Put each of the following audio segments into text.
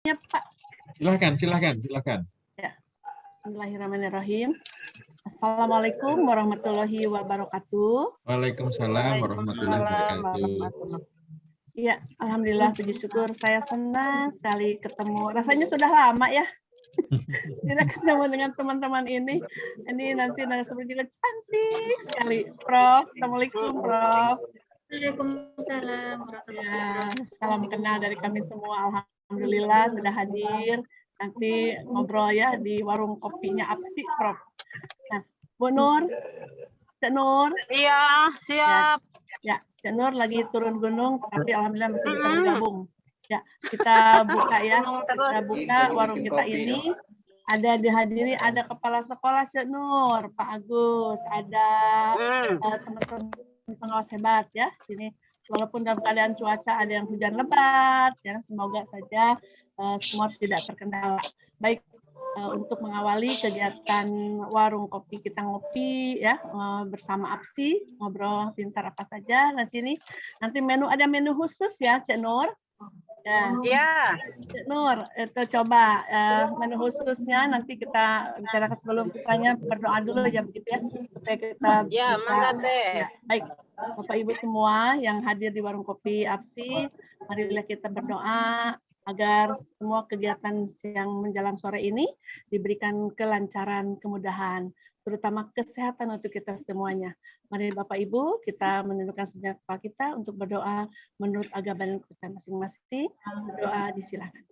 Ya, Pak. Silakan. Ya. Bismillahirrahmanirrahim. Assalamualaikum warahmatullahi wabarakatuh. Waalaikumsalam warahmatullahi wabarakatuh. Iya, alhamdulillah puji syukur saya senang sekali ketemu. Rasanya sudah lama ya. Tidak ketemu dengan teman-teman ini. Ini nanti narasumber juga cantik sekali. Prof, Assalamualaikum Prof. Waalaikumsalam Ya, salam kenal dari kami semua. Alhamdulillah sudah hadir. Nanti ngobrol ya di warung kopinya Apsi, Prof. Nah, Bu Nur, Cak Nur. Iya, siap. Ya, Cak Nur lagi turun gunung, tapi alhamdulillah masih bisa bergabung. Ya, kita buka ya. Kita buka warung kita ini. Ada dihadiri, ada kepala sekolah Cak Nur, Pak Agus, ada teman-teman pengawas hebat ya sini. Walaupun dalam keadaan cuaca ada yang hujan lebat, ya semoga saja semua tidak terkendala. Baik, untuk mengawali kegiatan warung kopi kita ngopi ya bersama Apsi, ngobrol pintar apa saja di sini. Nanti ada menu khusus ya, Cak Nur. Ya, Cak Nur, itu coba menu khususnya nanti kita bicarakan sebelum kitanya berdoa dulu ya begitu ya supaya kita bisa. Ya, baik, Bapak Ibu semua yang hadir di warung kopi Apsi, marilah kita berdoa agar semua kegiatan yang menjelang sore ini diberikan kelancaran, kemudahan, terutama kesehatan untuk kita semuanya. Mari Bapak Ibu, kita menundukkan sejenak kepala kita untuk berdoa menurut agama dan kepercayaan masing-masing. Berdoa disilakan.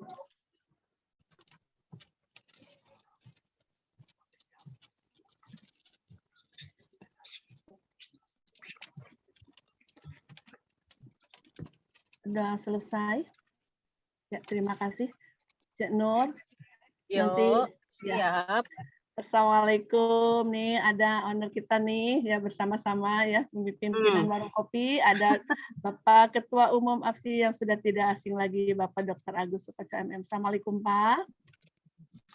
Sudah selesai? Ya, terima kasih. Cak Nur. Yuk, siap. Ya. Assalamualaikum, nih ada owner kita nih ya bersama-sama ya pimpinan warung kopi, ada Bapak Ketua Umum APSI yang sudah tidak asing lagi, Bapak Dr. Agus Supaca MM. Assalamualaikum Pak.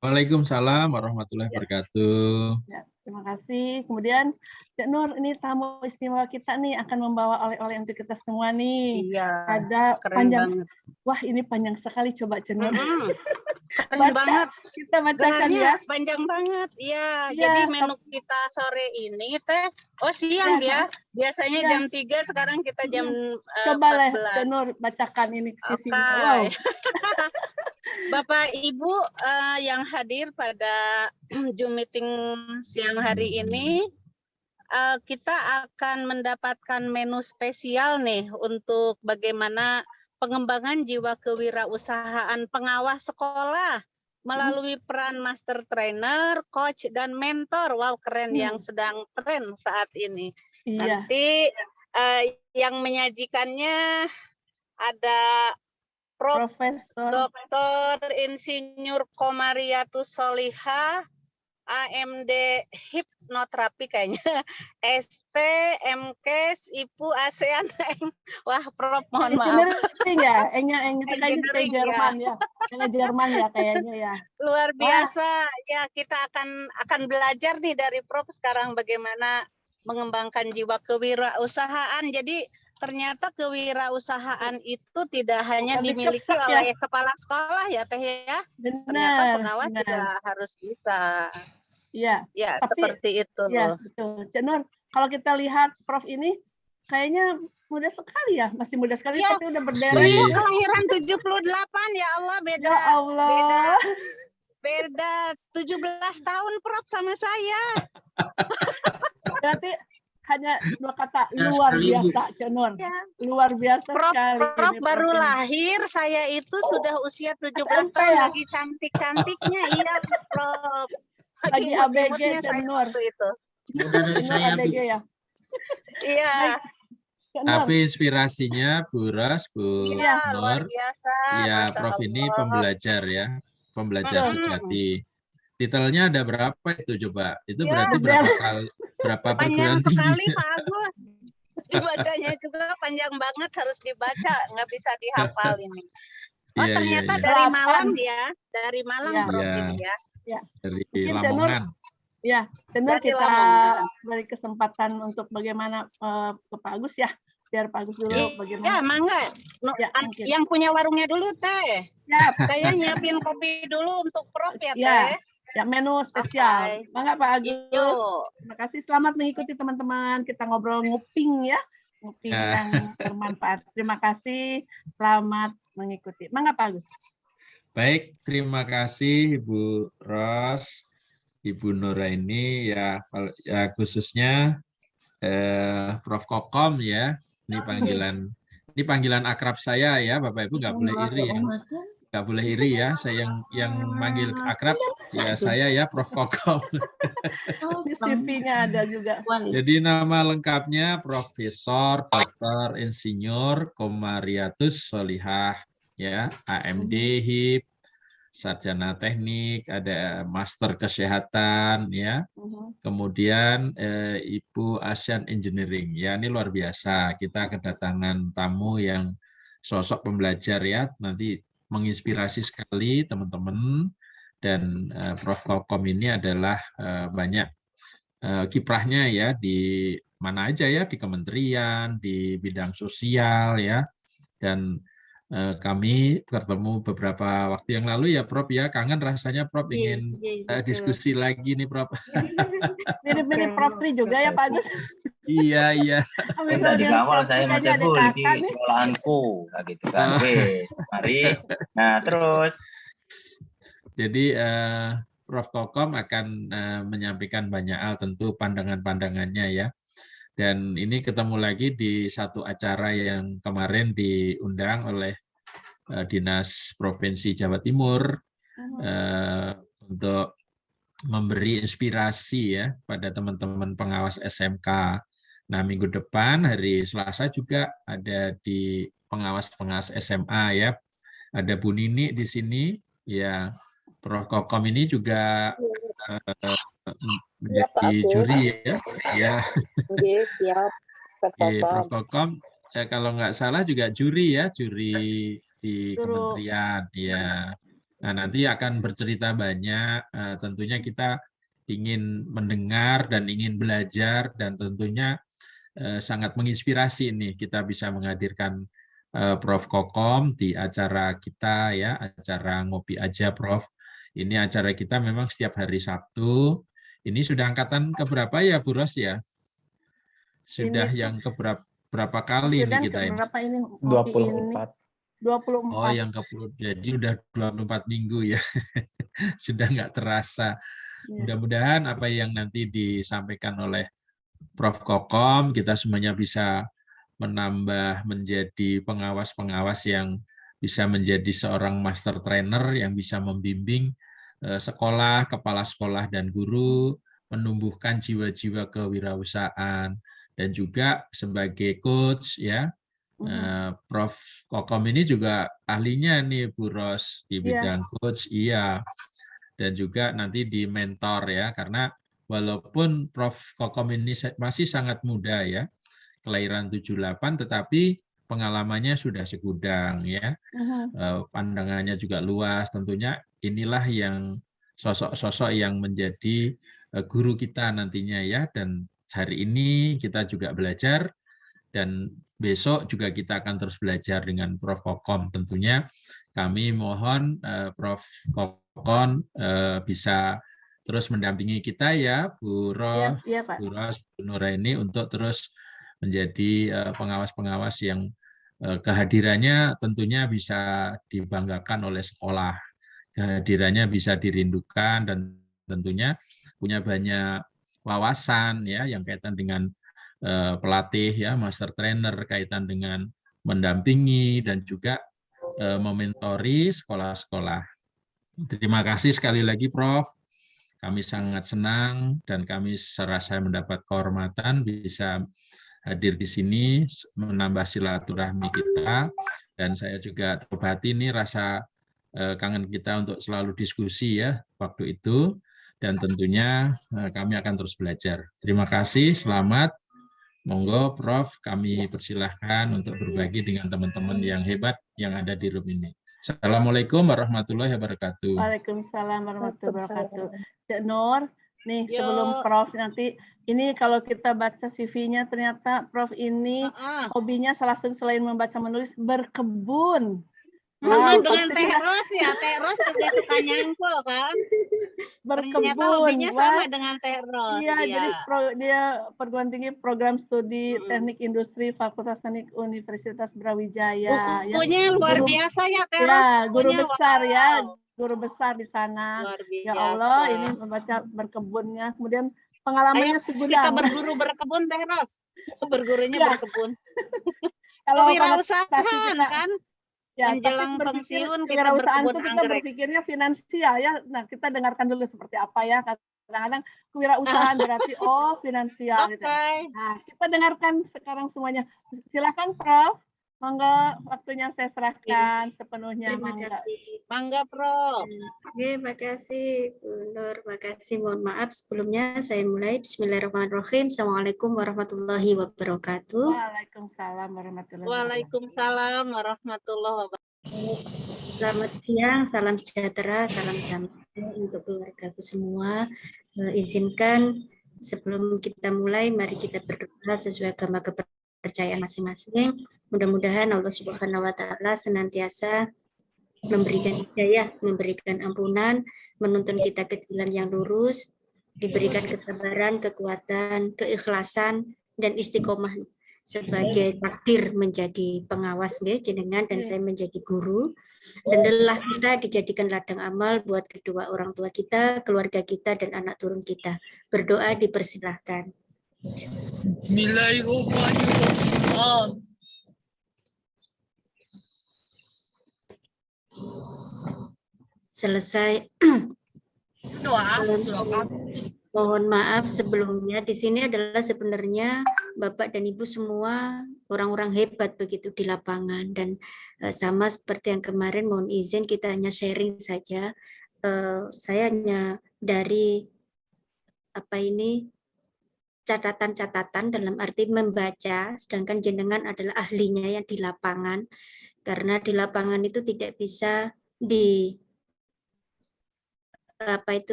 Waalaikumsalam warahmatullahi wabarakatuh. Ya, terima kasih. Kemudian Cak Nur, ini tamu istimewa kita nih akan membawa oleh-oleh untuk kita semua nih. Iya. Ada panjang. Banget. Wah, ini panjang sekali, coba Cak Nur. Keren banget. Kita bacakan ya. Panjang banget. Iya, jadi menu kita sore ini siang ya. Biasanya jam 3, sekarang kita jam 14. Coba Cak Nur bacakan ini sisinya. Wow. Bapak Ibu yang hadir pada Zoom meeting siang hari ini, kita akan mendapatkan menu spesial nih untuk bagaimana pengembangan jiwa kewirausahaan pengawas sekolah melalui peran master trainer, coach, dan mentor. Wow, keren, yang sedang tren saat ini. Iya. Nanti yang menyajikannya ada Profesor Dr. Insinyur Komariatus Solihah, AMD Hipnoterapi kayaknya, ST, MKes, IPU, ASEAN. Wah, Prof, mohon maaf. Engineering itu kayaknya Jerman ya. Jerman ya kayaknya ya. Luar biasa. Ya, kita akan belajar nih dari Prof sekarang bagaimana mengembangkan jiwa kewirausahaan. Jadi ternyata kewirausahaan itu tidak hanya dimiliki oleh kepala sekolah ya Teh ya. Benar, ternyata pengawas juga harus bisa. Iya. Ya, seperti itu. Ya, betul. Cak Nur, kalau kita lihat Prof ini kayaknya muda sekali ya, masih muda sekali ya, tapi udah berderet. Kelahiran 78 ya Allah, beda. Ya Allah. Beda 17 tahun Prof sama saya. Berarti hanya dua kata, luar biasa, Cak Nur. Ya. Luar biasa sekali. Prof baru lahir, saya itu sudah usia 17 tahun ya? Lagi cantik-cantiknya, iya Prof. Lagi ABG, Cak Nur. Itu. Saya ABG ya? Iya. Tapi inspirasinya Bu Ros, Bu Nur. Luar biasa. Ya, Prof ini pembelajar ya, pembelajar sejati. Titelnya ada berapa itu coba? Itu berarti berapa perguruan tinggi? Panjang sekali Pak Agus. Dibacanya juga panjang banget, harus dibaca, nggak bisa dihafal ini. Oh ternyata dari Malang ya, dari Malang Prof ini ya. Dari Lamongan. Ya, benar kita beri kesempatan untuk bagaimana ke Pak Agus ya biar Pak Agus dulu Ya, bagaimana. mangga. Ya, mungkin. Yang punya warungnya dulu, Teh. Siap. Saya nyiapin kopi dulu untuk Prof ya, Ya, Teh. ya menu spesial. Oke. Mangga Pak Agus. Yuk. Terima kasih, selamat mengikuti teman-teman. Kita ngobrol nguping ya. Nguping Ya. yang bermanfaat. Terima kasih, selamat mengikuti. Mangga Pak Agus. Baik, terima kasih Ibu Ros, Ibu Nuraini ya, khususnya Prof Kokom ya. Ini panggilan akrab saya ya, Bapak Ibu nggak boleh iri ya. Nggak boleh iri ya, saya yang manggil akrab ya saya ya Prof Kokom. Di CV-nya ada juga. Jadi nama lengkapnya Profesor Dr. Insinyur Komariatus Sholihah ya, AMD HIP, sarjana teknik, ada master kesehatan ya. Kemudian Ibu Asian Engineering ya, ini luar biasa. Kita kedatangan tamu yang sosok pembelajar ya, nanti menginspirasi sekali teman-teman. Dan Prof Kokom ini adalah banyak kiprahnya ya di mana aja ya, di kementerian, di bidang sosial ya. Dan kami bertemu beberapa waktu yang lalu ya Prof ya, kangen rasanya Prof, ingin diskusi lagi nih Prof. Mirip-mirip Prof Tri juga ya Pak Agus. Iya. Tadi awal saya Mas Ebul di sekolahanku, nah, gitu kan. Oke, mari. Nah terus. Jadi Prof Kokom akan menyampaikan banyak hal, tentu pandangan-pandangannya ya. Dan ini ketemu lagi di satu acara yang kemarin diundang oleh Dinas Provinsi Jawa Timur untuk memberi inspirasi ya pada teman-teman pengawas SMK. Nah, minggu depan hari Selasa juga ada di pengawas-pengawas SMA ya. Ada Bu Nini di sini ya. Prof Kokom ini juga menjadi juri ya. Ya. Prof Kokom kalau nggak salah juga juri ya, juri di kementerian ya. Nah, nanti akan bercerita banyak. Tentunya kita ingin mendengar dan ingin belajar, dan tentunya sangat menginspirasi nih kita bisa menghadirkan Prof Kokom di acara kita ya, acara Ngopi Aja Prof. Ini acara kita memang setiap hari Sabtu. Ini sudah angkatan keberapa ya Bu Ros ya? Sudah ini, yang keberapa kali ini kita ini? 24. 24. Oh, yang jadi udah 24 minggu ya. Sudah nggak terasa. Mudah-mudahan apa yang nanti disampaikan oleh Prof Kokom, kita semuanya bisa menambah menjadi pengawas-pengawas yang bisa menjadi seorang master trainer yang bisa membimbing sekolah, kepala sekolah, dan guru, menumbuhkan jiwa-jiwa kewirausahaan, dan juga sebagai coach ya. Prof Kokom ini juga ahlinya nih Bu Ros di bidang coach, iya. Dan juga nanti di mentor ya, karena walaupun Prof Kokom ini masih sangat muda ya, kelahiran 78, tetapi pengalamannya sudah segudang ya, pandangannya juga luas. Tentunya inilah yang sosok-sosok yang menjadi guru kita nantinya ya. Dan hari ini kita juga belajar, dan besok juga kita akan terus belajar dengan Prof Kokom. Tentunya kami mohon Prof Kokom bisa terus mendampingi kita ya, Bu Ros, Bu Nuraini, untuk terus menjadi pengawas-pengawas yang kehadirannya tentunya bisa dibanggakan oleh sekolah, kehadirannya bisa dirindukan, dan tentunya punya banyak wawasan ya yang kaitan dengan pelatih ya, master trainer, kaitan dengan mendampingi dan juga mementori sekolah-sekolah. Terima kasih sekali lagi Prof. Kami sangat senang dan kami serasa mendapat kehormatan bisa hadir di sini menambah silaturahmi kita, dan saya juga terobati nih rasa kangen kita untuk selalu diskusi ya waktu itu, dan tentunya kami akan terus belajar. Terima kasih, selamat. Monggo Prof, kami persilahkan untuk berbagi dengan teman-teman yang hebat yang ada di room ini. Assalamualaikum warahmatullahi wabarakatuh. Waalaikumsalam warahmatullahi wabarakatuh. Cek Nur, Nih, sebelum Prof nanti, ini kalau kita baca CV-nya ternyata Prof ini hobinya salah satu selain membaca menulis berkebun. Wow, dengan Teh Ros ya, Teh Ros juga suka nyangkul kan? Berkebun. Ternyata hobinya sama dengan Teh Ros. Iya, jadi dia perguruan tinggi program studi teknik industri Fakultas Teknik Universitas Brawijaya. Bukunya luar biasa ya, Teh Ros. Ya, guru besar ya, guru besar di sana. Luar biasa. Ya Allah, ini membaca berkebunnya, kemudian pengalamannya segudang. Kita berguru berkebun, Teh Ros. Bergurunya berkebun. Kewirausahaan kan? Ya, menjelang pensiun kita berkebun anggrek. Kita berpikirnya finansial ya. Nah, kita dengarkan dulu seperti apa ya. Kadang-kadang kewirausahaan berarti finansial. Gitu. Nah, kita dengarkan sekarang semuanya. Silakan Prof. Monggo, waktunya saya serahkan sepenuhnya. Terima kasih. Mangga Prof. Oke, makasih Bu Nur. Makasih. Mohon maaf sebelumnya saya mulai. Bismillahirrahmanirrahim. Assalamualaikum warahmatullahi wabarakatuh. Waalaikumsalam warahmatullahi wabarakatuh. Waalaikumsalam warahmatullahi wabarakatuh. Selamat siang, salam sejahtera, salam damai untuk keluargaku semua. Izinkan sebelum kita mulai, mari kita berdoa sesuai agama kepercayaan masing-masing. Mudah-mudahan Allah Subhanahu wa Ta'ala senantiasa memberikan hidayah, memberikan ampunan, menuntun kita ke jalan yang lurus, diberikan kesabaran, kekuatan, keikhlasan, dan istiqomah sebagai takdir menjadi pengawas jenengan dan saya menjadi guru. Dan lelah kita dijadikan ladang amal buat kedua orang tua kita, keluarga kita, dan anak turun kita. Berdoa dipersilahkan. Bismillahirrahmanirrahim. Selesai. Mohon maaf sebelumnya. Di sini adalah sebenarnya Bapak dan Ibu semua orang-orang hebat begitu di lapangan dan sama seperti yang kemarin mohon izin kita hanya sharing saja. Saya hanya dari catatan-catatan dalam arti membaca, sedangkan jenengan adalah ahlinya yang di lapangan. Karena di lapangan itu tidak bisa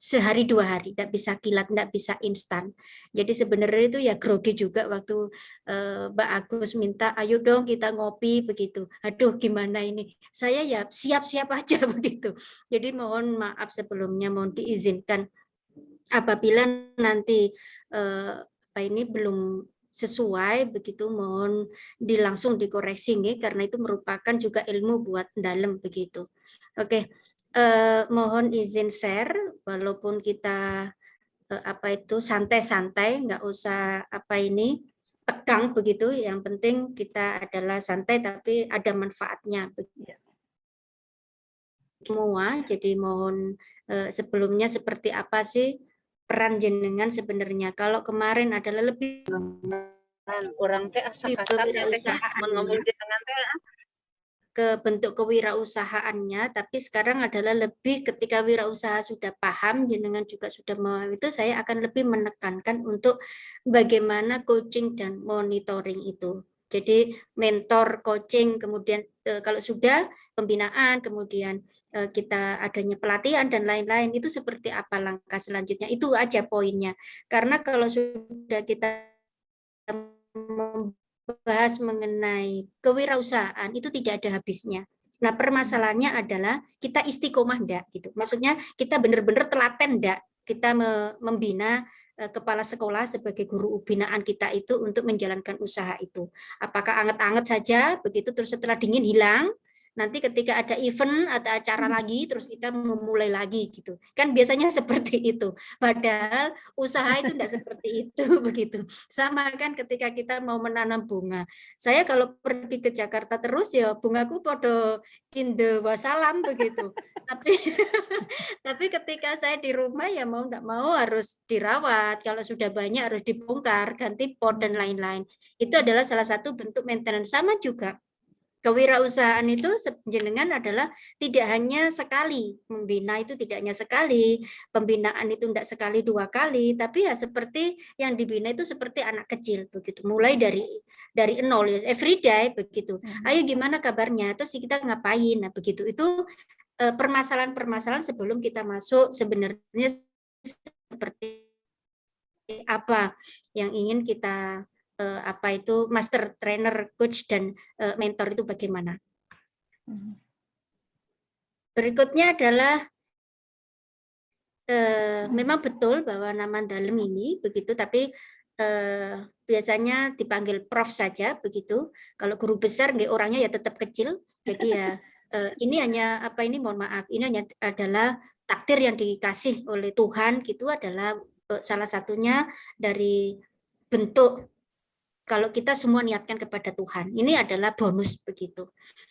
sehari dua hari, tidak bisa kilat, tidak bisa instan. Jadi sebenarnya itu ya grogi juga waktu Mbak Agus minta, ayo dong kita ngopi begitu. Aduh gimana ini? Saya ya siap-siap aja begitu. Jadi mohon maaf sebelumnya, mohon diizinkan apabila nanti belum sesuai begitu mohon langsung dikoreksi karena itu merupakan juga ilmu buat dalam begitu. Oke. Mohon izin share walaupun kita santai-santai, nggak usah tegang begitu, yang penting kita adalah santai tapi ada manfaatnya begitu. Semua, jadi mohon sebelumnya seperti apa sih peran jenengan sebenarnya? Kalau kemarin adalah lebih orang teh ke bentuk kewirausahaannya, tapi sekarang adalah lebih ketika wirausaha sudah paham, jenengan juga sudah mau itu, saya akan lebih menekankan untuk bagaimana coaching dan monitoring itu. Jadi mentor, coaching, kemudian kalau sudah pembinaan, kemudian kita adanya pelatihan dan lain-lain, itu seperti apa langkah selanjutnya, itu aja poinnya. Karena kalau sudah kita bahas mengenai kewirausahaan itu tidak ada habisnya. Nah, permasalahannya adalah kita istiqomah enggak gitu. Maksudnya kita benar-benar telaten enggak kita membina kepala sekolah sebagai guru binaan kita itu untuk menjalankan usaha itu. Apakah anget-anget saja begitu terus setelah dingin hilang? Nanti ketika ada event atau acara lagi, terus kita memulai lagi gitu. Kan biasanya seperti itu. Padahal usaha itu tidak seperti itu begitu. Sama kan ketika kita mau menanam bunga. Saya kalau pergi ke Jakarta terus ya bungaku podo kinde wasalam begitu. Tapi ketika saya di rumah ya mau tidak mau harus dirawat. Kalau sudah banyak harus dibongkar, ganti pot dan lain-lain. Itu adalah salah satu bentuk maintenance. Sama juga kewirausahaan itu jenengan adalah tidak hanya sekali membina, itu tidak hanya sekali pembinaan, itu tidak sekali dua kali, tapi ya seperti yang dibina itu seperti anak kecil begitu, mulai dari nol ya, everyday begitu. Ayo gimana kabarnya, terus kita ngapain, nah begitu. Itu permasalahan-permasalahan sebelum kita masuk sebenarnya seperti apa yang ingin kita master trainer, coach dan mentor itu bagaimana. Berikutnya adalah memang betul bahwa nama dalam ini begitu, tapi biasanya dipanggil Prof saja begitu. Kalau guru besar nggak, orangnya ya tetap kecil. Jadi ya ini hanya mohon maaf, ini hanya adalah takdir yang dikasih oleh Tuhan gitu, adalah salah satunya dari bentuk kalau kita semua niatkan kepada Tuhan. Ini adalah bonus begitu.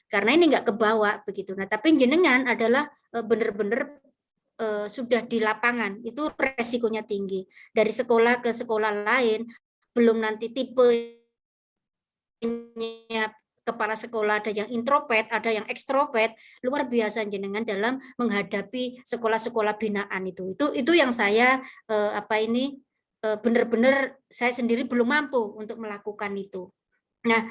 Karena ini nggak kebawa begitu. Nah, tapi jenengan adalah benar-benar sudah di lapangan, itu resikonya tinggi. Dari sekolah ke sekolah lain, belum nanti tipenya kepala sekolah, ada yang introvert, ada yang ekstrovert, luar biasa jenengan dalam menghadapi sekolah-sekolah binaan itu. Itu yang saya benar-benar saya sendiri belum mampu untuk melakukan itu. Nah,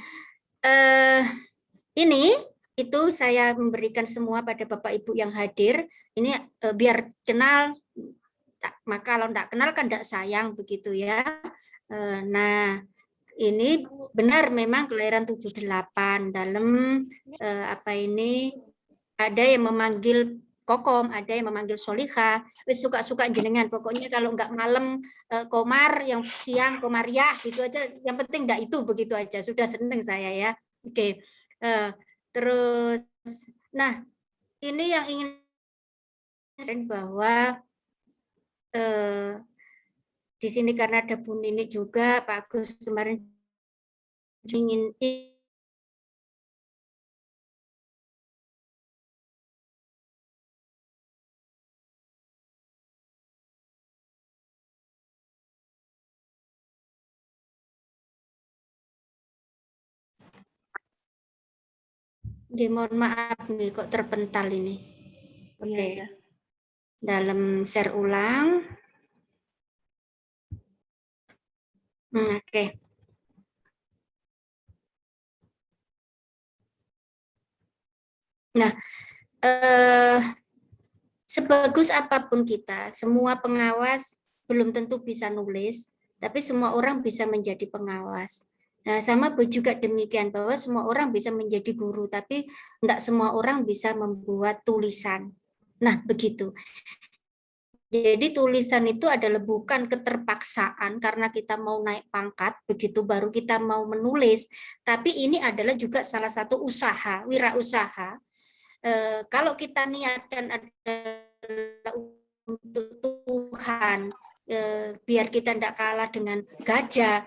ini itu saya memberikan semua pada Bapak Ibu yang hadir. Ini biar kenal, maka kalau enggak kenal kan enggak sayang begitu ya. Nah, ini benar memang kelahiran 78 dalam ada yang memanggil Kokom, ada yang memanggil Solihah, suka-suka jenengan. Pokoknya kalau enggak malam Komar, yang siang Komariah, gitu aja. Yang penting enggak itu, begitu aja. Sudah seneng saya ya. Oke. Terus, nah ini yang ingin saya bahwa di sini karena ada Bu Nini juga, Pak Agus kemarin ingin mohon maaf nih kok terpental ini. Oke. Dalam share ulang. Oke. Nah, sebagus apapun kita, semua pengawas belum tentu bisa nulis, tapi semua orang bisa menjadi pengawas. Nah, sama juga demikian bahwa semua orang bisa menjadi guru, tapi enggak semua orang bisa membuat tulisan. Nah, begitu. Jadi tulisan itu adalah bukan keterpaksaan karena kita mau naik pangkat, begitu baru kita mau menulis, tapi ini adalah juga salah satu usaha, wirausaha. Kalau kita niatkan adalah untuk Tuhan, biar kita tidak kalah dengan gajah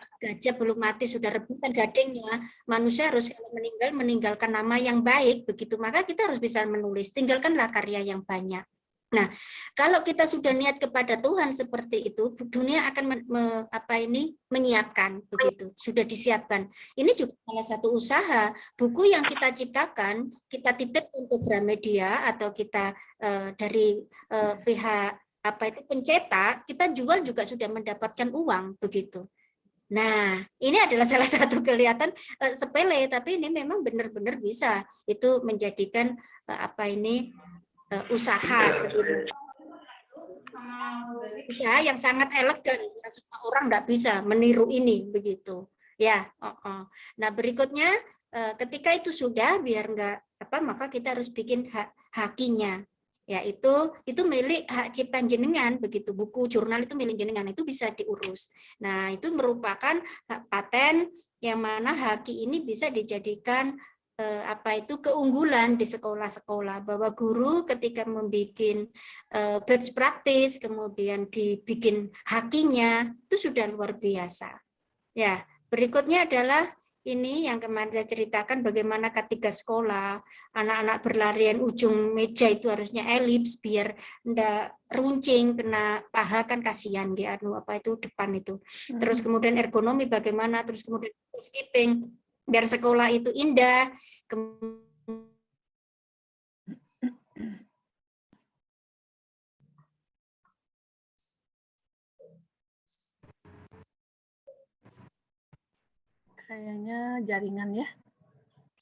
belum mati sudah rebutan gadingnya. Manusia harus meninggalkan nama yang baik, begitu maka kita harus bisa menulis, tinggalkanlah karya yang banyak. Nah, kalau kita sudah niat kepada Tuhan seperti itu, dunia akan menyiapkan begitu, sudah disiapkan. Ini juga salah satu usaha. Buku yang kita ciptakan, kita titip untuk Gramedia atau kita dari pihak pencetak, kita jual juga sudah mendapatkan uang begitu. Nah, ini adalah salah satu kelihatan sepele, tapi ini memang benar-benar bisa itu menjadikan usaha sebenarnya. Usaha yang sangat elegan, semua orang nggak bisa meniru ini begitu. Ya, Nah berikutnya ketika itu sudah biar nggak maka kita harus bikin hakinya, yaitu itu milik hak cipta jenengan begitu. Buku jurnal itu milik jenengan, itu bisa diurus. Nah itu merupakan hak paten yang mana haki ini bisa dijadikan keunggulan di sekolah-sekolah, bahwa guru ketika membuat best practice kemudian dibikin hakinya itu sudah luar biasa. Ya, berikutnya adalah ini yang kemarin saya ceritakan bagaimana ketika sekolah anak-anak berlarian ujung meja itu harusnya elips biar enggak runcing kena paha kan kasihan depan itu. Terus kemudian ergonomi bagaimana, terus kemudian skipping biar sekolah itu indah. Kayaknya jaringan ya.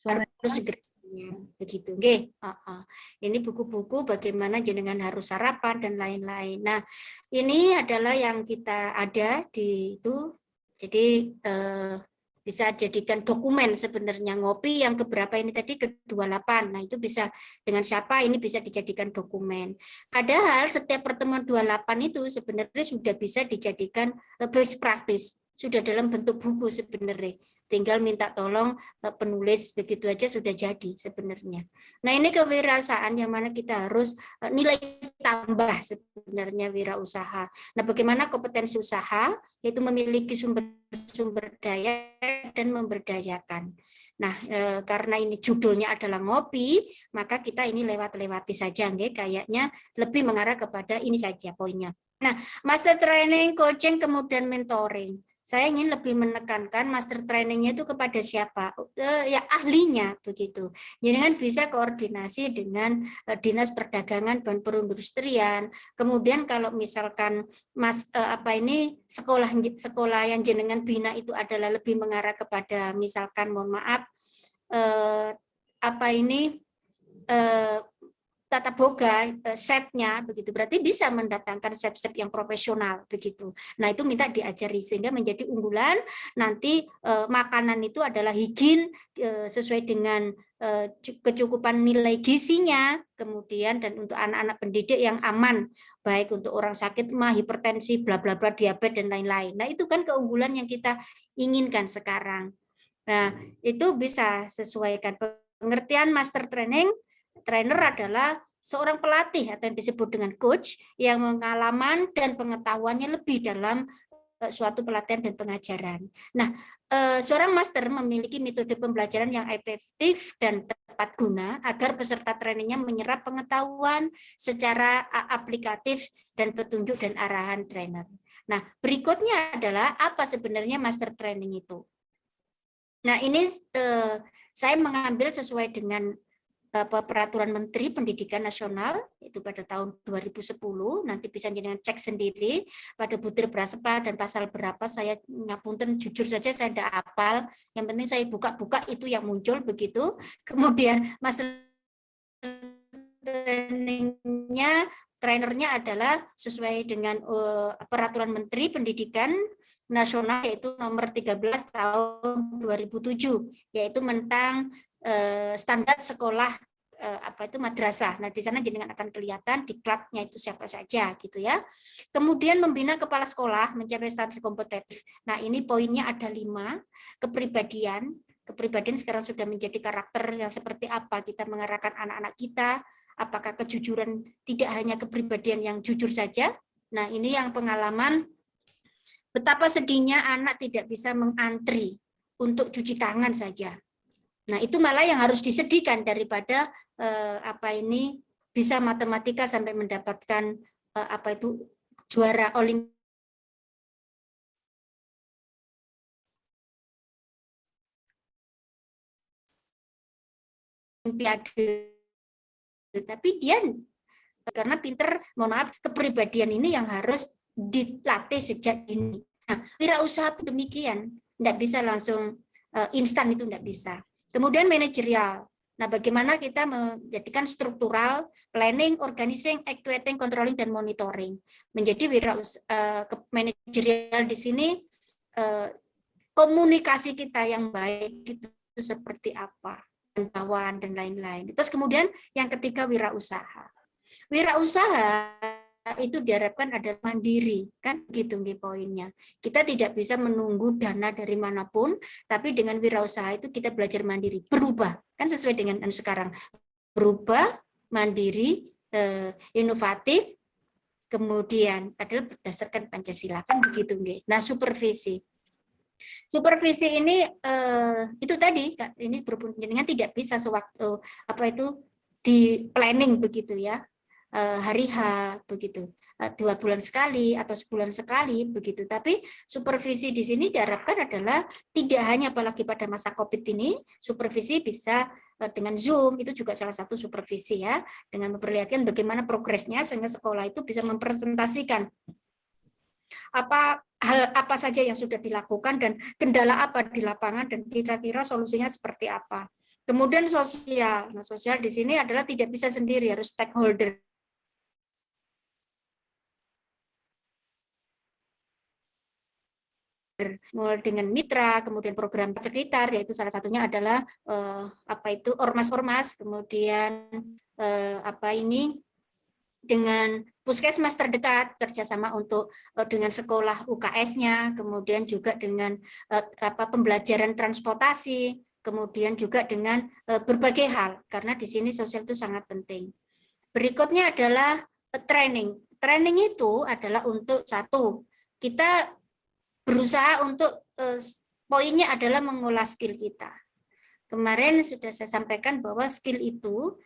Suara harus segera begitu nggih. Ini buku-buku bagaimana jenengan harus sarapan dan lain-lain. Nah, ini adalah yang kita ada di itu. Jadi bisa jadikan dokumen sebenarnya ngopi yang keberapa ini tadi ke-28. Nah, itu bisa dengan siapa ini bisa dijadikan dokumen. Padahal setiap pertemuan 28 itu sebenarnya sudah bisa dijadikan best practice, sudah dalam bentuk buku sebenarnya. Tinggal minta tolong penulis, begitu aja sudah jadi sebenarnya. Nah, ini kewirausahaan yang mana kita harus nilai tambah sebenarnya wirausaha. Nah, bagaimana kompetensi usaha, yaitu memiliki sumber daya dan memberdayakan. Nah, karena ini judulnya adalah ngopi, maka kita ini lewati saja, nggih, kayaknya lebih mengarah kepada ini saja poinnya. Nah, master training, coaching, kemudian mentoring. Saya ingin lebih menekankan master trainingnya itu kepada siapa? Ya ahlinya begitu. Jangan bisa koordinasi dengan Dinas Perdagangan dan Perindustrian. Kemudian kalau misalkan sekolah yang jenengan bina itu adalah lebih mengarah kepada misalkan mohon maaf tata boga, chefnya begitu, berarti bisa mendatangkan chef-chef yang profesional begitu. Nah, itu minta diajari sehingga menjadi unggulan. Nanti makanan itu adalah higien sesuai dengan kecukupan nilai gizinya, kemudian dan untuk anak-anak pendidik yang aman, baik untuk orang sakit mah, hipertensi, bla bla bla, diabetes dan lain-lain. Nah, itu kan keunggulan yang kita inginkan sekarang. Nah, itu bisa sesuaikan pengertian master training. Trainer adalah seorang pelatih atau yang disebut dengan coach yang pengalaman dan pengetahuannya lebih dalam suatu pelatihan dan pengajaran. Nah, seorang master memiliki metode pembelajaran yang efektif dan tepat guna agar peserta trainingnya menyerap pengetahuan secara aplikatif dan petunjuk dan arahan trainer. Nah, berikutnya adalah apa sebenarnya master training itu? Nah, ini saya mengambil sesuai dengan Peraturan Menteri Pendidikan Nasional itu pada tahun 2010, nanti bisa jenengan cek sendiri pada butir berapa dan pasal berapa. Saya ngapunten jujur saja saya tidak hafal, yang penting saya buka-buka itu yang muncul begitu. Kemudian master trainernya adalah sesuai dengan Peraturan Menteri Pendidikan Nasional yaitu nomor 13 tahun 2007, yaitu tentang standar sekolah madrasah. Nah, di sana jenengan akan kelihatan diklatnya itu siapa saja gitu ya. Kemudian membina kepala sekolah mencapai standar kompetitif. Nah, ini poinnya ada 5. Kepribadian sekarang sudah menjadi karakter yang seperti apa kita mengarahkan anak-anak kita. Apakah kejujuran tidak hanya kepribadian yang jujur saja? Nah, ini yang pengalaman betapa sedihnya anak tidak bisa mengantri untuk cuci tangan saja. Nah, itu malah yang harus disedihkan daripada bisa matematika sampai mendapatkan juara olimpiade. Tapi dia karena pinter, mohon maaf, kepribadian ini yang harus dilatih sejak dini. Nah, wirausaha pun demikian, tidak bisa langsung instan, itu tidak bisa. Kemudian manajerial. Nah, bagaimana kita menjadikan struktural, planning, organizing, actuating, controlling, dan monitoring. Menjadi manajerial di sini, komunikasi kita yang baik itu seperti apa, dan bawahan, dan lain-lain. Terus kemudian yang ketiga, wirausaha. Wirausaha itu diharapkan ada mandiri, kan gitu nih poinnya. Kita tidak bisa menunggu dana dari manapun, tapi dengan wirausaha itu kita belajar mandiri, berubah, kan sesuai dengan sekarang, berubah, mandiri, inovatif, kemudian adalah berdasarkan Pancasila, kan begitu nih. Nah, supervisi ini itu tadi, ini berhubung dengan tidak bisa sewaktu di planning begitu ya. Hari H begitu, 2 bulan sekali atau sebulan sekali begitu. Tapi supervisi di sini diharapkan adalah tidak hanya apalagi pada masa COVID ini, supervisi bisa dengan Zoom, itu juga salah satu supervisi ya, dengan memperlihatkan bagaimana progresnya sehingga sekolah itu bisa mempresentasikan hal apa saja yang sudah dilakukan dan kendala apa di lapangan dan kira-kira solusinya seperti apa. Kemudian sosial. Nah, sosial di sini adalah tidak bisa sendiri, harus stakeholder. Mulai dengan mitra, kemudian program sekitar, yaitu salah satunya adalah ormas-ormas, kemudian dengan puskesmas terdekat, kerjasama untuk dengan sekolah UKS-nya, kemudian juga dengan pembelajaran transportasi, kemudian juga dengan berbagai hal, karena di sini sosial itu sangat penting. Berikutnya adalah training. Training itu adalah untuk satu, kita berusaha untuk poinnya adalah mengolah skill kita. Kemarin sudah saya sampaikan bahwa skill itu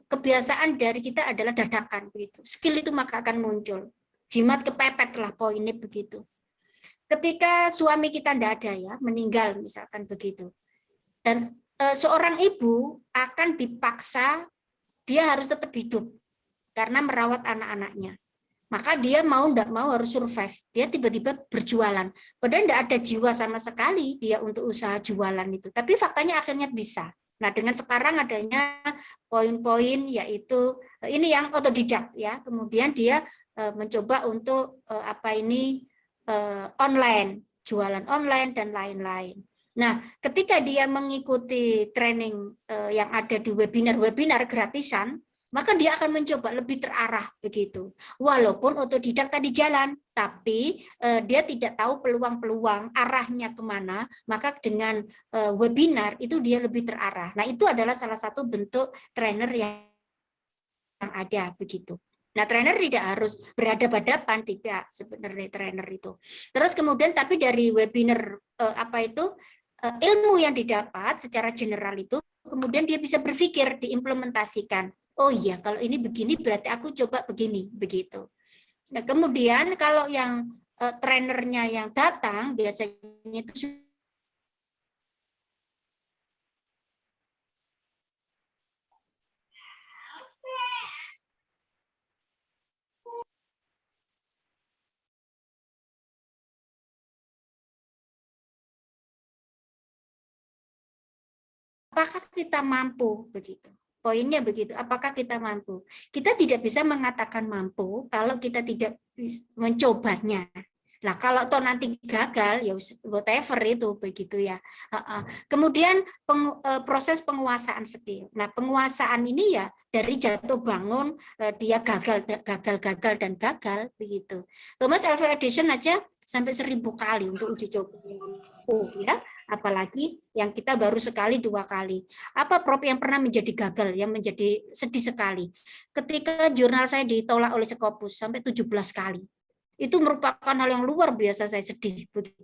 kebiasaan dari kita adalah dadakan begitu. Skill itu maka akan muncul. Jimat kepepet lah poinnya begitu. Ketika suami kita tidak ada ya, meninggal misalkan begitu. Dan seorang ibu akan dipaksa dia harus tetap hidup karena merawat anak-anaknya. Maka dia mau tidak mau harus survive. Dia tiba-tiba berjualan. Padahal tidak ada jiwa sama sekali dia untuk usaha jualan itu. Tapi faktanya akhirnya bisa. Nah, dengan sekarang adanya poin-poin yaitu ini yang otodidak ya. Kemudian dia mencoba untuk online, jualan online dan lain-lain. Nah, ketika dia mengikuti training yang ada di webinar gratisan, maka dia akan mencoba lebih terarah begitu. Walaupun otodidak tadi jalan, tapi dia tidak tahu peluang-peluang arahnya kemana, maka dengan webinar itu dia lebih terarah. Nah, itu adalah salah satu bentuk trainer yang ada begitu. Nah, trainer tidak harus berhadapan-hadapan, tidak sebenarnya trainer itu. Terus kemudian tapi dari webinar ilmu yang didapat secara general itu, kemudian dia bisa berpikir, diimplementasikan. Oh iya, kalau ini begini berarti aku coba begini, begitu. Nah, kemudian kalau yang trainernya yang datang biasanya itu apakah kita mampu begitu? Poinnya begitu, apakah kita mampu? Kita tidak bisa mengatakan mampu kalau kita tidak mencobanya. Nah, kalau toh nanti gagal, ya whatever itu begitu ya. Kemudian proses penguasaan skill. Nah, penguasaan ini ya dari jatuh bangun dia gagal dan gagal begitu. Thomas Alva Edison aja sampai 1000 kali untuk uji coba. Oh ya, apalagi yang kita baru sekali 2 kali. Apa Prof yang pernah menjadi gagal, yang menjadi sedih sekali? Ketika jurnal saya ditolak oleh Scopus sampai 17 kali. Itu merupakan hal yang luar biasa, saya sedih begitu.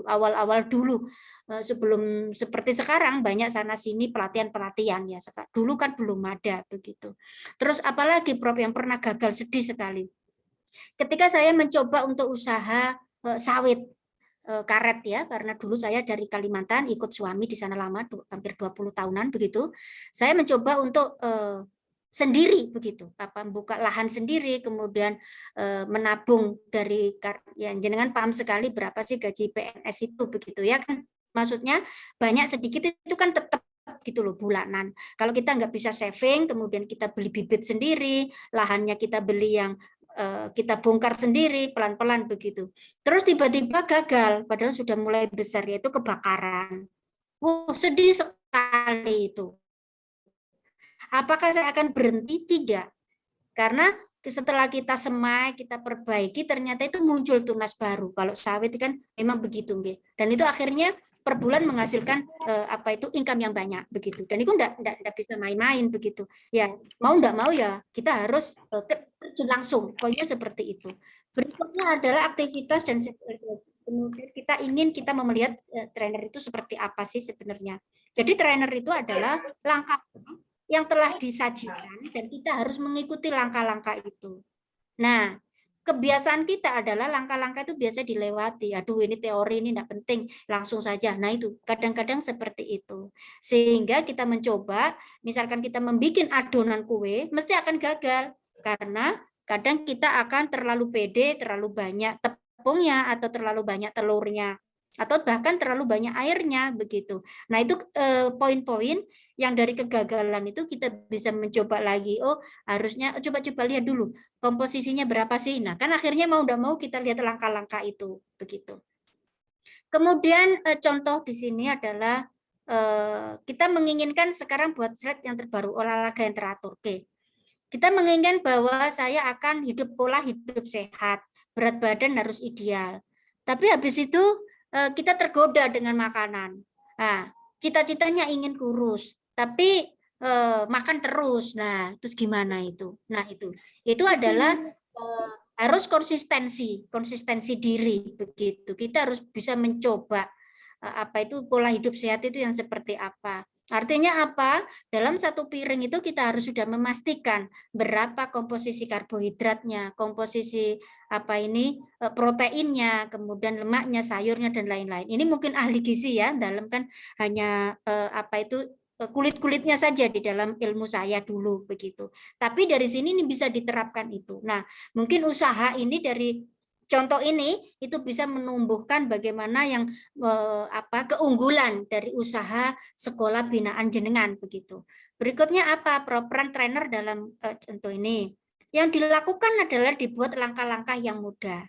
Awal-awal dulu sebelum seperti sekarang banyak sana sini pelatihan ya. Dulu kan belum ada begitu. Terus apalagi Prof yang pernah gagal, sedih sekali. Ketika saya mencoba untuk usaha sawit karet ya, karena dulu saya dari Kalimantan ikut suami di sana lama, hampir 20 tahunan begitu. Saya mencoba untuk sendiri begitu, membuka lahan sendiri, kemudian menabung dari yang jenengan paham sekali berapa sih gaji PNS itu begitu ya kan, maksudnya banyak sedikit itu kan tetap gitu loh bulanan. Kalau kita nggak bisa saving, kemudian kita beli bibit sendiri, lahannya kita beli yang kita bongkar sendiri pelan-pelan begitu. Terus tiba-tiba gagal, padahal sudah mulai besar, yaitu kebakaran. Sedih sekali itu. Apakah saya akan berhenti? Tidak. Karena setelah kita semai, kita perbaiki, ternyata itu muncul tunas baru. Kalau sawit kan memang begitu. Dan itu akhirnya per bulan menghasilkan income yang banyak begitu. Dan itu enggak bisa main-main begitu. Ya, mau enggak mau ya kita harus terjun langsung. Pokoknya seperti itu. Berikutnya adalah aktivitas dan kemudian kita mau melihat trainer itu seperti apa sih sebenarnya. Jadi trainer itu adalah langkah yang telah disajikan dan kita harus mengikuti langkah-langkah itu. Nah, kebiasaan kita adalah langkah-langkah itu biasa dilewati. Aduh, ini teori, ini tidak penting, langsung saja. Nah, itu kadang-kadang seperti itu. Sehingga kita mencoba, misalkan kita membuat adonan kue, mesti akan gagal. Karena kadang kita akan terlalu pede, terlalu banyak tepungnya, atau terlalu banyak telurnya. atau bahkan terlalu banyak airnya begitu. Nah, itu poin-poin yang dari kegagalan itu kita bisa mencoba lagi. Oh, harusnya coba-coba lihat dulu komposisinya berapa sih. Nah, kan akhirnya mau tidak mau kita lihat langkah-langkah itu begitu. Kemudian contoh di sini adalah kita menginginkan sekarang buat slide yang terbaru, olahraga yang teratur. Oke. Kita menginginkan bahwa saya akan pola hidup sehat, berat badan harus ideal. Tapi habis itu kita tergoda dengan makanan. Nah, cita-citanya ingin kurus, tapi makan terus. Nah, terus gimana itu? Nah, itu adalah harus konsistensi diri begitu. Kita harus bisa mencoba apa itu pola hidup sehat itu yang seperti apa. Artinya apa? Dalam satu piring itu kita harus sudah memastikan berapa komposisi karbohidratnya, komposisi apa ini proteinnya, kemudian lemaknya, sayurnya dan lain-lain. Ini mungkin ahli gizi ya, dalam kan hanya apa itu kulit-kulitnya saja di dalam ilmu saya dulu begitu. Tapi dari sini ini bisa diterapkan itu. Nah, mungkin usaha ini dari contoh ini itu bisa menumbuhkan bagaimana yang keunggulan dari usaha sekolah binaan jenengan begitu. Berikutnya apa? Peran trainer dalam contoh ini. Yang dilakukan adalah dibuat langkah-langkah yang mudah.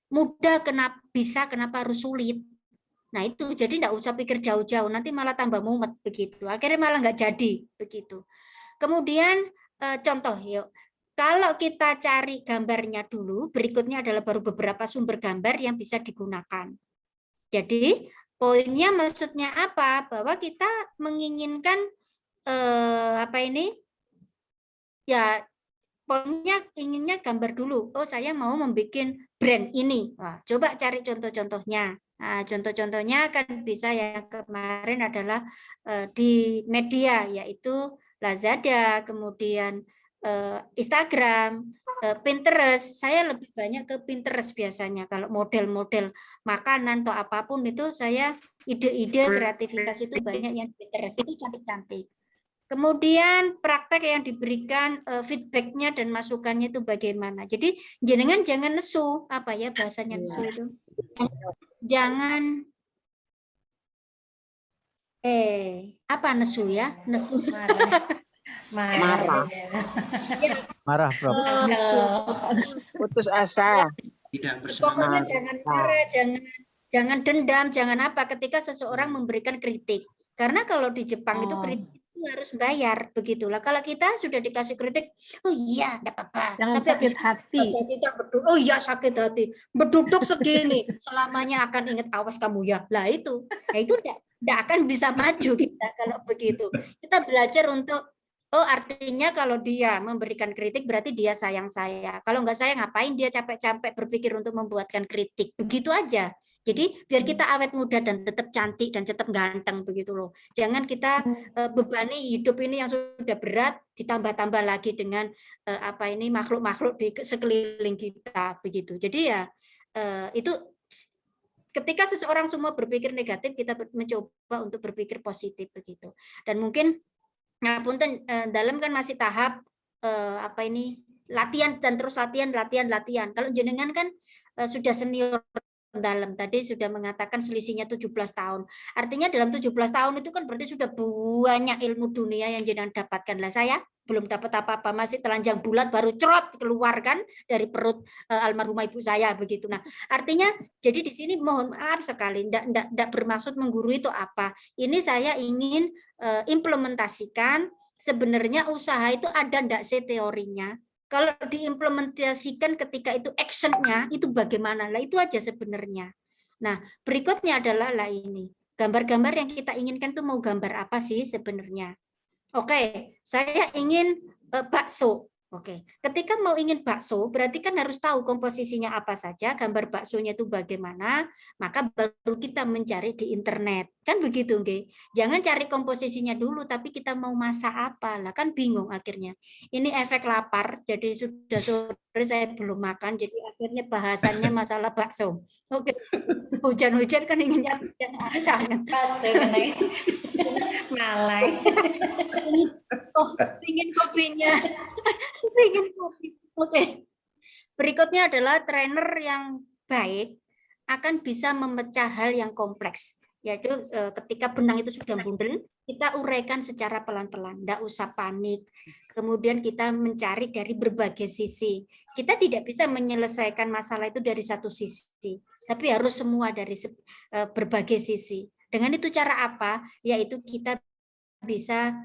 Mudah kenapa harus sulit? Nah itu jadi tidak usah pikir jauh-jauh, nanti malah tambah mumet begitu. Akhirnya malah nggak jadi begitu. Kemudian contoh yuk. Kalau kita cari gambarnya dulu, berikutnya adalah baru beberapa sumber gambar yang bisa digunakan. Jadi poinnya maksudnya apa? Bahwa kita menginginkan ya poinnya inginnya gambar dulu. Oh saya mau membuat brand ini. Wah, coba cari contoh-contohnya. Nah, contoh-contohnya kan bisa yang kemarin adalah di media yaitu Lazada, kemudian Instagram, Pinterest. Saya lebih banyak ke Pinterest biasanya. Kalau model-model makanan atau apapun itu saya ide-ide kreativitas itu banyak yang Pinterest itu cantik-cantik. Kemudian praktek yang diberikan feedbacknya dan masukannya itu bagaimana. Jadi jenengan jangan nesu, apa ya bahasanya nesu itu. Jangan apa nesu ya? Nesu. Marah. Marah, Prof. Putus asa. Tidak Pokoknya bersemangat. jangan marah, jangan dendam, jangan apa ketika seseorang memberikan kritik. Karena kalau di Jepang itu kritik itu harus bayar begitulah. Kalau kita sudah dikasih kritik, oh iya, enggak apa-apa. Jangan Tapi sakit hati. Kita oh iya sakit hati. Berduduk segini, selamanya akan ingat awas kamu ya. Lah itu. Nah itu enggak akan bisa maju kita kalau begitu. Kita belajar untuk oh artinya kalau dia memberikan kritik berarti dia sayang saya. Kalau enggak sayang ngapain dia capek-capek berpikir untuk membuatkan kritik. Begitu aja. Jadi biar kita awet muda dan tetap cantik dan tetap ganteng begitu loh. Jangan kita bebani hidup ini yang sudah berat ditambah-tambah lagi dengan makhluk-makhluk di sekeliling kita begitu. Jadi ya itu ketika seseorang semua berpikir negatif kita mencoba untuk berpikir positif begitu. Dan mungkin ngapunten dalam kan masih tahap latihan dan terus latihan. Kalau jenengan kan sudah senior dalam tadi sudah mengatakan selisihnya 17 tahun. Artinya dalam 17 tahun itu kan berarti sudah banyak ilmu dunia yang jenengan dapatkan. Lah saya belum dapat apa-apa, masih telanjang bulat baru cerot keluar kan dari perut almarhumah ibu saya begitu. Nah, artinya jadi di sini mohon maaf sekali enggak bermaksud menggurui itu apa. Ini saya ingin implementasikan sebenarnya usaha itu ada enggak sih teorinya? Kalau diimplementasikan ketika itu action-nya, itu bagaimana? Lah itu aja sebenarnya. Nah, berikutnya adalah ini. Gambar-gambar yang kita inginkan itu mau gambar apa sih sebenarnya? Oke, saya ingin bakso. Oke, ketika mau ingin bakso, berarti kan harus tahu komposisinya apa saja, gambar baksonya itu bagaimana, maka baru kita mencari di internet. Kan begitu, nggih? Jangan cari komposisinya dulu, tapi kita mau masak apa, lah kan bingung akhirnya. Ini efek lapar, jadi sudah sore saya belum makan, jadi akhirnya bahasannya masalah bakso. Oke, hujan-hujan kan inginnya yang hangat. Bakso, malai. Ingin kopinya. Ingin kopi. Oke. Berikutnya adalah trainer yang baik akan bisa memecah hal yang kompleks. Yaitu ketika benang itu sudah bundel, kita uraikan secara pelan-pelan, tidak usah panik. Kemudian kita mencari dari berbagai sisi. Kita tidak bisa menyelesaikan masalah itu dari satu sisi, tapi harus semua dari berbagai sisi. Dengan itu cara apa? Yaitu kita bisa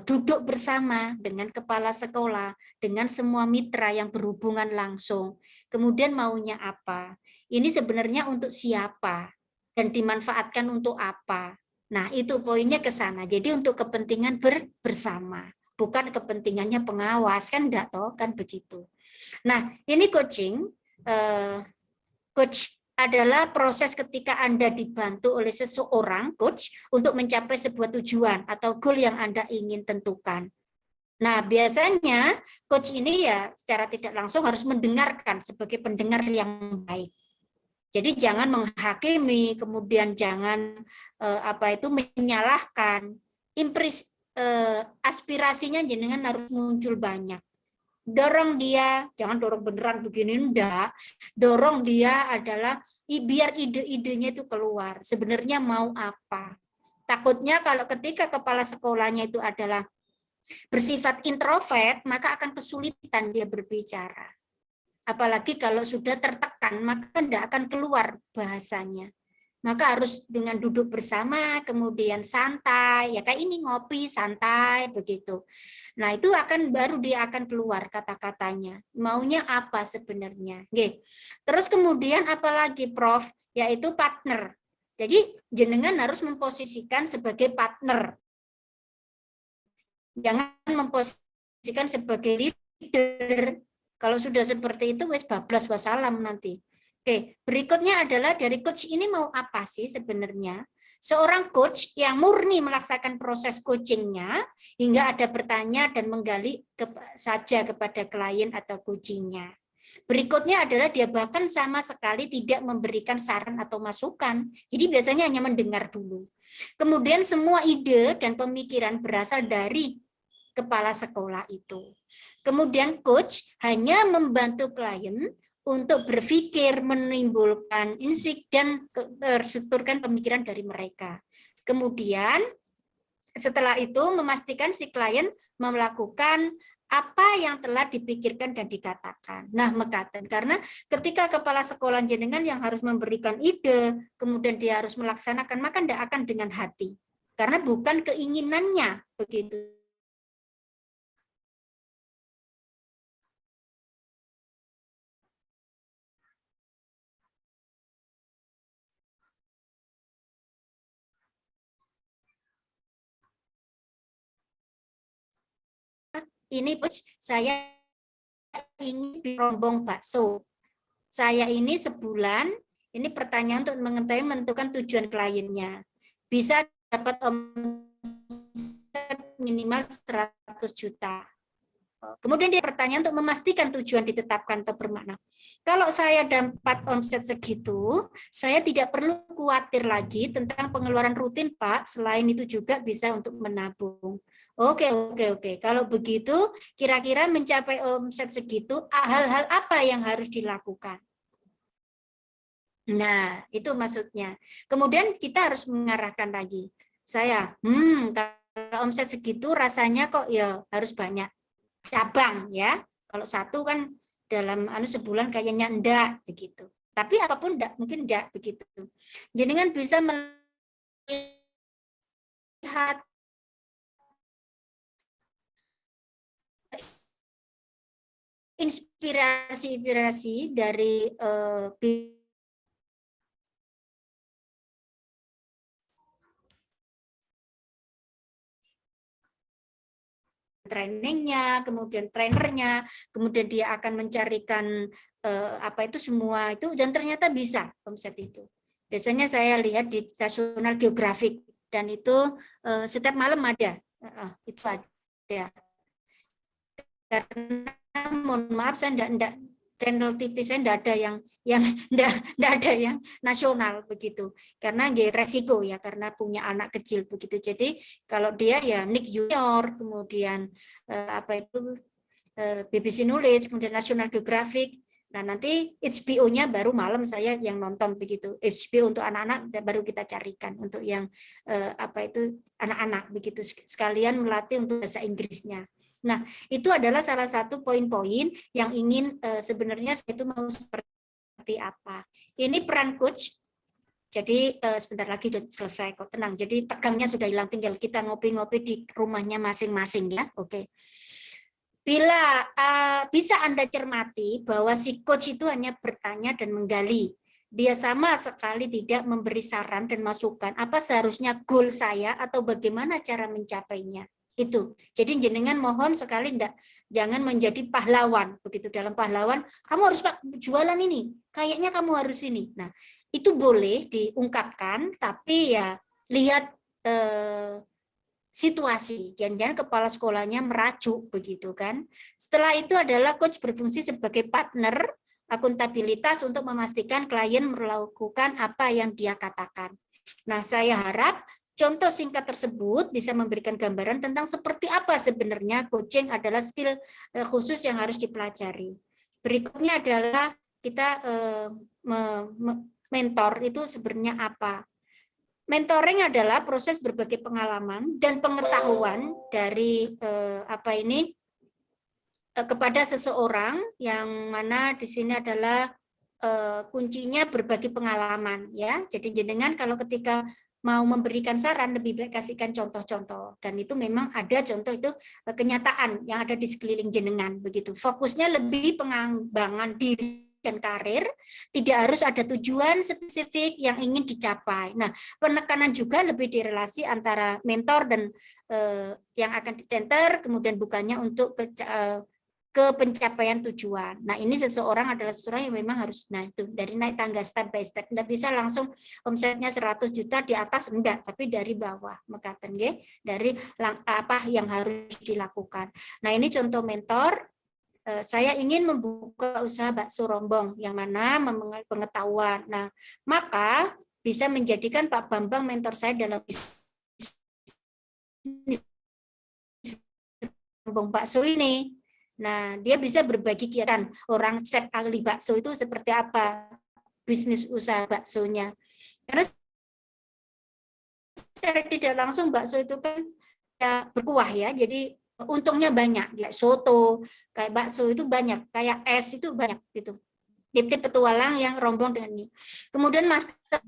duduk bersama dengan kepala sekolah, dengan semua mitra yang berhubungan langsung. Kemudian maunya apa? Ini sebenarnya untuk siapa? Dan dimanfaatkan untuk apa? Nah, itu poinnya ke sana. Jadi untuk kepentingan bersama, bukan kepentingannya pengawas, kan enggak toh, kan begitu. Nah, ini coaching, coach adalah proses ketika Anda dibantu oleh seseorang, coach, untuk mencapai sebuah tujuan atau goal yang Anda ingin tentukan. Nah, biasanya coach ini ya secara tidak langsung harus mendengarkan sebagai pendengar yang baik. Jadi jangan menghakimi, kemudian jangan menyalahkan. Aspirasinya jenengan harus muncul banyak. Dorong dia, jangan dorong beneran begini, enggak. Dorong dia adalah biar ide-idenya itu keluar. Sebenarnya mau apa? Takutnya kalau ketika kepala sekolahnya itu adalah bersifat introvert, maka akan kesulitan dia berbicara. Apalagi kalau sudah tertekan, maka tidak akan keluar bahasanya. Maka harus dengan duduk bersama, kemudian santai, ya kayak ini ngopi, santai, begitu. Nah itu baru dia akan keluar kata-katanya. Maunya apa sebenarnya? Oke. Terus kemudian apalagi Prof? Yaitu partner. Jadi jenengan harus memposisikan sebagai partner. Jangan memposisikan sebagai leader. Kalau sudah seperti itu, wes bablas wassalam nanti. Oke, berikutnya adalah dari coach ini mau apa sih sebenarnya? Seorang coach yang murni melaksanakan proses coachingnya hingga ada bertanya dan menggali saja kepada klien atau coachingnya. Berikutnya adalah dia bahkan sama sekali tidak memberikan saran atau masukan. Jadi biasanya hanya mendengar dulu. Kemudian semua ide dan pemikiran berasal dari kepala sekolah itu. Kemudian coach hanya membantu klien untuk berpikir, menimbulkan insight dan terstrukturkan pemikiran dari mereka. Kemudian setelah itu memastikan si klien melakukan apa yang telah dipikirkan dan dikatakan. Nah, mekaten karena ketika kepala sekolah jenengan yang harus memberikan ide, kemudian dia harus melaksanakan, maka tidak akan dengan hati. Karena bukan keinginannya begitu. Ini saya ingin rombong bakso. Saya ini sebulan, ini pertanyaan untuk mengetahui menentukan tujuan kliennya. Bisa dapat omset minimal 100 juta. Kemudian dia pertanyaan untuk memastikan tujuan ditetapkan atau bermakna. Kalau saya dapat omset segitu, saya tidak perlu khawatir lagi tentang pengeluaran rutin, Pak. Selain itu juga bisa untuk menabung. Oke. Kalau begitu, kira-kira mencapai omset segitu, hal-hal apa yang harus dilakukan? Nah, itu maksudnya. Kemudian kita harus mengarahkan lagi. Saya, kalau omset segitu rasanya kok ya harus banyak cabang ya. Kalau satu kan dalam sebulan kayaknya enggak begitu. Tapi apapun enggak, mungkin enggak begitu. Jenengan bisa melihat inspirasi dari trainingnya, kemudian trainernya, kemudian dia akan mencarikan semua itu, dan ternyata bisa omset itu. Biasanya saya lihat di National Geographic dan itu setiap malam ada, itu ada. Karena mohon maaf saya enggak channel TV saya enggak ada yang enggak ada yang nasional begitu, karena resiko ya, karena punya anak kecil begitu. Jadi kalau dia ya Nick Junior, kemudian BBC Knowledge, kemudian National Geographic, Nah, nanti HBO-nya baru malam saya yang nonton begitu. HBO untuk anak-anak baru kita carikan untuk yang apa itu anak-anak begitu, sekalian melatih untuk bahasa Inggrisnya. Nah, itu adalah salah satu poin-poin yang ingin sebenarnya saya itu mau seperti apa. Ini peran coach. Jadi sebentar lagi sudah selesai kok, tenang. Jadi tegangnya sudah hilang, tinggal kita ngopi-ngopi di rumahnya masing-masing ya. Oke. Bila bisa Anda cermati bahwa si coach itu hanya bertanya dan menggali. Dia sama sekali tidak memberi saran dan masukan apa seharusnya goal saya atau bagaimana cara mencapainya. Itu. Jadi jenengan mohon sekali jangan menjadi pahlawan. Begitu dalam pahlawan, kamu harus jualan ini. Kayaknya kamu harus ini. Nah, itu boleh diungkapkan, tapi ya lihat situasi. Jangan-jangan kepala sekolahnya merajuk begitu kan. Setelah itu adalah coach berfungsi sebagai partner akuntabilitas untuk memastikan klien melakukan apa yang dia katakan. Nah, saya harap contoh singkat tersebut bisa memberikan gambaran tentang seperti apa sebenarnya coaching adalah skill khusus yang harus dipelajari. Berikutnya adalah kita mentor itu sebenarnya apa? Mentoring adalah proses berbagai pengalaman dan pengetahuan dari kepada seseorang yang mana di sini adalah kuncinya berbagi pengalaman ya. Jadi jenengan kalau ketika mau memberikan saran lebih baik kasihkan contoh-contoh dan itu memang ada contoh itu kenyataan yang ada di sekeliling jenengan begitu. Fokusnya lebih pengembangan diri dan karir, tidak harus ada tujuan spesifik yang ingin dicapai. Nah, penekanan juga lebih di relasi antara mentor dan yang akan ditenter, kemudian bukannya untuk ke pencapaian tujuan. Nah, ini seseorang adalah seseorang yang memang harus, nah itu dari naik tangga step by step. Tidak bisa langsung omsetnya 100 juta di atas, enggak, tapi dari bawah, mekaten nggih, dari apa yang harus dilakukan. Nah, ini contoh mentor. Saya ingin membuka usaha bakso rombong yang mana pengetahuan. Nah, maka bisa menjadikan Pak Bambang mentor saya dalam bisnis rombong bakso ini. Nah, dia bisa berbagi kegiatan orang chef ahli bakso itu seperti apa bisnis usaha baksonya. Karena secara tidak langsung bakso itu kan ya berkuah ya, jadi untungnya banyak, kayak soto, kayak bakso itu banyak, kayak es itu banyak gitu. Tip-tip petualang yang rombong dengan ini. Kemudian master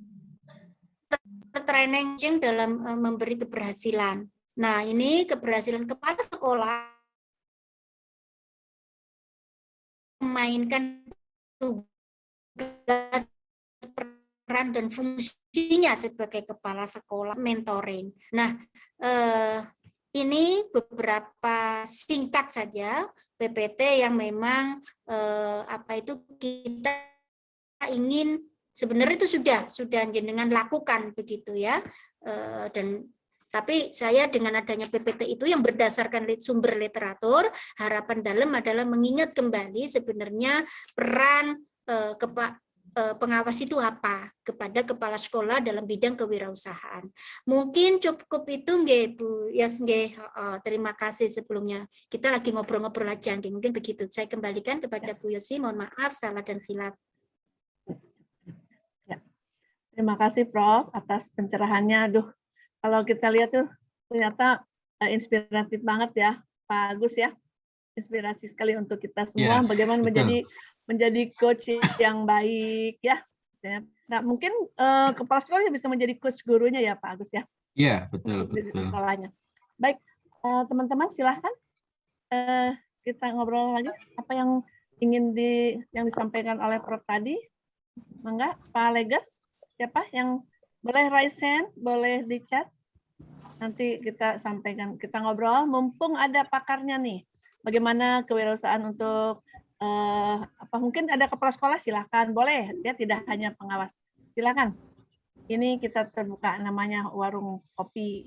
training dalam memberi keberhasilan. Nah, ini keberhasilan kepala sekolah memainkan tugas peran dan fungsinya sebagai kepala sekolah mentoring. Nah, ini beberapa singkat saja PPT yang memang kita ingin sebenarnya itu sudah jenengan lakukan begitu ya, dan tapi saya dengan adanya PPT itu yang berdasarkan sumber literatur, harapan dalam adalah mengingat kembali sebenarnya peran pengawas itu apa kepada kepala sekolah dalam bidang kewirausahaan. Mungkin cukup itu nggih Bu Yas nggih. Terima kasih sebelumnya. Kita lagi ngobrol-ngobrol aja nggih. Mungkin begitu. Saya kembalikan kepada Bu Yosi. Mohon maaf salah dan khilaf. Ya. Terima kasih Prof atas pencerahannya. Aduh, kalau kita lihat tuh ternyata inspiratif banget ya Pak Agus ya. Inspirasi sekali untuk kita semua bagaimana menjadi coach yang baik ya. Nah, mungkin kepala sekolah bisa menjadi coach gurunya ya Pak Agus ya. Iya, betul. Sekolahnya. Baik, teman-teman silahkan kita ngobrol lagi apa yang ingin disampaikan oleh Prof tadi. Mangga, Pak Leger, siapa yang boleh raise hand, boleh di chat. Nanti kita sampaikan, kita ngobrol. Mumpung ada pakarnya nih. Bagaimana kewirausahaan untuk mungkin ada kepala sekolah silakan boleh dia tidak hanya pengawas silakan ini kita terbuka namanya warung kopi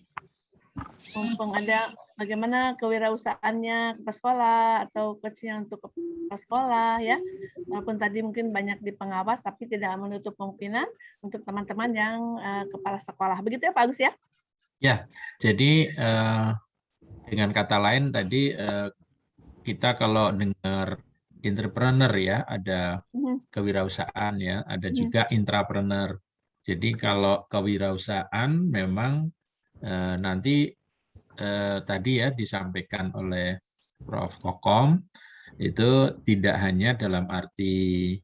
mumpung ada bagaimana kewirausahaannya kepala sekolah atau coachnya untuk kepala sekolah ya walaupun tadi mungkin banyak di pengawas tapi tidak menutup kemungkinan untuk teman-teman yang kepala sekolah begitu ya Pak Agus ya jadi dengan kata lain tadi kita kalau dengar entrepreneur ya, ada kewirausahaan ya, ada juga intrapreneur. Jadi kalau kewirausahaan memang nanti tadi ya disampaikan oleh Prof. Kokom, itu tidak hanya dalam arti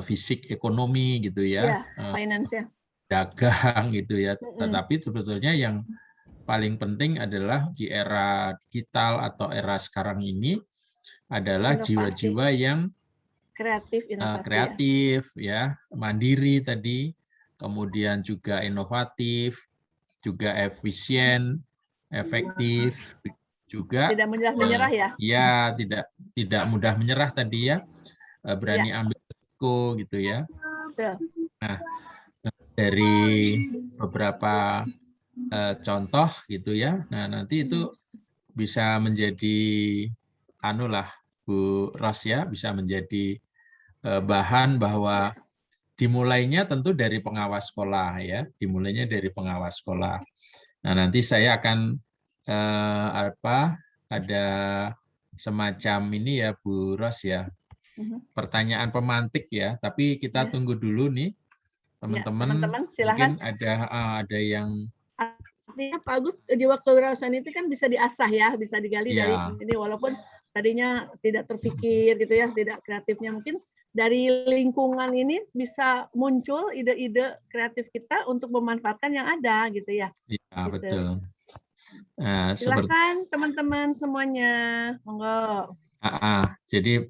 fisik ekonomi gitu ya, finance ya, dagang gitu ya, tetapi sebetulnya yang paling penting adalah di era digital atau era sekarang ini adalah jiwa-jiwa yang kreatif ya, mandiri tadi, kemudian juga inovatif, juga efisien, efektif, juga tidak mudah menyerah ya. Ya, tidak mudah menyerah tadi ya, berani ambil risiko gitu ya. Nah, dari beberapa contoh gitu ya. Nah, nanti itu bisa menjadi anulah Bu Ros ya, bisa menjadi bahan bahwa dimulainya tentu dari pengawas sekolah ya, dimulainya dari pengawas sekolah. Nah, nanti saya akan ada semacam ini ya Bu Ros ya, pertanyaan pemantik ya, tapi kita tunggu dulu nih teman-teman, mungkin ada yang artinya Pak Agus, jiwa kewirausahaan itu kan bisa diasah ya, bisa digali dari ini, walaupun tadinya tidak terpikir gitu ya, tidak kreatifnya, mungkin dari lingkungan ini bisa muncul ide-ide kreatif kita untuk memanfaatkan yang ada gitu ya. Iya, gitu. Betul. Nah, silakan teman-teman semuanya, monggo. Jadi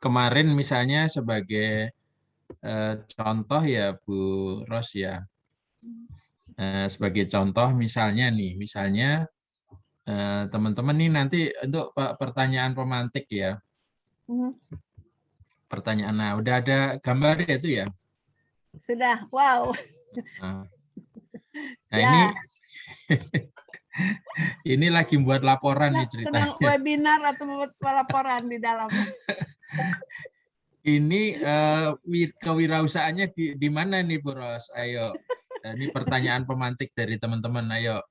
kemarin misalnya sebagai contoh ya Bu Ros ya, sebagai contoh misalnya teman-teman nih nanti untuk pertanyaan pemantik ya, pertanyaan. Nah, udah ada gambar ya itu ya? Sudah, wow. Nah ini ini lagi buat laporan nih ceritanya. Sedang webinar atau membuat laporan di dalam. Ini kewirausahaannya di mana nih Bu Ros? Ayo, ini pertanyaan pemantik dari teman-teman. Ayo,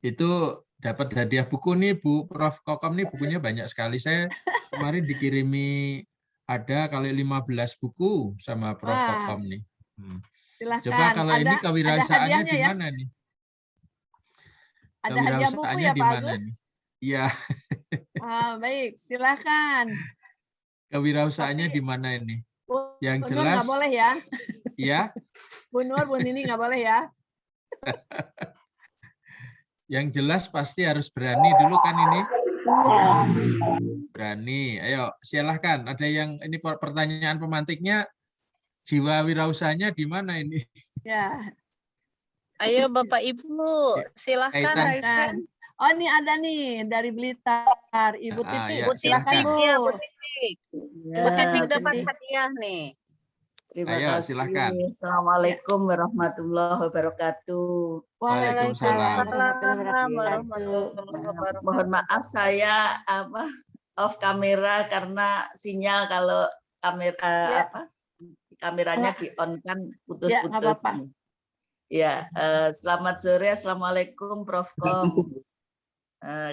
itu dapat hadiah buku nih Bu Prof. Kokom nih, bukunya banyak sekali. Saya kemarin dikirimi ada kali 15 buku sama Prof. Kokom nih. Silahkan. Coba kalau ini kewirausahaannya di mana nih? Ada hadiah buku ya Pak Agus? Iya. Baik, silahkan. Kewirausahaannya di mana ini? Yang Bu Nur jelas. Nggak boleh ya? Iya. Bu Nur, Bu Nini nggak boleh ya? Yang jelas pasti harus berani dulu kan ini. Berani. Ayo, silahkan. Ada yang ini pertanyaan pemantiknya, jiwa wirausahanya di mana ini? Ya. Ayo Bapak Ibu, silahkan raise hand. Oh, ini ada nih dari Blitar, Ibu Titik. Bu Titik ya, Bu Titik. Bu Titik dapat hadiah nih. Terima kasih. Silakan. Assalamualaikum warahmatullahi wabarakatuh. Waalaikumsalam warahmatullahi wabarakatuh. Mohon maaf saya off kamera karena sinyal kalau kameranya di on kan putus-putus. Ya, selamat sore, assalamualaikum Prof. Kom.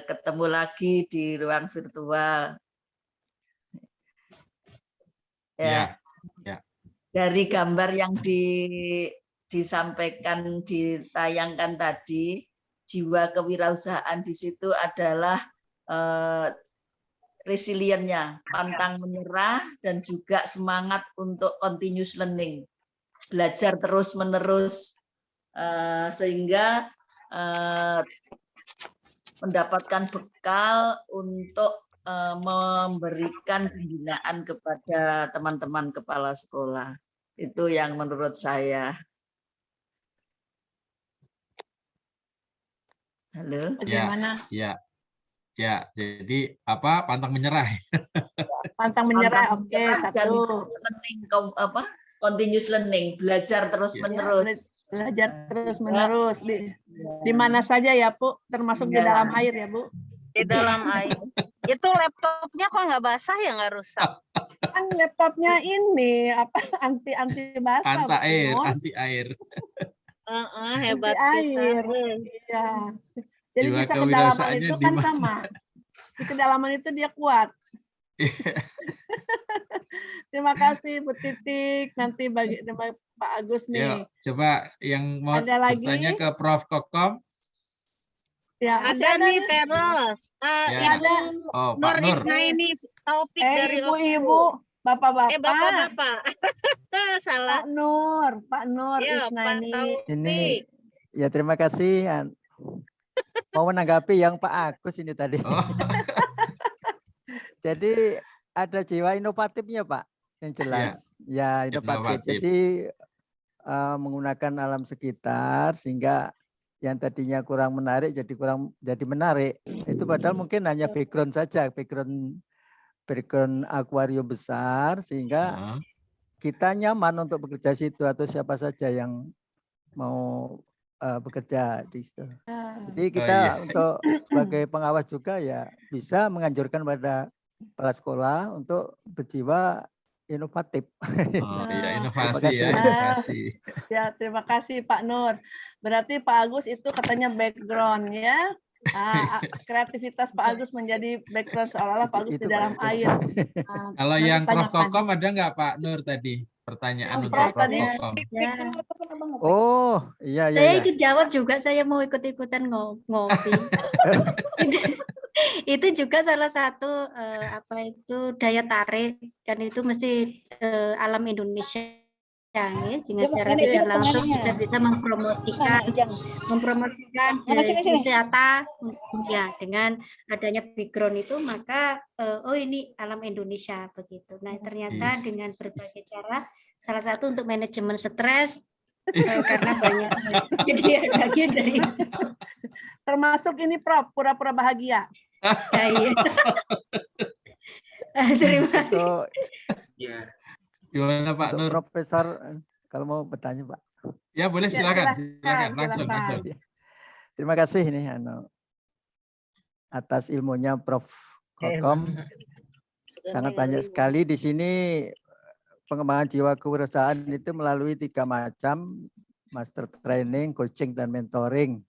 Ketemu lagi di ruang virtual. Ya. Dari gambar yang disampaikan, ditayangkan tadi, jiwa kewirausahaan di situ adalah resiliennya, pantang menyerah, dan juga semangat untuk continuous learning, belajar terus-menerus, sehingga mendapatkan bekal untuk memberikan pembinaan kepada teman-teman kepala sekolah. Itu yang menurut saya. Halo. Bagaimana? Ya. Jadi apa? Pantang menyerah. Pantang menyerah. Oke, satu. Continuous learning, belajar terus-menerus. Belajar terus-menerus di mana saja ya, Bu, termasuk di dalam air ya, Bu. Di dalam air. Itu laptopnya kok nggak basah ya, nggak rusak? Kan laptopnya ini anti basah. Anti air. Hebat air. Iya. Jadi jiwa bisa kedalaman itu kan sama. Di kedalaman itu dia kuat. Terima kasih Bu Titik. Nanti bagi Pak Agus nih. Yuk, coba yang mau Ada lagi? bertanya ke Prof. Kokom. Ya, Ada nih Teros. Ya. Ibu Oh, Nur Pak Nur. Isnaini Taufik dari ibu-ibu, bapak-bapak. bapak-bapak. Salah. Pak Nur Ya, Pak Isnaini. Taufik. Ini ya terima kasih. Mau menanggapi yang Pak Agus ini tadi. Oh. Jadi ada jiwa inovatifnya Pak, yang jelas. Ya, inovatif. Jadi menggunakan alam sekitar sehingga yang tadinya kurang menarik jadi menarik. Itu padahal mungkin hanya background saja, background akuarium besar sehingga kita nyaman untuk bekerja situ atau siapa saja yang mau bekerja di situ. Jadi kita untuk sebagai pengawas juga ya bisa menganjurkan pada kepala sekolah untuk berjiwa inovatif. Oh iya, inovasi ya, inovasi. Ya, terima kasih Pak Nur. Berarti Pak Agus itu katanya background ya. Kreativitas Pak Agus menjadi background seolah-olah Pak Agus di dalam air. Kalau yang Prof. Kokom ada nggak Pak Nur tadi? Pertanyaan untuk Prof. Kokom. Ya. Oh, iya. Saya ikut jawab juga, saya mau ikut-ikutan ngopi. Itu juga salah satu daya tarik, kan itu mesti alam Indonesia. Ya, secara tidak langsung kita bisa mempromosikan wisata ya dengan adanya background itu, maka oh ini alam Indonesia begitu. Nah ternyata dengan berbagai cara, salah satu untuk manajemen stres karena banyak jadi bagian dari itu. Termasuk ini Prof, pura-pura bahagia. Ya, iya. Terima kasih. Gimana Pak Nur? Profesor, kalau mau bertanya Pak. Ya boleh, silakan langsung. Terima kasih ini atas ilmunya Prof. Kokom. Sangat banyak sekali di sini pengembangan jiwa kewirausahaan itu melalui 3 macam: master training, coaching, dan mentoring.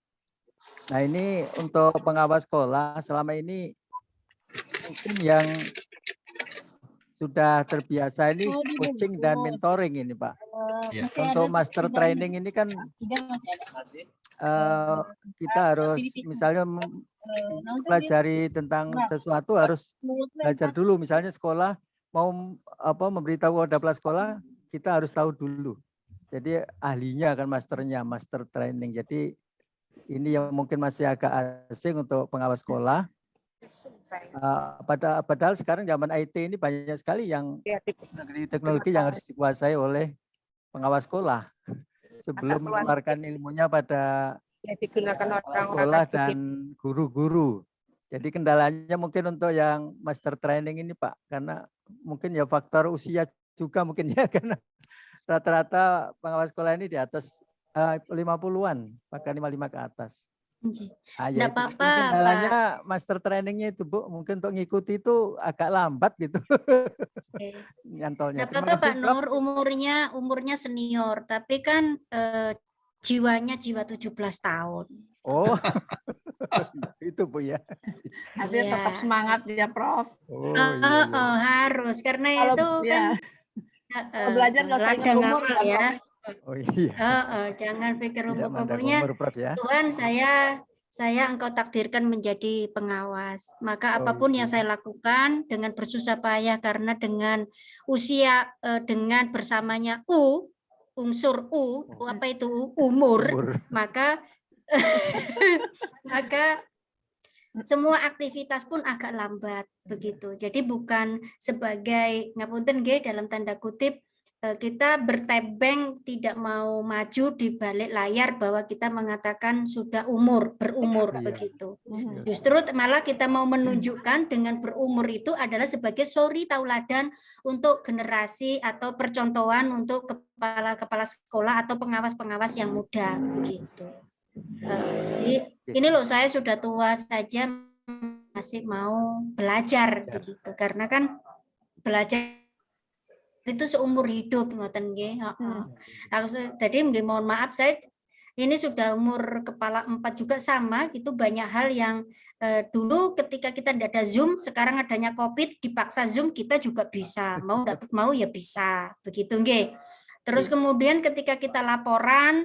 Nah ini untuk pengawas sekolah selama ini mungkin yang sudah terbiasa ini coaching dan mentoring ini Pak. Untuk master training ini kan kita harus misalnya pelajari tentang sesuatu harus belajar dulu. Misalnya sekolah mau memberitahu kepada kepala sekolah, kita harus tahu dulu. Jadi ahlinya kan masternya, master training. Jadi ini yang mungkin masih agak asing untuk pengawas sekolah. Padahal sekarang zaman IT ini banyak sekali yang teknologi yang harus dikuasai oleh pengawas sekolah sebelum mengeluarkan ilmunya pada digunakan orang sekolah dan guru-guru. Jadi kendalanya mungkin untuk yang master training ini Pak, karena mungkin ya faktor usia juga mungkin ya, karena rata-rata pengawas sekolah ini di atas 50-an, bahkan 55 ke atas. Nggak apa-apa, kendalanya master trainingnya itu Bu, mungkin untuk ngikuti itu agak lambat gitu. Nyantolnya. Nggak apa-apa Pak Nur, umurnya senior, tapi kan jiwanya jiwa 17 tahun. Oh, itu Bu ya. Artinya tetap semangat ya Prof. Oh, iya. Harus, karena itu kan belajar nggak usah ingat umur ya. Oh iya. Jangan pikir umur, pokoknya ya. Tuhan saya engkau takdirkan menjadi pengawas. Maka apapun yang saya lakukan dengan bersusah payah, karena dengan usia dengan bersamanya unsur apa itu umur. Maka semua aktivitas pun agak lambat begitu. Jadi bukan sebagai ngapunten nggih dalam tanda kutip kita bertebeng tidak mau maju di balik layar bahwa kita mengatakan sudah berumur begitu. Justru malah kita mau menunjukkan dengan berumur itu adalah sebagai suri tauladan untuk generasi atau percontohan untuk kepala sekolah atau pengawas-pengawas yang muda begitu. Jadi ini loh, saya sudah tua saja masih mau belajar begitu, karena kan belajar itu seumur hidup ngoten nggih. Jadi mohon maaf, saya ini sudah umur kepala 4 juga sama, itu banyak hal yang dulu ketika kita tidak ada Zoom, sekarang adanya COVID, dipaksa Zoom kita juga bisa, mau tidak mau ya bisa, begitu nggih. Terus kemudian ketika kita laporan,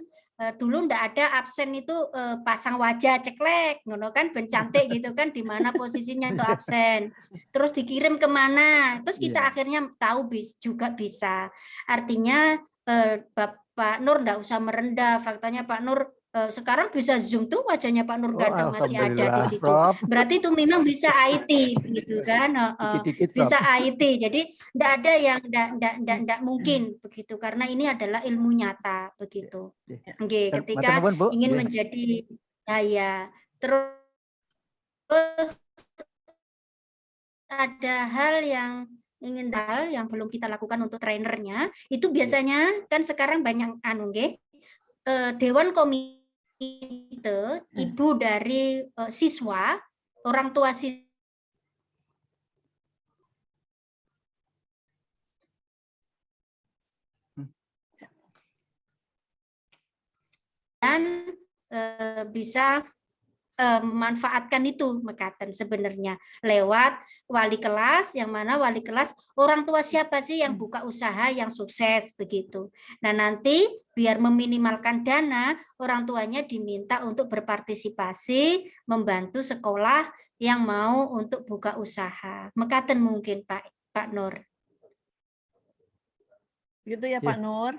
dulu ndak ada absen itu pasang wajah ceklek, ngono kan, ben cantik gitu kan, di mana posisinya itu absen, terus dikirim kemana, terus kita akhirnya tahu juga bisa. Artinya Pak Nur ndak usah merendah, faktanya Pak Nur sekarang bisa Zoom tuh wajahnya Pak Nur Gadang masih ada di situ. Prof. Berarti itu memang bisa IT gitu kan, bisa IT. Jadi ndak ada yang ndak mungkin begitu, karena ini adalah ilmu nyata begitu. Oke, ketika ingin menjadi ya, terus ada hal yang belum kita lakukan untuk trainernya, itu biasanya kan sekarang banyak dewan komite, ibu dari siswa, orang tua siswa, dan bisa memanfaatkan itu mekaten sebenarnya lewat wali kelas, yang mana wali kelas orang tua siapa sih yang buka usaha yang sukses begitu. Nah nanti biar meminimalkan dana, orang tuanya diminta untuk berpartisipasi membantu sekolah yang mau untuk buka usaha. Mekaten mungkin Pak Nur. Gitu ya Pak Nur.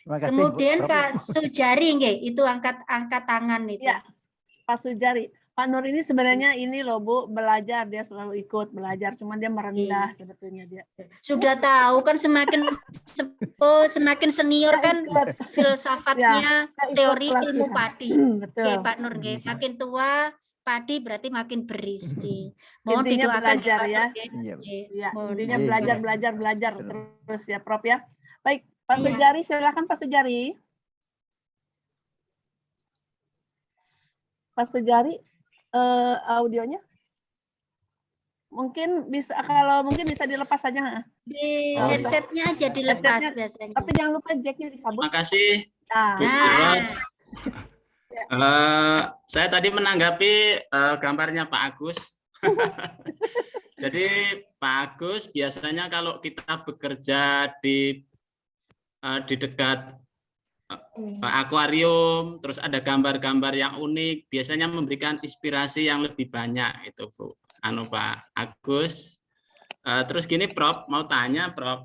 Kemudian Pak Sujari itu angkat tangan itu. Ya, Pak Sujari. Pak Nur ini sebenarnya ini loh Bu, belajar, dia selalu ikut belajar, cuman dia merendah sebetulnya dia. Sudah tahu kan semakin senior kan filsafatnya teori ilmu padi. Betul. Pak Nur makin tua padi berarti makin berisi. Mohon intinya didoakan belajar ya. Iya. Intinya belajar terus ya Prof ya. Baik. Pak Sujari, silakan Pak Sujari. Pak Sujari, audionya mungkin bisa, kalau mungkin bisa dilepas saja. Di headsetnya aja dilepas biasanya. Tapi jangan lupa jacknya disabut. Terima kasih. Saya tadi menanggapi gambarnya Pak Agus. Jadi Pak Agus biasanya kalau kita bekerja di dekat akuarium, terus ada gambar-gambar yang unik, biasanya memberikan inspirasi yang lebih banyak itu Bu. Pak Agus. Terus gini Prof, mau tanya Prof,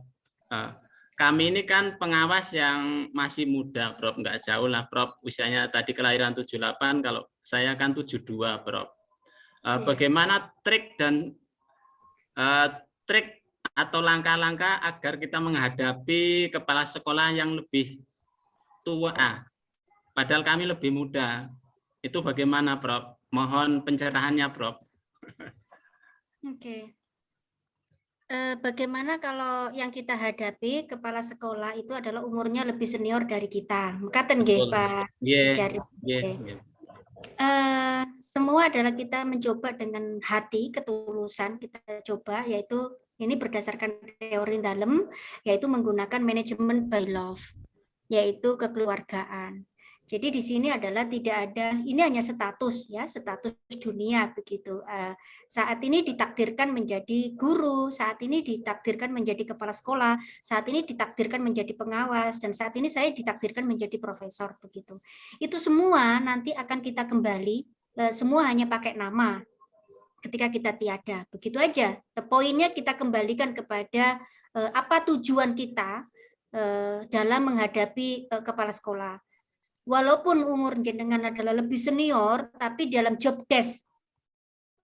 kami ini kan pengawas yang masih muda Prof, nggak jauh lah Prof, usianya tadi kelahiran 78, kalau saya kan 72 Prof. Bagaimana trik atau langkah-langkah agar kita menghadapi kepala sekolah yang lebih tua, padahal kami lebih muda. Itu bagaimana, Prof? Mohon pencerahannya, Prof. Oke. Bagaimana kalau yang kita hadapi kepala sekolah itu adalah umurnya lebih senior dari kita? Mekaten nggih, Pak. Semua adalah kita mencoba dengan hati, ketulusan kita coba, yaitu ini berdasarkan teori dalam, yaitu menggunakan manajemen by love, yaitu kekeluargaan. Jadi di sini adalah tidak ada, ini hanya status ya, status dunia begitu. Saat ini ditakdirkan menjadi guru, saat ini ditakdirkan menjadi kepala sekolah, saat ini ditakdirkan menjadi pengawas, dan saat ini saya ditakdirkan menjadi profesor begitu. Itu semua nanti akan kita kembali, semua hanya pakai nama. Ketika kita tiada, begitu aja. Poinnya kita kembalikan kepada apa tujuan kita dalam menghadapi kepala sekolah. Walaupun umur jenengan adalah lebih senior, tapi dalam job desk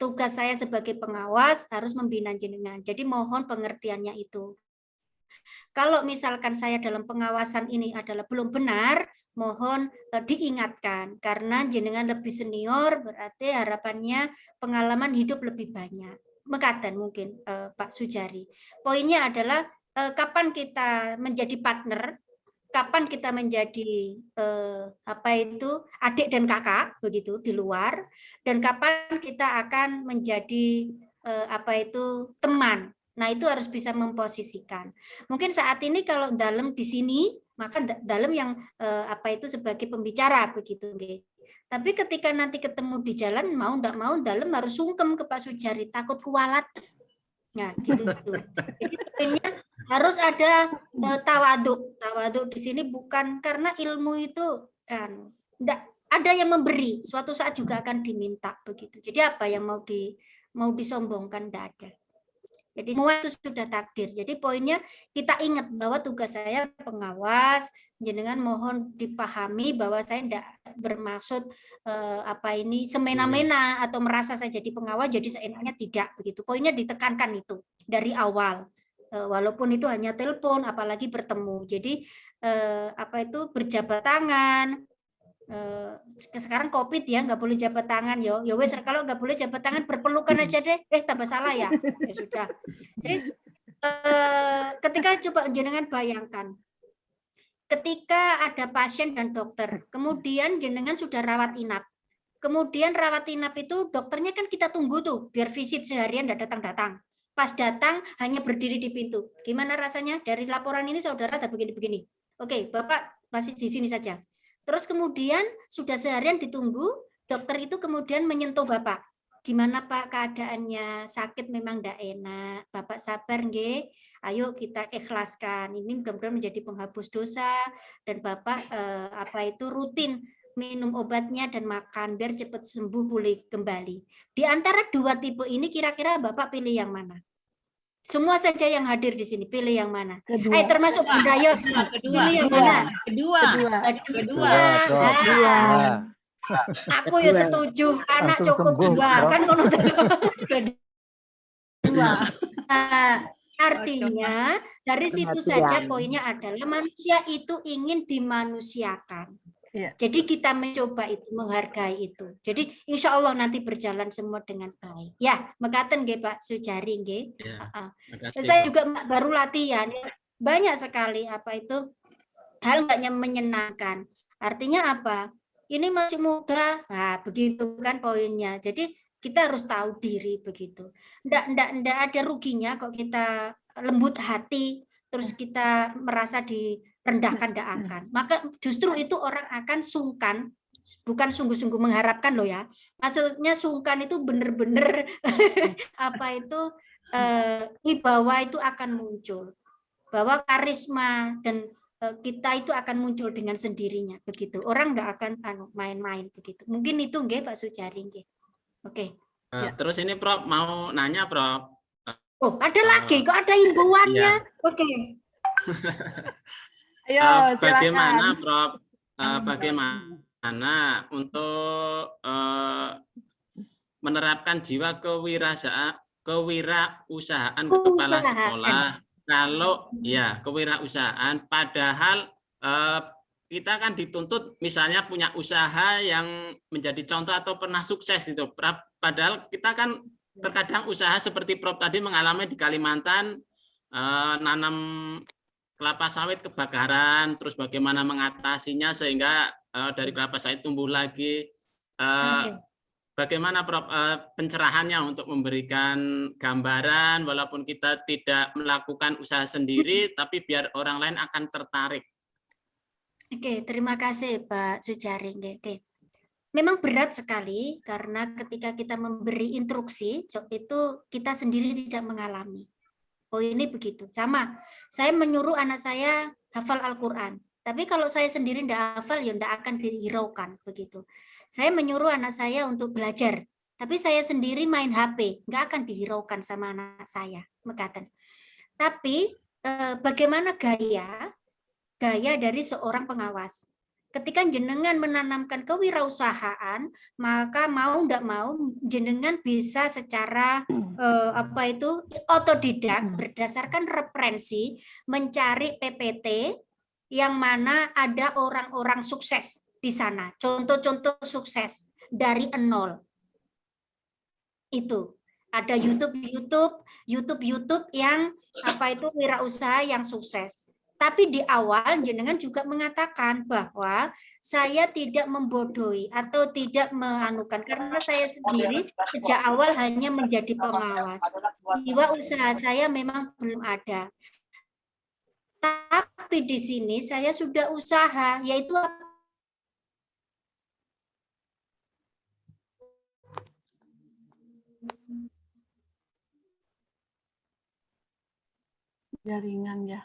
tugas saya sebagai pengawas harus membina jenengan. Jadi mohon pengertiannya itu. Kalau misalkan saya dalam pengawasan ini adalah belum benar, mohon diingatkan, karena jenengan lebih senior berarti harapannya pengalaman hidup lebih banyak. Mekaten mungkin Pak Sujari. Poinnya adalah kapan kita menjadi partner, kapan kita menjadi adik dan kakak begitu di luar, dan kapan kita akan menjadi teman. Nah, itu harus bisa memposisikan. Mungkin saat ini kalau dalam di sini maka dalam yang apa itu sebagai pembicara begitu nggih. Tapi ketika nanti ketemu di jalan mau ndak mau dalam harus sungkem ke Pak Sujari, takut kualat. Nah, gitu. Jadi poinnya harus ada tawaduk. Tawaduk di sini bukan karena ilmu itu kan ndak ada yang memberi, suatu saat juga akan diminta begitu. Jadi apa yang mau disombongkan ndak ada. Jadi semua itu sudah takdir. Jadi poinnya kita ingat bahwa tugas saya pengawas, jenengan mohon dipahami bahwa saya tidak bermaksud apa ini semena-mena atau merasa saya jadi pengawas jadi seenaknya, tidak begitu. Poinnya ditekankan itu dari awal. Walaupun itu hanya telepon, apalagi bertemu. Jadi apa itu berjabat tangan. Sekarang COVID ya, nggak boleh jabat tangan ya wes, kalau nggak boleh jabat tangan berpelukan aja deh, tambah salah ya sudah. Jadi ketika coba jenengan bayangkan ketika ada pasien dan dokter, kemudian jenengan sudah rawat inap, kemudian rawat inap itu dokternya kan kita tunggu tuh biar visit seharian nggak datang-datang, pas datang hanya berdiri di pintu. Gimana rasanya? Dari laporan ini saudara ada begini-begini, oke Bapak masih di sini saja. Terus kemudian sudah seharian ditunggu, dokter itu kemudian menyentuh Bapak. Gimana Pak keadaannya? Sakit memang tidak enak. Bapak sabar nggih. Ayo kita ikhlaskan. Ini mudah-mudahan menjadi penghapus dosa dan Bapak apa itu rutin minum obatnya dan makan biar cepat sembuh pulih kembali. Di antara dua tipe ini kira-kira Bapak pilih yang mana? Semua saja yang hadir di sini pilih yang mana? Termasuk Bunda Yos. Pilih yang mana? Kedua. Aku ya setuju. Anak cukup dua. Kan kedua. Artinya dari situ saja poinnya adalah manusia itu ingin dimanusiakan. Jadi kita mencoba itu, menghargai itu. Jadi insya Allah nanti berjalan semua dengan baik. Ya, mekaten nggih Pak Sujari nggih. Saya juga baru latihan. Banyak sekali apa itu hal nggak menyenangkan. Artinya apa? Ini masih muda. Nah, begitu kan poinnya. Jadi kita harus tahu diri begitu. Ndak ada ruginya kok kita lembut hati terus kita merasa direndahkan, ndak akan. Maka justru itu orang akan sungkan, bukan sungguh-sungguh mengharapkan loh ya. Maksudnya sungkan itu benar-benar apa itu wibawa itu akan muncul. Bahwa karisma dan kita itu akan muncul dengan sendirinya begitu. Orang ndak akan main-main begitu. Mungkin itu nggih Pak Sujari nggih. Oke. Terus ini Prof mau nanya Prof. Oh, ada lagi kok ada himbauannya. Oke. Ayo, bagaimana Prof? Bagaimana untuk menerapkan jiwa kewirausahaan kepala sekolah? Kalau ya kewirausahaan, padahal kita kan dituntut misalnya punya usaha yang menjadi contoh atau pernah sukses gitu. Padahal kita kan terkadang usaha seperti Prof tadi mengalami di Kalimantan, nanam kelapa sawit kebakaran, terus bagaimana mengatasinya sehingga dari kelapa sawit tumbuh lagi. Bagaimana Prof pencerahannya untuk memberikan gambaran walaupun kita tidak melakukan usaha sendiri, tapi biar orang lain akan tertarik. Oke, terima kasih Pak Sujari. Oke. Memang berat sekali karena ketika kita memberi instruksi itu kita sendiri tidak mengalami. Oh ini begitu, sama. Saya menyuruh anak saya hafal Al-Quran. Tapi kalau saya sendiri tidak hafal, ya tidak akan dihiraukan begitu. Saya menyuruh anak saya untuk belajar, tapi saya sendiri main HP, nggak akan dihiraukan sama anak saya, mekaten. Tapi bagaimana gaya dari seorang pengawas? Ketika jenengan menanamkan kewirausahaan, maka mau tidak mau jenengan bisa secara apa itu otodidak berdasarkan referensi mencari PPT yang mana ada orang-orang sukses di sana, contoh-contoh sukses dari nol. Itu ada YouTube yang apa itu wirausaha yang sukses. Tapi di awal jenengan juga mengatakan bahwa saya tidak membodohi atau tidak menganukan karena saya sendiri sejak awal hanya menjadi pengawas. Jiwa usaha saya memang belum ada. Tapi di sini saya sudah usaha, yaitu jaringan ya.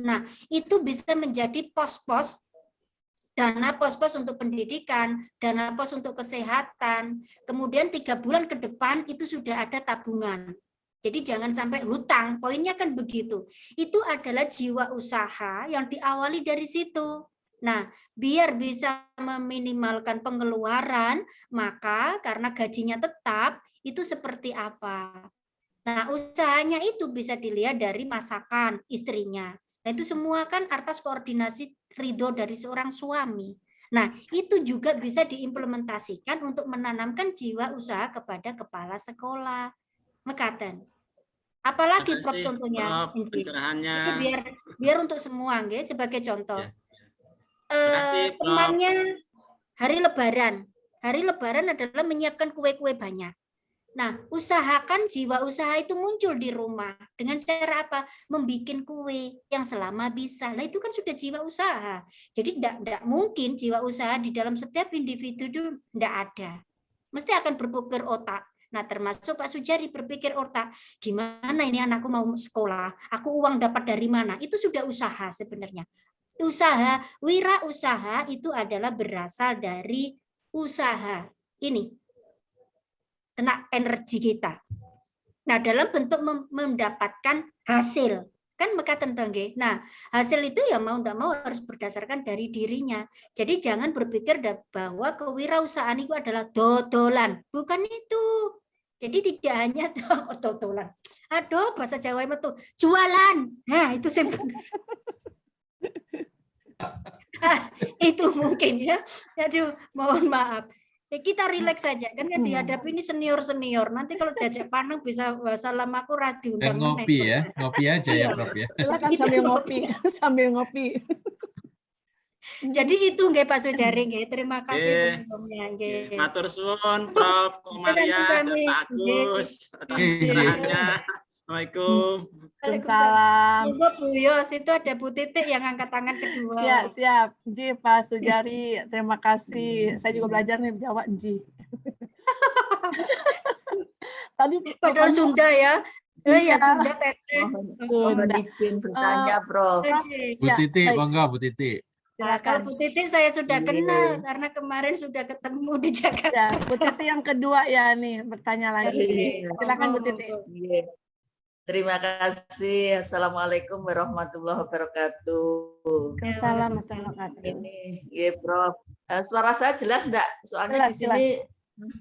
Nah, itu bisa menjadi pos-pos, dana pos-pos untuk pendidikan, dana pos untuk kesehatan, kemudian 3 bulan ke depan itu sudah ada tabungan. Jadi jangan sampai hutang, poinnya kan begitu. Itu adalah jiwa usaha yang diawali dari situ. Nah, biar bisa meminimalkan pengeluaran, maka karena gajinya tetap, itu seperti apa? Nah, usahanya itu bisa dilihat dari masakan istrinya. Nah, itu semua kan atas koordinasi ridho dari seorang suami. Nah, itu juga bisa diimplementasikan untuk menanamkan jiwa usaha kepada kepala sekolah. Mekaten. Apalagi Prof contohnya? Prof, pencerahannya. Itu biar untuk semua, nggih, sebagai contoh. Ya. Temannya hari Lebaran. Hari Lebaran adalah menyiapkan kue-kue banyak. Nah, usahakan jiwa usaha itu muncul di rumah. Dengan cara apa? Membikin kue yang selama bisa. Nah, itu kan sudah jiwa usaha. Jadi tidak mungkin jiwa usaha di dalam setiap individu itu tidak ada. Mesti akan berpikir otak. Nah, termasuk Pak Sujari berpikir otak. Gimana ini anakku mau sekolah? Aku uang dapat dari mana? Itu sudah usaha sebenarnya. Usaha, wirausaha itu adalah berasal dari usaha. Ini kena energi kita. Nah, dalam bentuk mendapatkan hasil. Kan maka tentang nggih. Nah, hasil itu ya mau tidak mau harus berdasarkan dari dirinya. Jadi jangan berpikir bahwa kewirausahaan itu adalah dodolan. Bukan itu. Jadi tidak hanya dodolan. Aduh, bahasa Jawa itu jualan. Nah, itu simpel. Itu mungkin ya. Aduh, mohon maaf. Ya, kita rileks saja kan dihadapi ini senior nanti kalau diajak paneng bisa salam aku radio dan ngopi ya, ngopi aja ya Prof ya. Silakan sambil ngopi. Jadi itu nggih Pak Sujari nggih. Terima kasih sebelumnya nggih. Matur suwun Prof Komaria dan Pak Agus atas pencerahannya. Assalamualaikum. Waalaikumsalam. Bu Yos, itu ada Bu Titik yang angkat tangan kedua. Ya, siap. Nji, Pak Sujari, terima kasih. Saya juga belajar nih Jawa, Nji. Tadi padahal Sunda ya. Ya Sunda Teteh. Mohon izin bertanya, Prof. Bu Titik, bangga Bu Titik. Nah, kalau Bu Titik saya sudah kenal karena kemarin sudah ketemu di Jakarta. Ya, Bu Titik yang kedua ya nih bertanya lagi. Silakan Bu Titik. Terima kasih. Assalamualaikum warahmatullahi wabarakatuh. Assalamualaikum. Ini, ya Prof. Suara saya jelas enggak? Soalnya jelas, di sini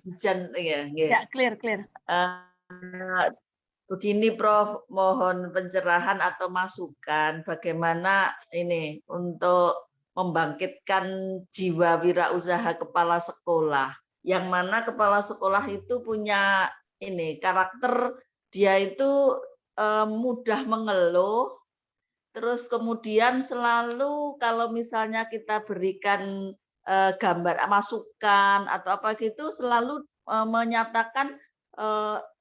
hujan ya. Ya, clear. Begini Prof, mohon pencerahan atau masukan bagaimana ini untuk membangkitkan jiwa wirausaha kepala sekolah. Yang mana kepala sekolah itu punya ini karakter dia itu mudah mengeluh, terus kemudian selalu kalau misalnya kita berikan gambar masukan atau apa gitu selalu menyatakan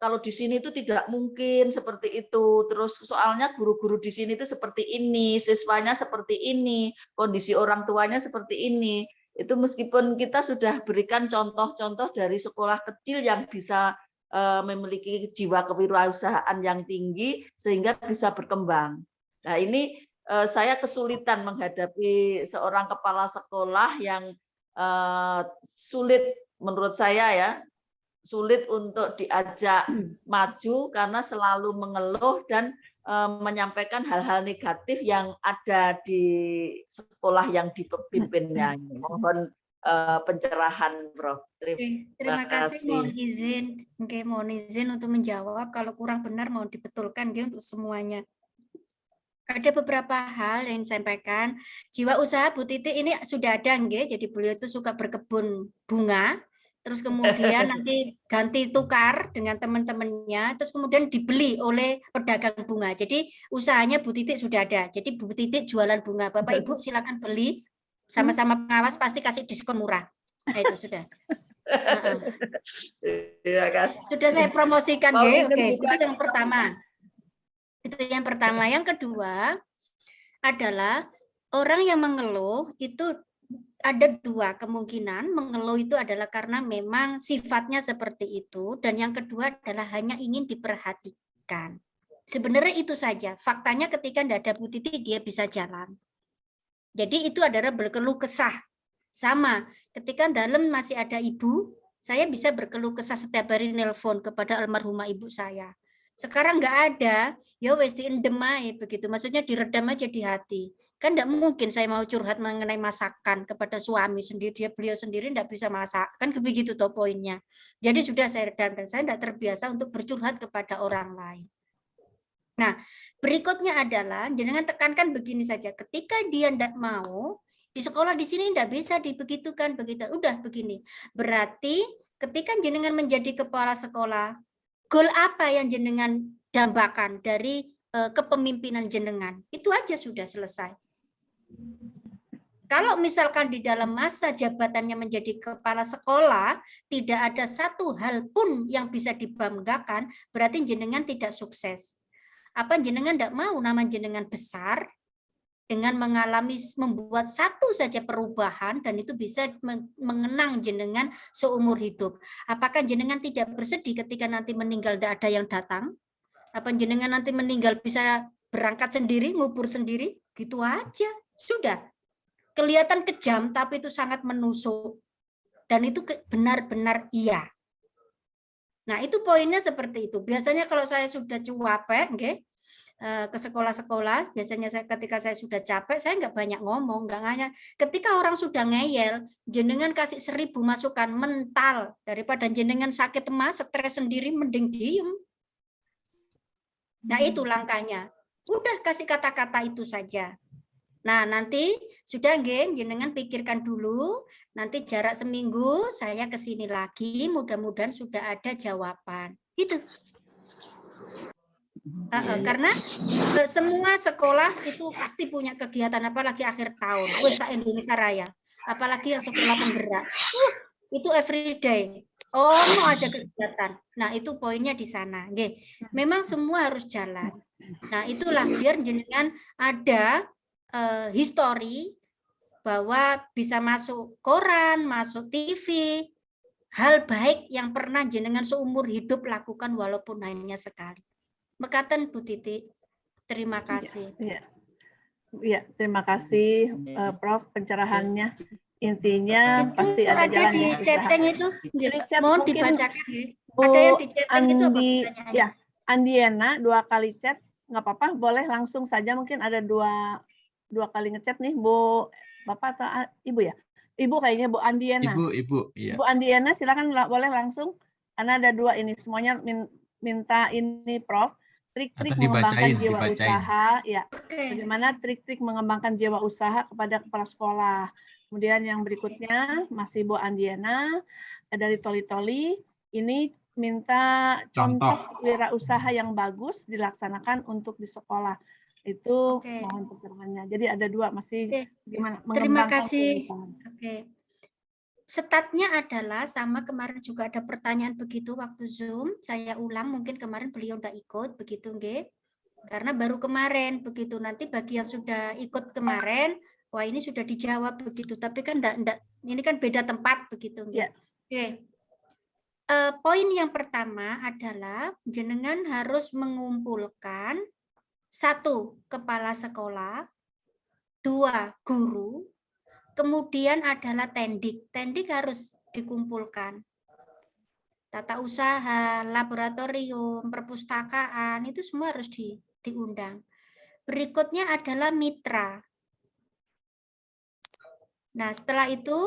kalau di sini itu tidak mungkin seperti itu, terus soalnya guru-guru di sini itu seperti ini, siswanya seperti ini, kondisi orang tuanya seperti ini. Itu meskipun kita sudah berikan contoh-contoh dari sekolah kecil yang bisa memiliki jiwa kewirausahaan yang tinggi sehingga bisa berkembang. Nah, ini saya kesulitan menghadapi seorang kepala sekolah yang sulit menurut saya ya, sulit untuk diajak maju karena selalu mengeluh dan menyampaikan hal-hal negatif yang ada di sekolah yang dipimpinnya. Mohon pencerahan, Prof. Terima kasih. Mohon izin untuk menjawab. Kalau kurang benar mau dibetulkan untuk semuanya. Ada beberapa hal yang disampaikan. Jiwa usaha Bu Titik ini sudah ada, jadi beliau itu suka berkebun bunga. Terus kemudian nanti ganti tukar dengan teman-temannya, terus kemudian dibeli oleh pedagang bunga. Jadi usahanya Bu Titik sudah ada. Jadi Bu Titik jualan bunga. Bapak Ibu silakan beli. Sama-sama pengawas pasti kasih diskon murah. Nah, itu sudah. Terima kasih. Sudah saya promosikan, Oke, itu yang pertama. Itu yang pertama. Yang kedua adalah orang yang mengeluh itu ada dua kemungkinan. Mengeluh itu adalah karena memang sifatnya seperti itu, dan yang kedua adalah hanya ingin diperhatikan. Sebenarnya itu saja. Faktanya ketika tidak ada Bu Titi, dia bisa jalan. Jadi itu adalah berkeluh kesah. Sama, ketika dalam masih ada ibu, saya bisa berkeluh kesah setiap hari nelpon kepada almarhumah ibu saya. Sekarang nggak ada, ya wes diendem aja begitu. Maksudnya diredam aja di hati. Kan tidak mungkin saya mau curhat mengenai masakan kepada suami sendiri, beliau sendiri tidak bisa masak, kan begitu toh poinnya. Jadi sudah saya redam, dan saya tidak terbiasa untuk bercurhat kepada orang lain. Nah, berikutnya adalah jenengan tekankan begini saja, ketika dia tidak mau, di sekolah di sini tidak bisa dibegitukan, begitu. Udah begini, berarti ketika jenengan menjadi kepala sekolah, goal apa yang jenengan dambakan dari kepemimpinan jenengan? Itu aja sudah selesai. Kalau misalkan di dalam masa jabatannya menjadi kepala sekolah, tidak ada satu hal pun yang bisa dibanggakan, berarti jenengan tidak sukses. Apa jenengan tidak mau nama jenengan besar, dengan mengalami membuat satu saja perubahan, dan itu bisa mengenang jenengan seumur hidup. Apakah jenengan tidak bersedih ketika nanti meninggal tidak ada yang datang? Apa jenengan nanti meninggal bisa berangkat sendiri, ngubur sendiri? Gitu aja, sudah. Kelihatan kejam, tapi itu sangat menusuk. Dan itu benar-benar iya. Nah, itu poinnya seperti itu. Biasanya kalau saya sudah capek, ke sekolah-sekolah, biasanya ketika saya sudah capek, saya nggak banyak ngomong, nggak nanya. Ketika orang sudah ngeyel, jenengan kasih 1000 masukan mental, daripada jenengan sakit emas, stres sendiri, mending diem. Nah, itu langkahnya. Udah kasih kata-kata itu saja. Nah, nanti sudah jenengan pikirkan dulu, nanti jarak seminggu saya ke sini lagi, mudah-mudahan sudah ada jawaban. Itu. Karena semua sekolah itu pasti punya kegiatan, apalagi akhir tahun. Wes Indonesia Raya, apalagi yang sekolah penggerak. Itu everyday. Oh, mau aja kegiatan. Nah, itu poinnya di sana. Memang semua harus jalan. Nah, itulah biar jenengan ada histori bahwa bisa masuk koran, masuk TV, hal baik yang pernah jenengan seumur hidup lakukan walaupun hanya sekali. Mekaten Bu Titi, terima kasih. Iya, terima kasih Prof pencerahannya. Intinya itu pasti ada jalan di chatting itu, mohon dibacakan. Ada yang di chatting itu apa pertanyaannya? Ya, Andiena 2 kali chat, nggak apa-apa, boleh langsung saja, mungkin ada dua kali ngechat nih, Bu, Bapak atau Ibu ya? Ibu kayaknya, Bu Andiena. Ibu, iya. Bu Andiena, silakan boleh langsung, karena ada 2 ini, semuanya minta ini Prof, trik-trik mengembangkan jiwa usaha, ya. Bagaimana trik-trik mengembangkan jiwa usaha kepada kepala sekolah. Kemudian yang berikutnya masih Bu Andiena dari Toli-Toli, ini minta contoh wirausaha yang bagus dilaksanakan untuk di sekolah. Itu mohon pencerahannya. Jadi ada 2 masih gimana mengembangkan. Terima kasih. Statnya adalah sama, kemarin juga ada pertanyaan begitu waktu Zoom, saya ulang, mungkin kemarin beliau udah ikut begitu, karena baru kemarin begitu. Nanti bagi yang sudah ikut kemarin, wah ini sudah dijawab begitu, tapi kan enggak, ini kan beda tempat begitu, poin yang pertama adalah jenengan harus mengumpulkan 1 kepala sekolah, 2 guru, kemudian adalah tendik. Tendik harus dikumpulkan. Tata usaha, laboratorium, perpustakaan, itu semua harus diundang. Berikutnya adalah mitra. Nah, setelah itu,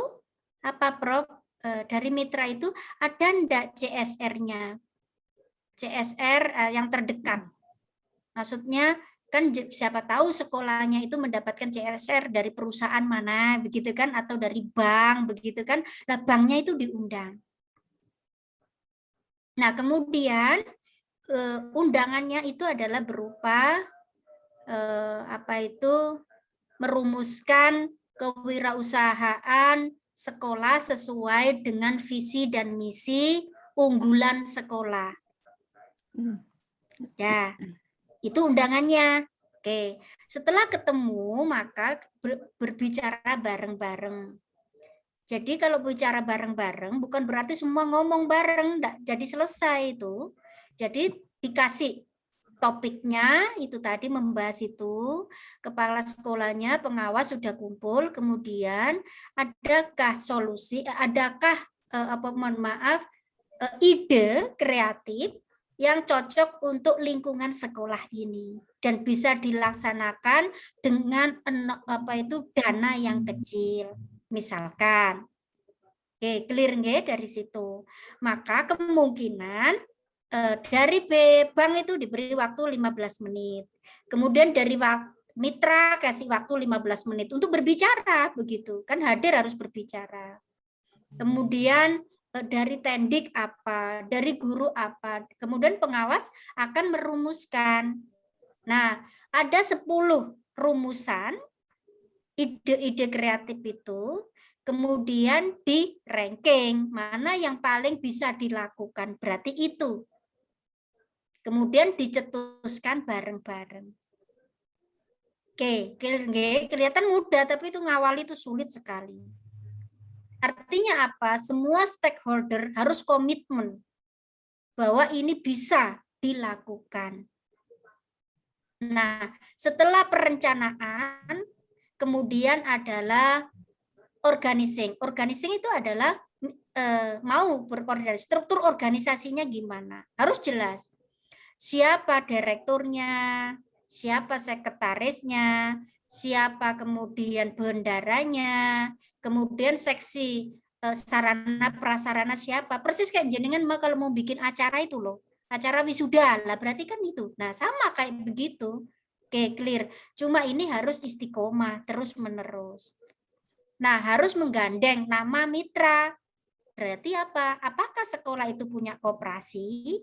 apa Prof? Dari mitra itu, ada enggak CSR-nya? CSR yang terdekat. Maksudnya, kan siapa tahu sekolahnya itu mendapatkan CSR dari perusahaan mana begitu kan, atau dari bank begitu kan. Nah, banknya itu diundang. Nah, kemudian undangannya itu adalah berupa merumuskan kewirausahaan sekolah sesuai dengan visi dan misi unggulan sekolah. Ya. Itu undangannya. Oke, setelah ketemu maka berbicara bareng-bareng. Jadi kalau bicara bareng-bareng bukan berarti semua ngomong bareng, enggak jadi selesai itu. Jadi dikasih topiknya itu tadi membahas itu, kepala sekolahnya, pengawas sudah kumpul, kemudian adakah solusi, adakah ide kreatif yang cocok untuk lingkungan sekolah ini dan bisa dilaksanakan dengan dana yang kecil. Misalkan, oke, clear nggak dari situ. Maka kemungkinan dari bank itu diberi waktu 15 menit. Kemudian dari mitra kasih waktu 15 menit untuk berbicara, begitu. Kan hadir harus berbicara. Kemudian dari tendik apa, dari guru apa. Kemudian pengawas akan merumuskan. Nah, ada 10 rumusan ide-ide kreatif itu, kemudian di ranking mana yang paling bisa dilakukan, berarti itu. Kemudian dicetuskan bareng-bareng. Oke, kelihatan mudah, tapi itu ngawali itu sulit sekali. Artinya apa? Semua stakeholder harus komitmen bahwa ini bisa dilakukan. Nah, setelah perencanaan, kemudian adalah organizing. Organizing itu adalah mau berkoordinasi. Struktur organisasinya gimana? Harus jelas. Siapa direkturnya, siapa sekretarisnya, siapa kemudian bendaranya, kemudian seksi sarana prasarana siapa. Persis kayak jenengan kalau mau bikin acara itu loh, acara wisuda lah, berarti kan itu. Nah, sama kayak begitu. Oke, clear. Cuma ini harus istiqomah terus menerus. Nah, harus menggandeng nama mitra. Berarti apa? Apakah sekolah itu punya koperasi?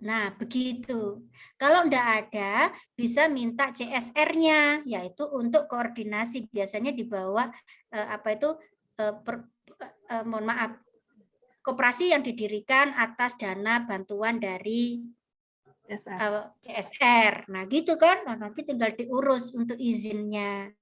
Nah, begitu. Kalau enggak ada, bisa minta CSR-nya, yaitu untuk koordinasi. Biasanya dibawa mohon maaf, koperasi yang didirikan atas dana bantuan dari CSR. Nah, gitu kan? Nah, nanti tinggal diurus untuk izinnya.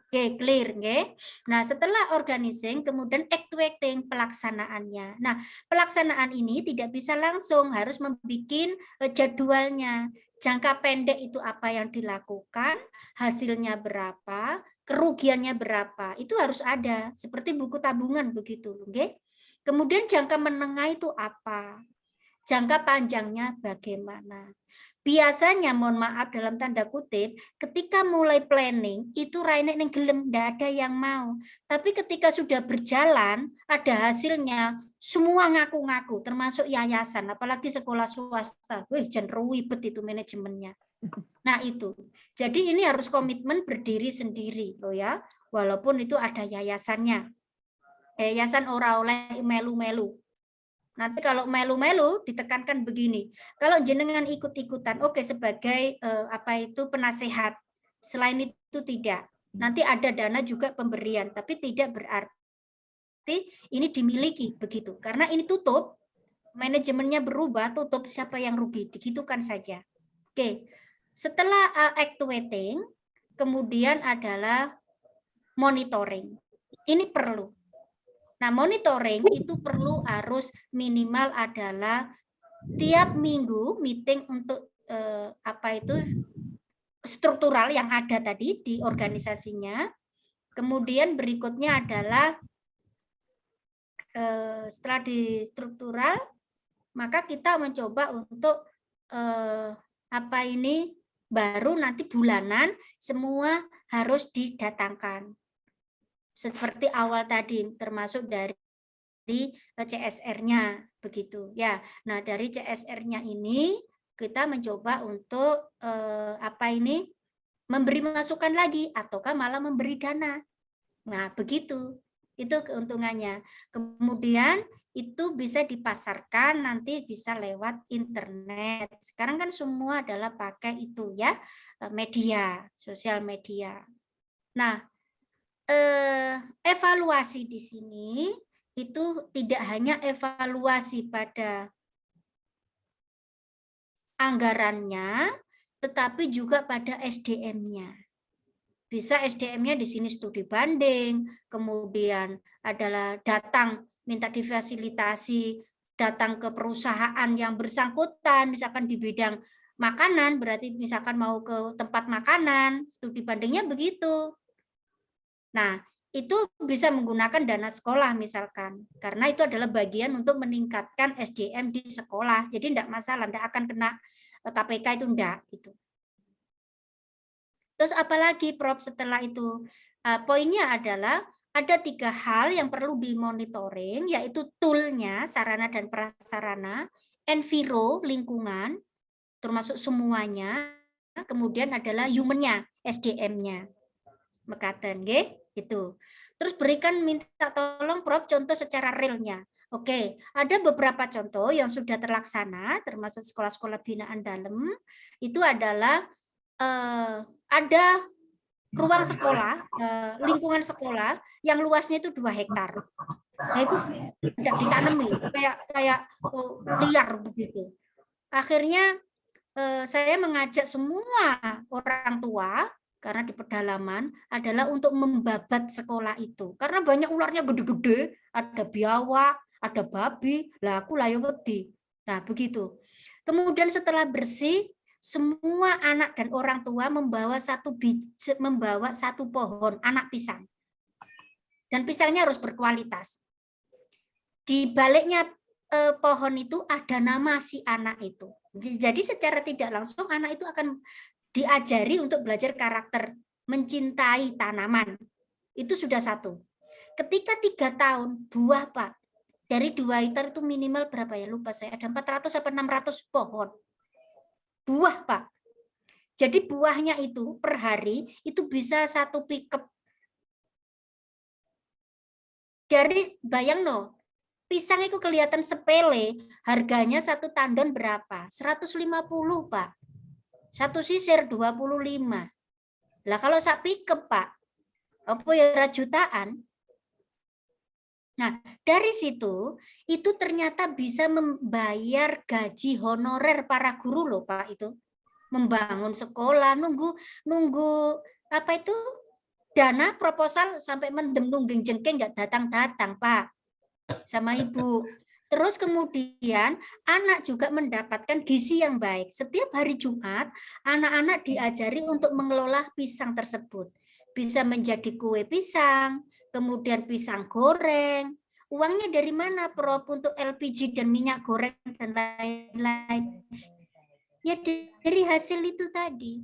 Oke, clear, nggih. Nah, setelah organizing, kemudian activating pelaksanaannya. Nah, pelaksanaan ini tidak bisa langsung, harus membuat jadwalnya. Jangka pendek itu apa yang dilakukan, hasilnya berapa, kerugiannya berapa, itu harus ada. Seperti buku tabungan begitu, nggih. Kemudian jangka menengah itu apa? Jangka panjangnya bagaimana? Biasanya, mohon maaf dalam tanda kutip, ketika mulai planning, itu raine ning gelem, ndak ada yang mau. Tapi ketika sudah berjalan, ada hasilnya, semua ngaku-ngaku, termasuk yayasan, apalagi sekolah swasta. Wih, jen ruwibet itu manajemennya. Nah itu, jadi ini harus komitmen berdiri sendiri loh ya, walaupun itu ada yayasannya. Yayasan ora oleh melu-melu. Nanti kalau melu-melu ditekankan begini, kalau jenengan ikut-ikutan, oke sebagai penasehat, selain itu tidak. Nanti ada dana juga pemberian, tapi tidak berarti ini dimiliki begitu, karena ini tutup, manajemennya berubah, tutup siapa yang rugi, digitukan saja. Oke, setelah activating, kemudian adalah monitoring. Ini perlu. Nah, monitoring itu perlu harus minimal adalah tiap minggu meeting untuk struktural yang ada tadi di organisasinya. Kemudian berikutnya adalah setelah di struktural, maka kita mencoba untuk baru nanti bulanan semua harus didatangkan. Seperti awal tadi, termasuk dari CSR-nya begitu ya. Nah, dari CSR-nya ini kita mencoba untuk memberi masukan lagi ataukah malah memberi dana. Nah, begitu. Itu keuntungannya. Kemudian itu bisa dipasarkan, nanti bisa lewat internet. Sekarang kan semua adalah pakai itu ya, media, sosial media. Nah, evaluasi di sini itu tidak hanya evaluasi pada anggarannya, tetapi juga pada SDM-nya. Bisa SDM-nya di sini studi banding, kemudian adalah datang minta difasilitasi, datang ke perusahaan yang bersangkutan, misalkan di bidang makanan, berarti misalkan mau ke tempat makanan, studi bandingnya begitu. Nah, itu bisa menggunakan dana sekolah misalkan, karena itu adalah bagian untuk meningkatkan SDM di sekolah. Jadi enggak masalah, enggak akan kena KPK itu enggak gitu. Terus apalagi Prof setelah itu? Poinnya adalah ada 3 hal yang perlu dimonitoring, yaitu tool-nya, sarana dan prasarana, enviro, lingkungan, termasuk semuanya, kemudian adalah human-nya, SDM-nya. Mekaten, nggih? Itu. Terus berikan minta tolong Prof contoh secara realnya. Oke, ada beberapa contoh yang sudah terlaksana, termasuk sekolah-sekolah binaan dalam, itu adalah ada ruang sekolah, lingkungan sekolah yang luasnya itu 2 hektar. Nah itu tidak ditanami, kayak liar begitu. Akhirnya saya mengajak semua orang tua, karena di pedalaman, adalah untuk membabat sekolah itu. Karena banyak ularnya gede-gede, ada biawak, ada babi, lah aku layu wedi. Nah begitu. Kemudian setelah bersih, semua anak dan orang tua membawa satu pohon anak pisang. Dan pisangnya harus berkualitas. Di baliknya pohon itu ada nama si anak itu. Jadi secara tidak langsung anak itu akan diajari untuk belajar karakter, mencintai tanaman. Itu sudah satu. Ketika 3 tahun, buah Pak. Dari 2 hektar itu minimal berapa ya? Lupa saya, ada 400 sampai 600 pohon. Buah, Pak. Jadi buahnya itu per hari itu bisa 1 pickup. Dari bayang no, pisang itu kelihatan sepele, harganya 1 tandon berapa? 150, Pak. 1 sisir 25. Lah kalau sak pickup, Pak, apa ya jutaan? Nah, dari situ itu ternyata bisa membayar gaji honorer para guru loh, Pak, itu. Membangun sekolah, nunggu apa itu? Dana proposal sampai mendem nungging jengking nggak datang-datang, Pak. Sama Ibu. Terus kemudian anak juga mendapatkan gizi yang baik. Setiap hari Jumat, anak-anak diajari untuk mengelola pisang tersebut. Bisa menjadi kue pisang, kemudian pisang goreng. Uangnya dari mana, Prof, untuk LPG dan minyak goreng dan lain-lain? Ya dari hasil itu tadi.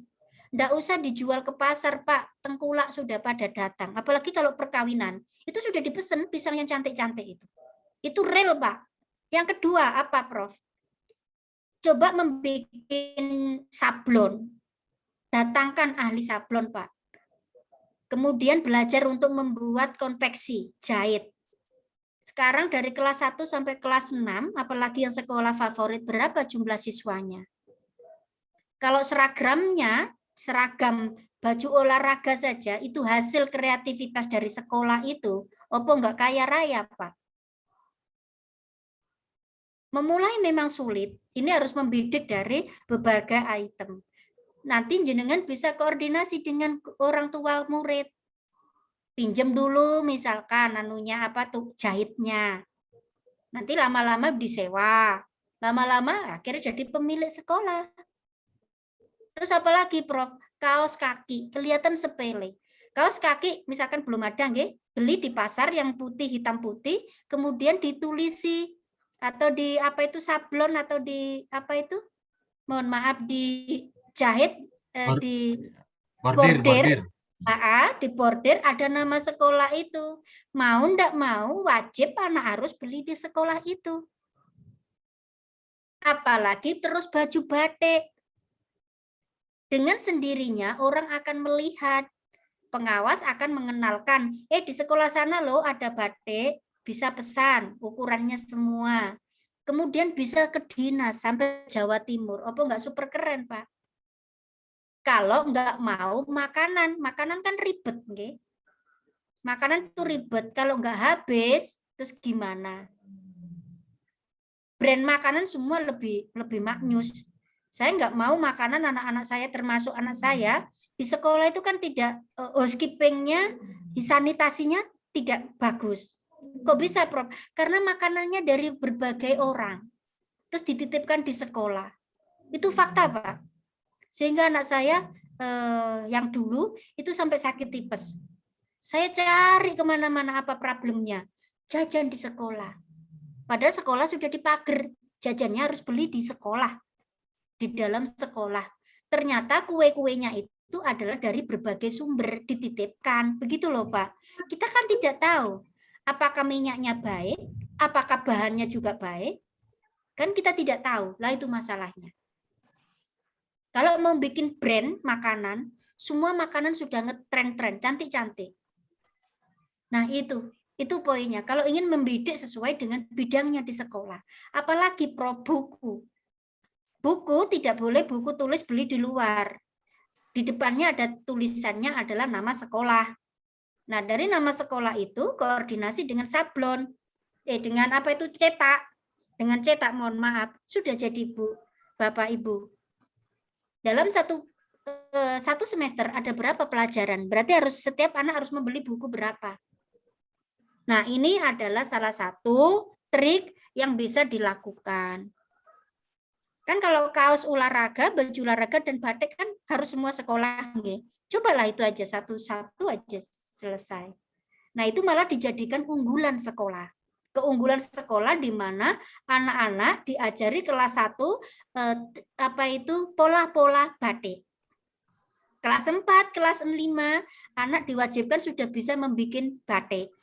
Nggak usah dijual ke pasar, Pak. Tengkulak sudah pada datang. Apalagi kalau perkawinan. Itu sudah dipesan pisang yang cantik-cantik itu. Itu real, Pak. Yang kedua, apa, Prof? Coba membuat sablon. Datangkan ahli sablon, Pak. Kemudian belajar untuk membuat konveksi, jahit. Sekarang dari kelas 1 sampai kelas 6, apalagi yang sekolah favorit, berapa jumlah siswanya? Kalau seragamnya, seragam baju olahraga saja, itu hasil kreativitas dari sekolah itu, opo enggak kaya raya, Pak? Memulai memang sulit, ini harus membidik dari berbagai item. Nanti jenengan bisa koordinasi dengan orang tua murid. Pinjem dulu misalkan anunya apa tuh jahitnya. Nanti lama-lama disewa. Lama-lama akhirnya jadi pemilik sekolah. Terus apalagi Prof? Kaos kaki, kelihatan sepele. Kaos kaki misalkan belum ada nggih, beli di pasar yang putih hitam putih, kemudian ditulisi atau di apa itu sablon atau di apa itu? Mohon maaf dijahit di bordir. Di bordir ada nama sekolah itu. Mau ndak mau wajib anak harus beli di sekolah itu. Apalagi terus baju batik. Dengan sendirinya orang akan melihat, pengawas akan mengenalkan, di sekolah sana loh ada batik, bisa pesan, ukurannya semua. Kemudian bisa ke dinas sampai Jawa Timur. Apa enggak super keren, Pak? Kalau enggak mau makanan kan ribet, nggih. Makanan itu ribet, kalau enggak habis, terus gimana? Brand makanan semua lebih maknyus. Saya nggak mau makanan anak-anak saya, termasuk anak saya, di sekolah itu kan tidak, housekeeping-nya, sanitasinya tidak bagus. Kok bisa, Prof? Karena makanannya dari berbagai orang, terus dititipkan di sekolah. Itu fakta, Pak. Sehingga anak saya yang dulu itu sampai sakit tipes. Saya cari kemana-mana apa problemnya. Jajan di sekolah. Padahal sekolah sudah dipager. Jajannya harus beli di sekolah. Di dalam sekolah. Ternyata kue-kuenya itu adalah dari berbagai sumber dititipkan. Begitu loh, Pak. Kita kan tidak tahu apakah minyaknya baik, apakah bahannya juga baik. Kan kita tidak tahu. Lah itu masalahnya. Kalau mau bikin brand makanan, semua makanan sudah ngetren-tren, cantik-cantik. Nah itu poinnya. Kalau ingin membidik sesuai dengan bidangnya di sekolah. Apalagi buku. Buku tidak boleh buku tulis beli di luar. Di depannya ada tulisannya adalah nama sekolah. Nah dari nama sekolah itu koordinasi dengan sablon. Dengan apa itu cetak. Dengan cetak, mohon maaf. Sudah jadi Bu, Bapak Ibu. Dalam satu semester ada berapa pelajaran? Berarti setiap anak harus membeli buku berapa? Nah, ini adalah salah satu trik yang bisa dilakukan. Kan kalau kaos olahraga, baju olahraga, dan batik kan harus semua sekolah. Cobalah itu aja, satu-satu aja selesai. Nah, itu malah dijadikan unggulan sekolah. Keunggulan sekolah di mana anak-anak diajari kelas 1 pola-pola batik. Kelas 4, kelas 5 anak diwajibkan sudah bisa membuat batik.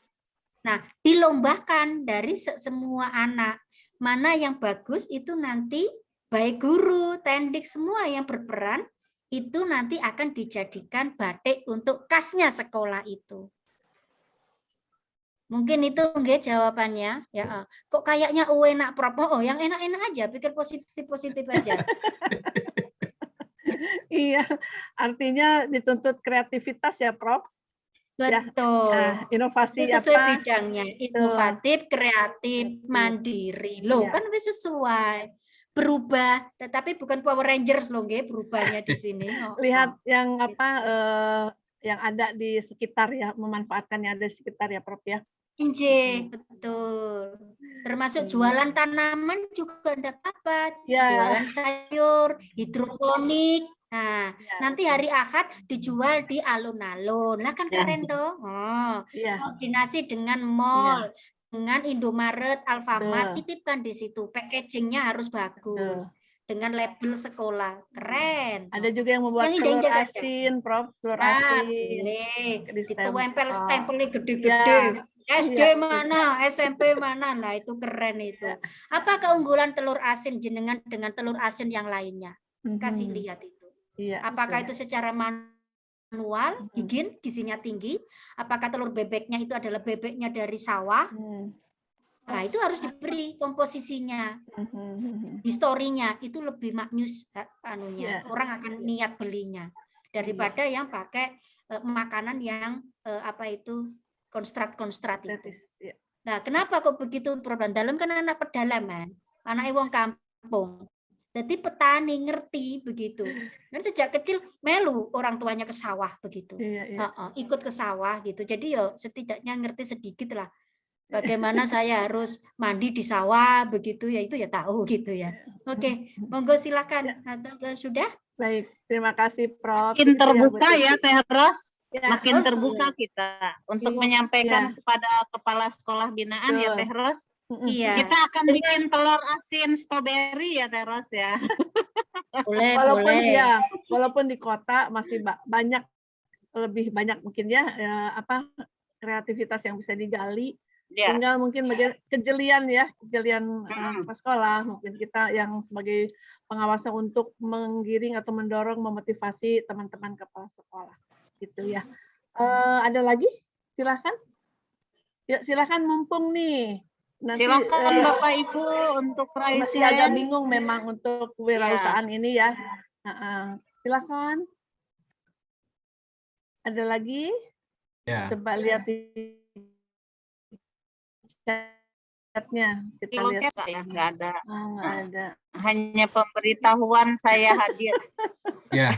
Nah, dilombakan dari semua anak. Mana yang bagus itu nanti baik guru, tendik semua yang berperan itu nanti akan dijadikan batik untuk kasnya sekolah itu. Mungkin itu enggak jawabannya. Ya, kok kayaknya enak, Prof. Oh, yang enak-enak aja, pikir positif-positif aja. Iya, artinya dituntut kreativitas ya, Prof. Betul. Ya, inovasi itu sesuai apa? bidangnya, inovatif, kreatif, mandiri. Loh, kan sesuai. Berubah, tetapi bukan Power Rangers loh, nggih, berubahnya di sini. Lihat yang apa yang ada di sekitar ya, memanfaatkan yang ada di sekitar ya, Prof ya. Betul. Termasuk jualan tanaman juga enggak apa-apa, Ya. jualan sayur, hidroponik. Nah, nanti hari Ahad dijual di alun-alun. Lah kan keren toh. Koordinasi dengan mall, dengan Indomaret, Alfamart, titipkan di situ. Packagingnya harus bagus. Dengan label sekolah. Keren. Ada juga yang membuat telur asin, Prof. Telur asin. Boleh. Ditempel-tempelnya gede-gede. SD mana, SMP mana, lah itu keren itu. Apa keunggulan telur asin jenengan dengan telur asin yang lainnya? Kasih lihat itu. Apakah itu secara manual, higien, gizinya tinggi? Apakah telur bebeknya itu adalah bebeknya dari sawah? Nah itu harus diberi komposisinya, historinya itu lebih maknyus anunya. Orang akan niat belinya daripada yang pakai makanan yang konstrat itu. Nah, kenapa kok begitu problem? Dalam kan anak pedalaman, anak wong kampung. Jadi petani ngerti begitu. Dan sejak kecil melu orang tuanya ke sawah begitu. Ikut ke sawah gitu. Jadi yo setidaknya ngerti sedikit lah. Bagaimana saya harus mandi di sawah begitu ya, itu ya tahu gitu ya. Oke, monggo silakan. Sudah? Baik, terima kasih Prof. Makin terbuka ya Teh Ros. Ya. Makin terbuka kita untuk menyampaikan kepada kepala sekolah binaan ya Teh Ros. Iya. Kita akan bikin telur asin stroberi ya Teh Ros ya. Boleh, walaupun di kota masih lebih banyak mungkin ya kreativitas yang bisa digali. Tinggal mungkin kejelian sekolah, mungkin kita yang sebagai pengawasan untuk menggiring atau mendorong, memotivasi teman-teman kepala sekolah, gitu ya. Ada lagi? Silahkan. Ya, silahkan mumpung nih. Nanti, silakan Bapak Ibu untuk raise masih agak bingung memang untuk kewirausahaan ini ya. Silahkan. Ada lagi? Ya. Coba lihat di chatnya. Kita Kolom lihat. chat ya, nggak ada. Nggak ada. Hanya pemberitahuan saya hadir. Ya.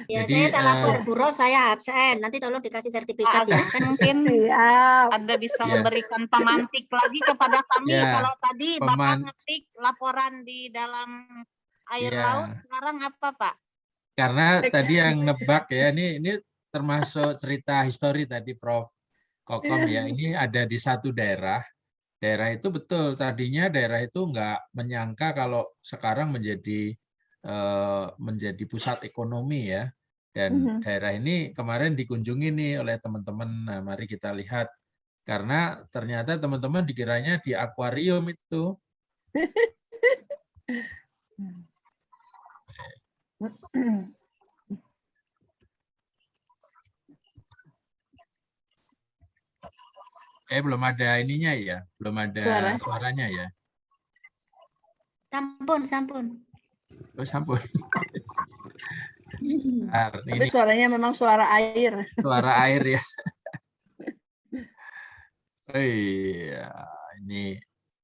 Ya, Jadi, saya tak lapor Bu Ros, saya absen. Nanti tolong dikasih sertifikat ya. Agus mungkin Siap. Anda bisa Ya. memberikan pemantik lagi kepada kami. Ya, Kalau tadi Bapak ngetik laporan di dalam air Ya. laut, sekarang apa Pak? Karena tadi yang nebak ya, ini termasuk cerita histori tadi Prof. Kokom ya. Ini ada di satu daerah. Daerah itu betul, tadinya daerah itu nggak menyangka kalau sekarang menjadi pusat ekonomi ya. Dan daerah ini kemarin dikunjungi nih oleh teman-teman. Nah, mari kita lihat. Karena ternyata teman-teman dikiranya di akuarium itu. Belum ada ininya ya, belum ada suaranya ya. Sampun. Oh, sampun. Tapi suaranya memang suara air. Suara air ya. Oh iya, ini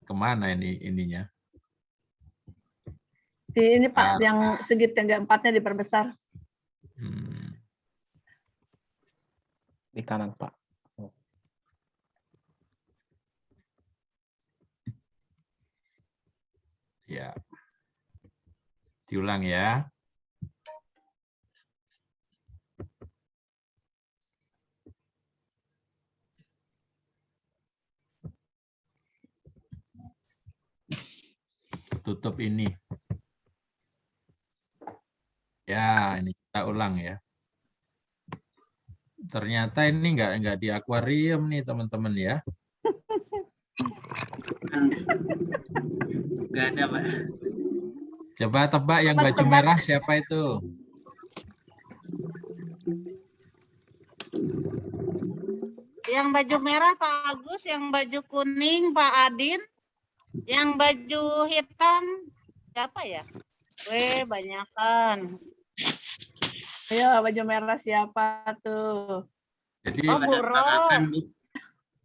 kemana ininya? Ini Pak, yang segitiga empatnya diperbesar. Di kanan Pak. Ya, diulang ya. Tutup ini. Ya, ini kita ulang ya. Ternyata ini nggak di akuarium nih teman-teman ya. Nggak ada Pak. Coba tebak yang baju merah siapa itu? Yang baju merah Pak Agus, yang baju kuning Pak Adin, yang baju hitam siapa ya? Banyakan. Ayo, baju merah siapa tuh? Jadi, Bu Ros.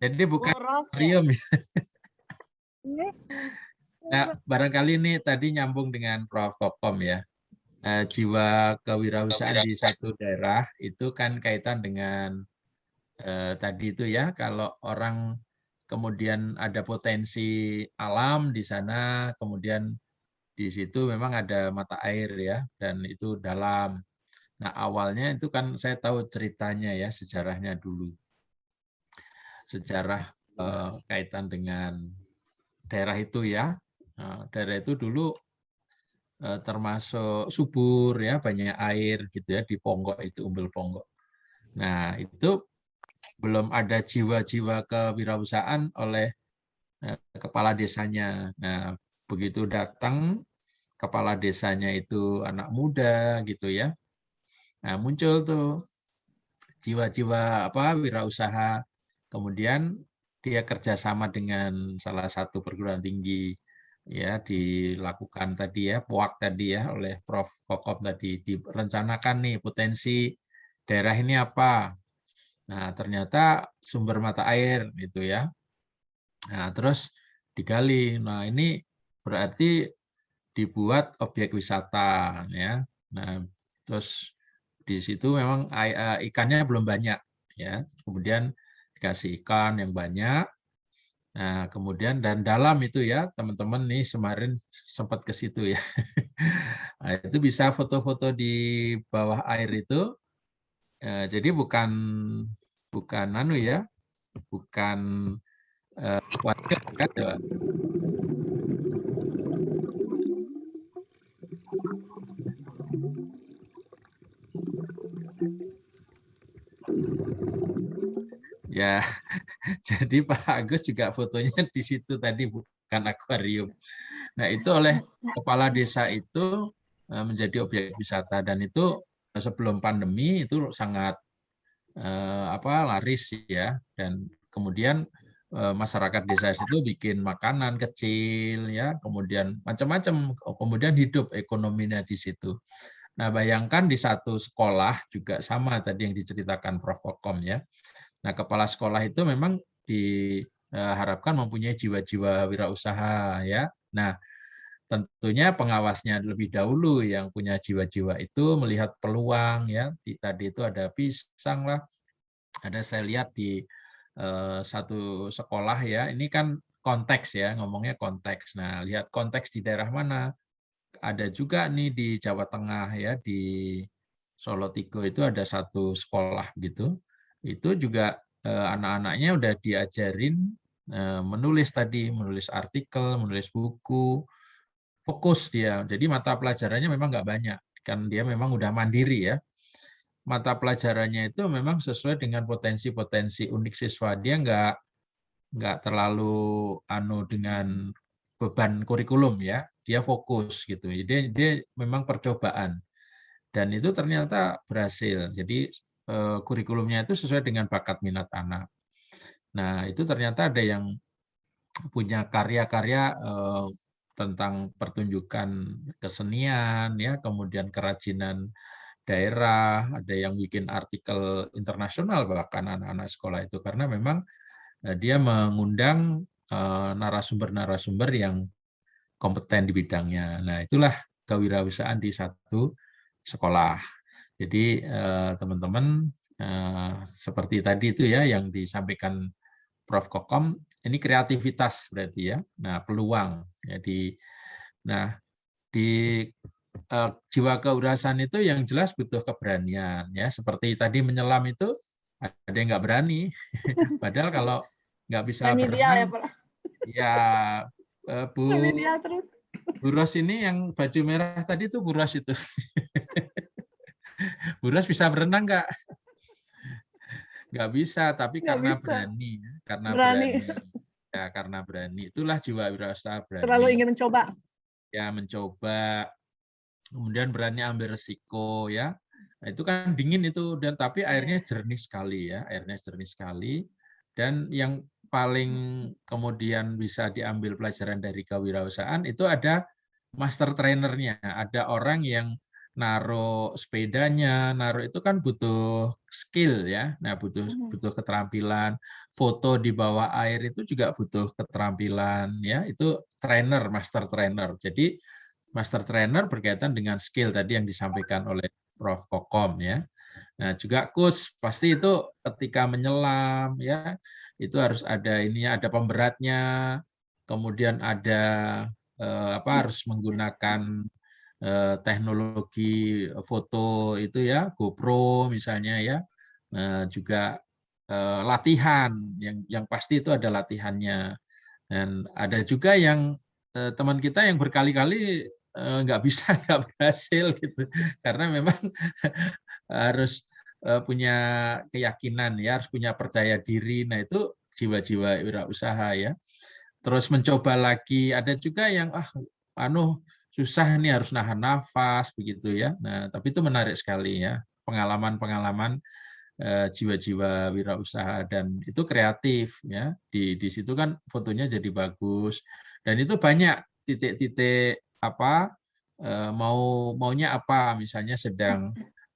Jadi bukan akuarium ya. Nah, barangkali ini tadi nyambung dengan Prof. Kokom ya. Jiwa kewirausahaan di satu daerah itu kan kaitan dengan tadi itu ya, kalau orang kemudian ada potensi alam di sana, kemudian di situ memang ada mata air ya, dan itu dalam. Nah, awalnya itu kan saya tahu ceritanya ya, sejarahnya dulu. Sejarah kaitan dengan daerah itu ya. Nah, daerah itu dulu termasuk subur ya, banyak air gitu ya, di Ponggok itu, Umbul Ponggok. Nah, itu belum ada jiwa-jiwa kewirausahaan oleh kepala desanya. Nah, begitu datang kepala desanya itu anak muda gitu ya. Nah, muncul tuh jiwa-jiwa wirausaha. Kemudian dia kerjasama dengan salah satu perguruan tinggi ya, dilakukan tadi ya, PUAK tadi ya oleh Prof. Kokom tadi, direncanakan nih potensi daerah ini apa. Nah, ternyata sumber mata air gitu ya. Nah, terus digali. Nah, ini berarti dibuat objek wisata ya. Nah, terus di situ memang ikannya belum banyak ya. Kemudian dikasih ikan yang banyak. Nah, kemudian dan dalam itu ya, teman-teman nih kemarin sempat ke situ ya. Nah, itu bisa foto-foto di bawah air itu. Jadi bukan anu ya, bukan akuarium kan. Ya, jadi Pak Agus juga fotonya di situ tadi, bukan akuarium. Nah, itu oleh kepala desa itu menjadi objek wisata, dan itu sebelum pandemi itu sangat laris ya, dan kemudian masyarakat desa itu bikin makanan kecil ya, kemudian macam-macam, kemudian hidup ekonominya di situ. Nah, bayangkan di satu sekolah juga sama tadi yang diceritakan Prof. Kokom ya. Nah, kepala sekolah itu memang harapkan mempunyai jiwa-jiwa wirausaha ya. Nah, tentunya pengawasnya lebih dahulu yang punya jiwa-jiwa itu melihat peluang ya. Tadi itu ada pisang lah, ada saya lihat di satu sekolah ya. Ini kan konteks ya, ngomongnya konteks. Nah, lihat konteks di daerah mana. Ada juga nih di Jawa Tengah ya, di Solo Tigo itu ada satu sekolah gitu. Itu juga anak-anaknya udah diajarin menulis tadi, menulis artikel, menulis buku, fokus dia. Jadi mata pelajarannya memang nggak banyak, kan dia memang udah mandiri ya. Mata pelajarannya itu memang sesuai dengan potensi-potensi unik siswa. Dia nggak terlalu dengan beban kurikulum ya. Dia fokus gitu. Jadi dia memang percobaan. Dan itu ternyata berhasil. Jadi kurikulumnya itu sesuai dengan bakat minat anak. Nah, itu ternyata ada yang punya karya-karya tentang pertunjukan kesenian, ya, kemudian kerajinan daerah, ada yang bikin artikel internasional bahkan anak-anak sekolah itu, karena memang dia mengundang narasumber-narasumber yang kompeten di bidangnya. Nah, itulah kewirausahaan di satu sekolah. Jadi teman-teman seperti tadi itu ya yang disampaikan Prof. Kokom, ini kreativitas berarti ya. Nah, peluang. Jadi, nah di jiwa kewirausahaan itu yang jelas butuh keberanian ya. Seperti tadi menyelam itu ada yang nggak berani. Padahal kalau nggak bisa berenang, ya Bu Ros ini yang baju merah tadi itu Bu Ros itu. Bu Ros bisa berenang nggak? Nggak bisa, tapi karena berani, karena berani, ya karena berani. Itulah jiwa wirausaha, berani. Terlalu ingin mencoba. Ya mencoba, kemudian berani ambil resiko ya. Nah, itu kan dingin itu, dan tapi airnya jernih sekali ya, airnya jernih sekali. Dan yang paling kemudian bisa diambil pelajaran dari kewirausahaan itu ada master trainernya, ada orang yang naruh sepedanya, naruh itu kan butuh skill ya. Nah, butuh keterampilan. Foto di bawah air itu juga butuh keterampilan ya. Itu trainer, master trainer. Jadi master trainer berkaitan dengan skill tadi yang disampaikan oleh Prof. Kokom ya. Nah, juga coach pasti itu ketika menyelam ya, itu harus ada ininya, ada pemberatnya. Kemudian ada harus menggunakan teknologi foto itu ya, GoPro misalnya ya, juga latihan yang pasti itu ada latihannya. Dan ada juga yang teman kita yang berkali-kali nggak bisa, nggak berhasil gitu, karena memang harus punya keyakinan ya, harus punya percaya diri. Nah, itu jiwa-jiwa wirausaha ya. Terus mencoba lagi, ada juga yang susah nih, harus nahan nafas begitu ya. Nah, tapi itu menarik sekali ya, pengalaman-pengalaman jiwa-jiwa wirausaha, dan itu kreatif ya. Di situ kan fotonya jadi bagus, dan itu banyak titik-titik maunya apa, misalnya sedang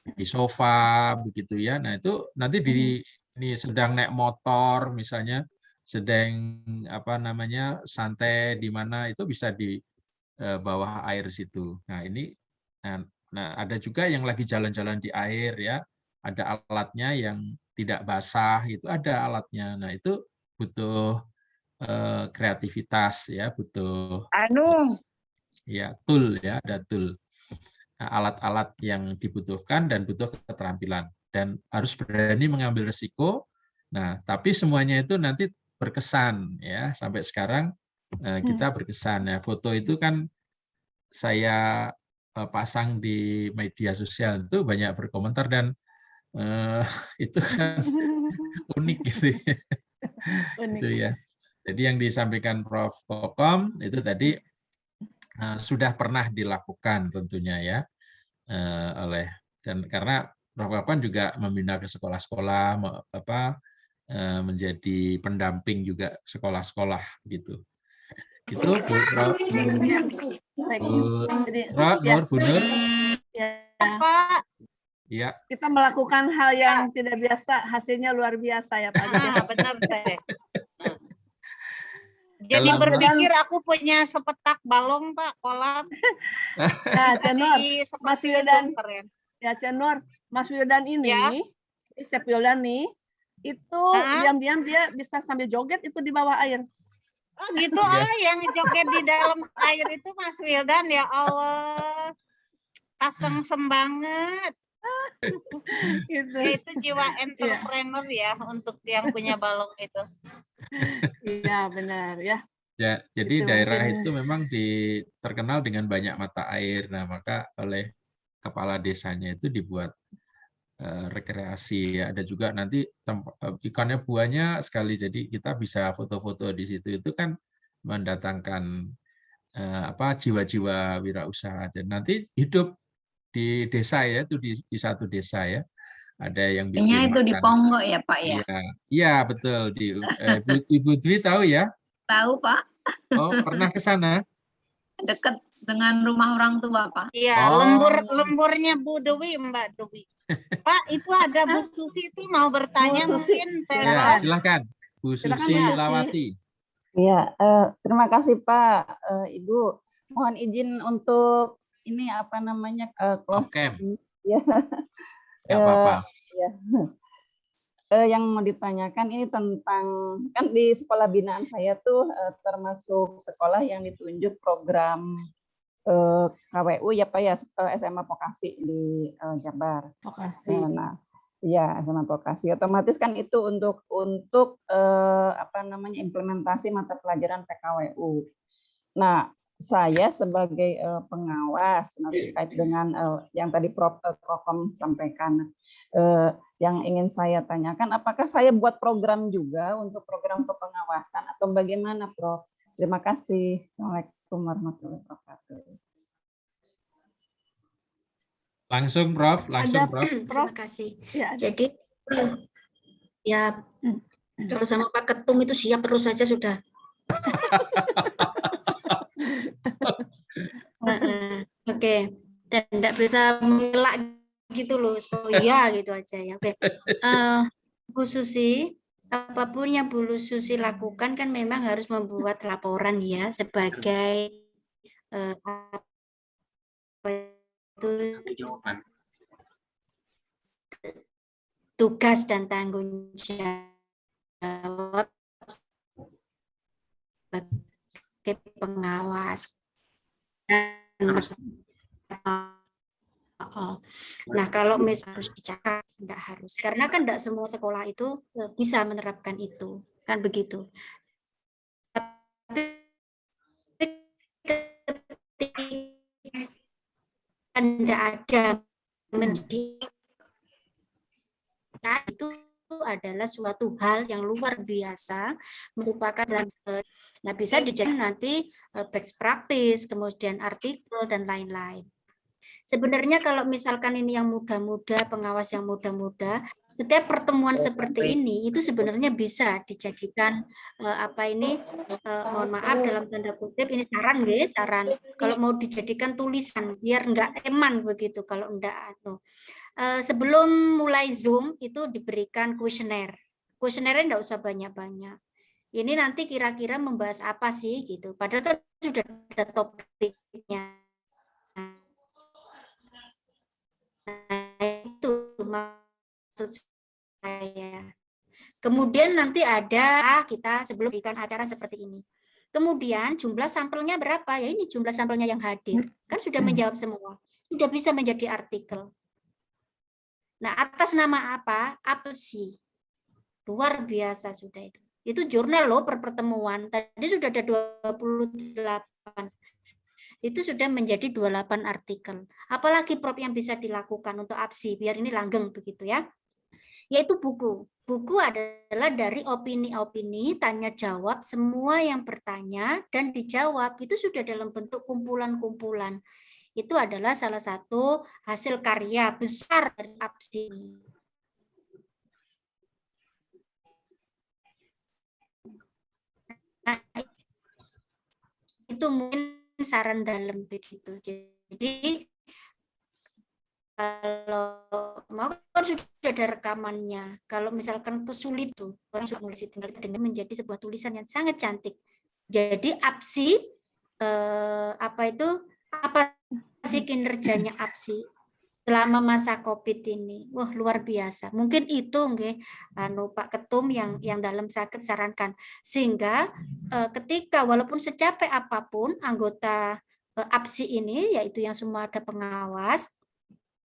di sofa begitu ya. Nah, itu nanti ini sedang naik motor misalnya, sedang santai di mana, itu bisa di bawah air situ. Nah, ini ada juga yang lagi jalan-jalan di air ya, ada alatnya yang tidak basah, itu ada alatnya. Nah, itu butuh kreativitas ya, butuh ya tool ya, ada tool. Nah, alat-alat yang dibutuhkan dan butuh keterampilan, dan harus berani mengambil resiko. Nah, tapi semuanya itu nanti berkesan ya. Sampai sekarang kita berkesan ya. Foto itu kan saya pasang di media sosial, itu banyak berkomentar, dan itu kan unik gitu ya. Itu ya. Jadi yang disampaikan Prof. Kokom itu tadi sudah pernah dilakukan tentunya ya, dan karena Prof. Kokom juga membina ke sekolah-sekolah, menjadi pendamping juga sekolah-sekolah gitu. Itu Bu Prof. Bu Nur. Ya. Kita melakukan hal yang tidak biasa, hasilnya luar biasa ya Pak. Benar, Teh. Jadi Kalau berpikir aku punya sepetak balong Pak, kolam. Nah, Cenor, Jadi Mas seperti itu, Wildan, keren. ya Cenor, Mas Wildan ini, Ya. Chef Wildan nih, itu Hah? diam-diam dia bisa sambil joget itu di bawah air. Oh gitu, Iya. yang joget di dalam air itu Mas Wildan, ya Allah. Kasengsem banget. Gitu. Ya, itu jiwa entrepreneur ya untuk yang punya balong itu. Iya, benar ya. Ya, jadi Itu daerah mungkin. itu memang terkenal dengan banyak mata air. Nah, maka oleh kepala desanya itu dibuat rekreasi. Ada juga nanti ikannya banyak sekali, jadi kita bisa foto-foto di situ. Itu kan mendatangkan jiwa-jiwa wirausaha. Dan nanti hidup di desa ya, itu di satu desa ya. Ada yang bikin itu di makan. Ponggok ya Pak ya? Iya, iya betul. Ibu Dwi tahu ya? Tahu Pak, Oh, pernah ke sana? dekat dengan rumah orang tua Pak. Iya, Oh. lemburnya Bu Dewi, Mbak Dewi. Pak, itu ada Bu Susi itu mau bertanya Bu Susi. mungkin. Ya, silakan. Bu Silakan, Susi Bu Susi. Lawati. Iya, terima kasih Pak. Ibu, mohon izin untuk ini apa namanya closing. Ya. Nggak apa-apa. Ya. Yang mau ditanyakan ini tentang, kan di sekolah binaan saya tuh termasuk sekolah yang ditunjuk program KWU ya Pak ya, SMA Vokasi di Jabar. Vokasi. Nah, ya SMA Vokasi. Otomatis kan itu untuk apa namanya implementasi mata pelajaran PKWU. Nah, saya sebagai pengawas terkait dengan yang tadi Prof. Kokom sampaikan, yang ingin saya tanyakan, apakah saya buat program juga untuk program pengawasan atau bagaimana, Prof? Terima kasih. Assalamualaikum warahmatullahi wabarakatuh. Langsung, Prof. Langsung, Prof. Terima kasih. Ya, jadi ya kalau sama Pak Ketum itu siap terus saja sudah. Oke, dan tidak bisa mengelak gitu loh, oh iya gitu aja ya. Oke, Bu Susi, apapun yang Bu Susi lakukan kan memang harus membuat laporan ya sebagai tugas dan tanggung jawab sebagai pengawas. Nah, kalau misalnya harus dicatat, tidak harus. Karena kan tidak semua sekolah itu bisa menerapkan itu. Kan begitu. Tidak ada menjadi itu adalah suatu hal yang luar biasa, merupakan nah bisa dijadikan nanti best practice, kemudian artikel dan lain-lain. Sebenarnya kalau misalkan ini yang muda-muda, pengawas yang muda-muda, setiap pertemuan seperti ini itu sebenarnya bisa dijadikan mohon maaf dalam tanda kutip ini saran guys, saran kalau mau dijadikan tulisan biar enggak eman begitu kalau enggak sebelum mulai Zoom itu diberikan kuesioner. Kuesionernya enggak usah banyak-banyak. Ini nanti kira-kira membahas apa sih gitu. Padahal kan sudah ada topiknya. Nah, itu maksud saya. Kemudian nanti ada kita sebelum bikin acara seperti ini. Kemudian jumlah sampelnya berapa? Ya ini jumlah sampelnya yang hadir. Kan sudah menjawab semua. Sudah bisa menjadi artikel. Nah, atas nama apa? Apsi. Luar biasa sudah itu. Itu jurnal loh per pertemuan. Tadi sudah ada 28. Itu sudah menjadi 28 artikel. Apalagi Prof yang bisa dilakukan untuk APSI, biar ini langgeng begitu ya. Yaitu buku. Buku adalah dari opini-opini, tanya jawab, semua yang bertanya dan dijawab. Itu sudah dalam bentuk kumpulan-kumpulan. Itu adalah salah satu hasil karya besar dari APSI. Nah, itu mungkin saran dalam begitu. Jadi kalau mau kan sudah ada rekamannya. Kalau misalkan sulit tuh orang sudah nulis tinggal dengan menjadi sebuah tulisan yang sangat cantik. Jadi APSI apa sih kinerjanya APSI selama masa COVID ini? Wah, luar biasa. Mungkin itu nggih Pak Ketum yang dalam sakit sarankan, sehingga ketika walaupun secapek apapun anggota APSI ini, yaitu yang semua ada pengawas,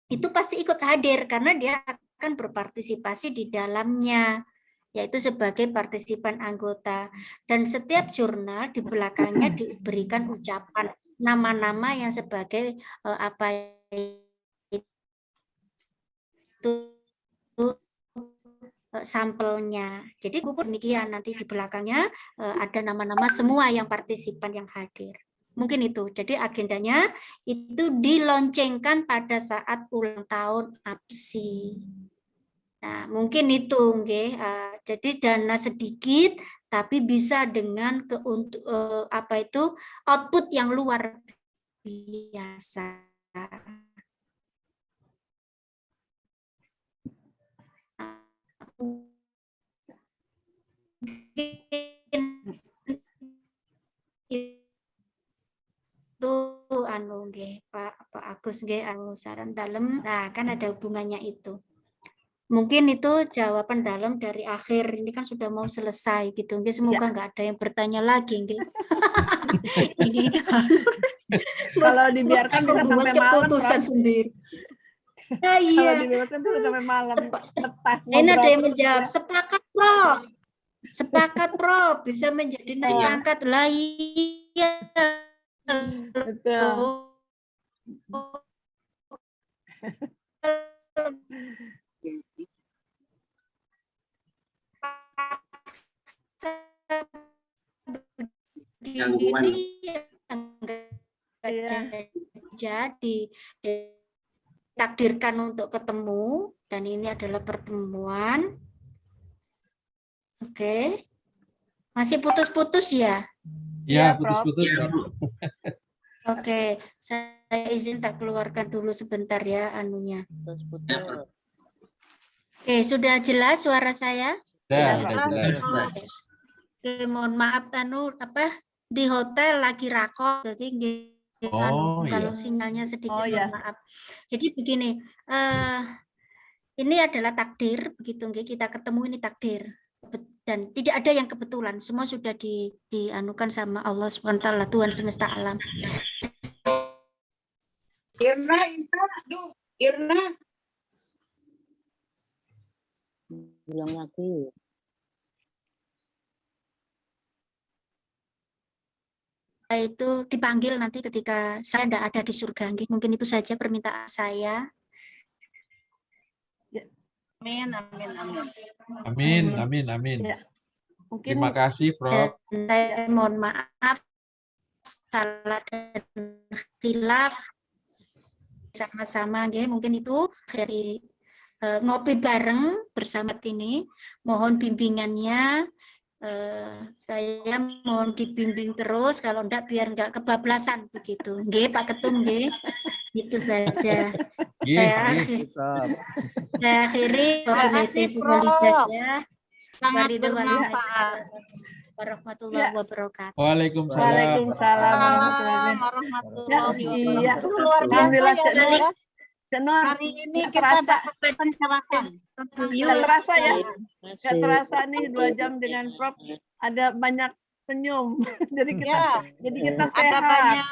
itu pasti ikut hadir karena dia akan berpartisipasi di dalamnya, yaitu sebagai partisipan anggota. Dan setiap jurnal di belakangnya diberikan ucapan nama-nama yang sebagai apa itu sampelnya. Jadi demikian, nanti di belakangnya ada nama-nama semua yang partisipan yang hadir. Mungkin itu. Jadi agendanya itu diloncengkan pada saat ulang tahun APSI. Nah, mungkin itu nggih. Jadi dana sedikit tapi bisa dengan output yang luar biasa. Itu Pak Agus saran dalam. Nah, kan ada hubungannya itu. Mungkin itu jawaban dalam dari akhir. Ini kan sudah mau selesai gitu. Semoga nggak ada yang bertanya lagi. Ini kalau dibiarkan bisa sampai malam. Keputusan sendiri. Nah, iya. Kalau dibiarkan bisa sampai malam. Ini ada yang menjawab. Sepakat, Prof. Sepakat, Prof. Bisa menjadi naik pangkat. Lah iya. Betul. Jadi takdirkan untuk ketemu dan ini adalah pertemuan. Oke. Masih putus-putus ya? Ya, putus-putus. Oke, saya izin tak keluarkan dulu sebentar ya anunya. Oke, sudah jelas suara saya? Sudah jelas. Oke, mohon maaf di hotel lagi rakor, jadi kalau sinyalnya sedikit mohon maaf. Jadi begini, ini adalah takdir, begitu kita ketemu ini takdir. Dan tidak ada yang kebetulan, semua sudah dianukan sama Allah SWT, Tuhan semesta alam. Irna. Bilang lagi. Itu dipanggil nanti ketika saya tidak ada di surga. Mungkin itu saja permintaan saya. Amin, amin, amin. Amin, amin, amin. Ya. Mungkin, terima kasih, Prof. Saya mohon maaf salah dan khilaf sama-sama, mungkin itu dari ngopi bareng bersama ini. Mohon bimbingannya. Saya mohon dibimbing terus, kalau enggak biar enggak kebablasan begitu. Nggih, Pak Ketum, nggih. Itu saja. Saya akhiri sangat bermanfaat. Warahmatullahi wabarakatuh. Waalaikumsalam. Warahmatullahi wabarakatuh. Luar biasa ya, hari ini kita dapat pencerahan. Nggak terasa ya, nggak terasa nih 2 jam dengan Prof. Ada banyak senyum. Jadi kita sehat. Ada banyak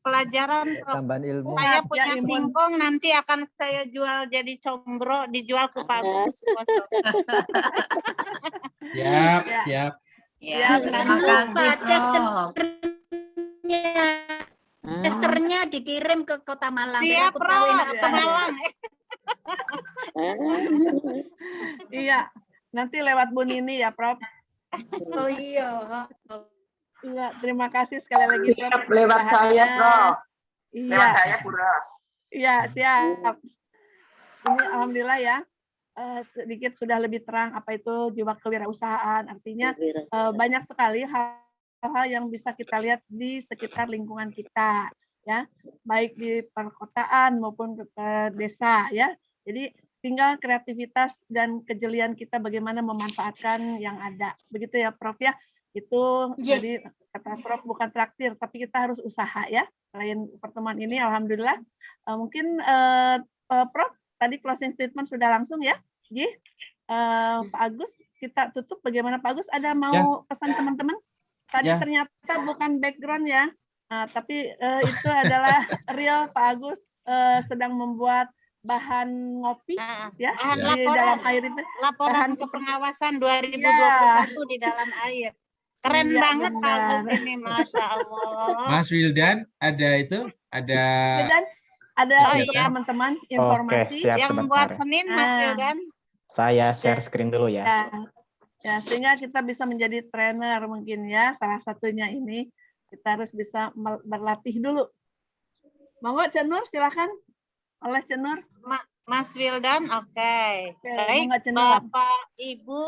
pelajaran. Tambahan ilmu. Saya punya singkong, nanti akan saya jual jadi combro, dijual ke Pak Agus. Siap. Ya, terima kasih, Prof. Testernya dikirim ke Kota Malang. Siap, Prof. Ke Malang. Iya, nanti lewat Bu Nini ya, Prof. Oh iya. Iya, terima kasih sekali lagi, Prof. Siap, lewat saya, Prof. Iya. Lewat saya, Bu Ros. Iya, siap. Ini alhamdulillah ya. Sedikit sudah lebih terang apa itu jiwa kewirausahaan. Artinya banyak sekali hal-hal yang bisa kita lihat di sekitar lingkungan kita, ya, baik di perkotaan maupun ke desa, ya. Jadi tinggal kreativitas dan kejelian kita bagaimana memanfaatkan yang ada, begitu ya, Prof ya. Itu jadi kata Prof bukan traktir, tapi kita harus usaha ya. Selain pertemuan ini, alhamdulillah. Mungkin Prof tadi closing statement sudah langsung ya. Ji, Pak Agus, kita tutup. Bagaimana Pak Agus? Ada mau pesan teman-teman? Tadi ternyata bukan background ya, tapi itu adalah real Pak Agus sedang membuat bahan ngopi ya di dalam air itu. Laporan kepengawasan 2021 di dalam air. Keren banget Pak Agus ini, Masya Allah. Mas Wildan, ada itu? Ada untuk teman-teman informasi. Siap, yang sebentar. buat Senin, Mas Wildan. Saya share screen dulu ya. Ya, sehingga kita bisa menjadi trainer mungkin ya. Salah satunya ini kita harus bisa berlatih dulu. Monggo Cik Nur, silakan. Oleh Cik Nur. Mas Wildan, oke. Baik, monggo, Cik Nur. Bapak Ibu,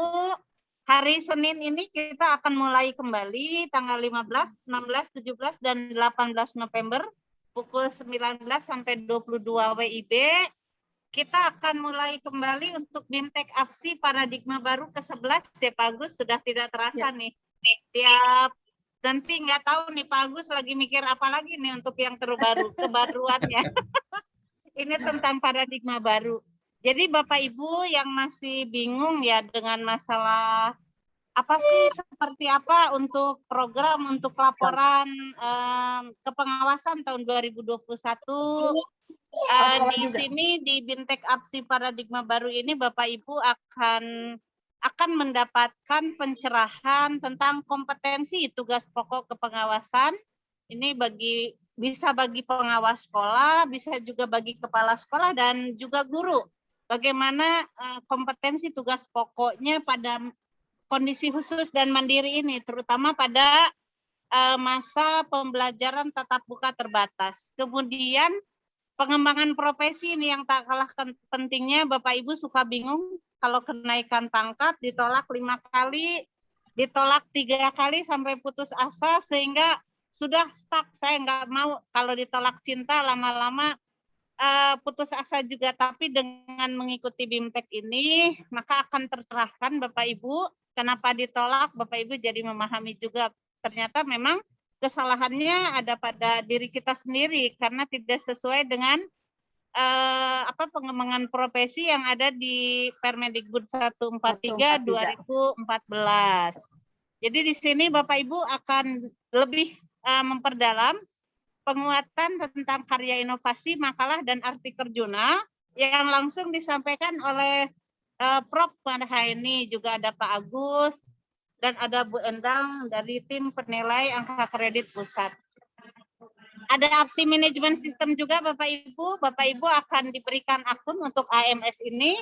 hari Senin ini kita akan mulai kembali tanggal 15, 16, 17, dan 18 November pukul 19 sampai 22 WIB. Kita akan mulai kembali untuk BIMTEK APSI paradigma baru ke-11 ya Pak Agus, sudah tidak terasa nih. Tiap nanti nggak tahu nih Pak Agus lagi mikir apa lagi nih untuk yang terbaru, kebaruannya. Ini tentang paradigma baru. Jadi Bapak Ibu yang masih bingung ya dengan masalah apa sih, seperti apa untuk program untuk laporan kepengawasan tahun 2021, di sini di BIMTEK APSI paradigma baru ini Bapak Ibu akan mendapatkan pencerahan tentang kompetensi tugas pokok kepengawasan. Ini bisa bagi pengawas sekolah, bisa juga bagi kepala sekolah dan juga guru. Bagaimana kompetensi tugas pokoknya pada kondisi khusus dan mandiri ini, terutama pada masa pembelajaran tatap muka terbatas. Kemudian pengembangan profesi ini yang tak kalah pentingnya, Bapak Ibu suka bingung kalau kenaikan pangkat ditolak 5 kali, ditolak 3 kali sampai putus asa sehingga sudah stuck. Saya nggak mau kalau ditolak cinta lama-lama putus asa juga. Tapi dengan mengikuti BIMTEK ini maka akan tercerahkan Bapak Ibu kenapa ditolak. Bapak Ibu jadi memahami juga ternyata memang kesalahannya ada pada diri kita sendiri karena tidak sesuai dengan pengembangan profesi yang ada di Permendikbud 143 2014. Jadi di sini Bapak Ibu akan lebih memperdalam penguatan tentang karya inovasi, makalah dan artikel jurnal yang langsung disampaikan oleh Prof. Marhaini, juga ada Pak Agus, dan ada Bu Endang dari tim penilai angka kredit pusat. Ada APSI Management System juga Bapak Ibu. Bapak Ibu akan diberikan akun untuk AMS ini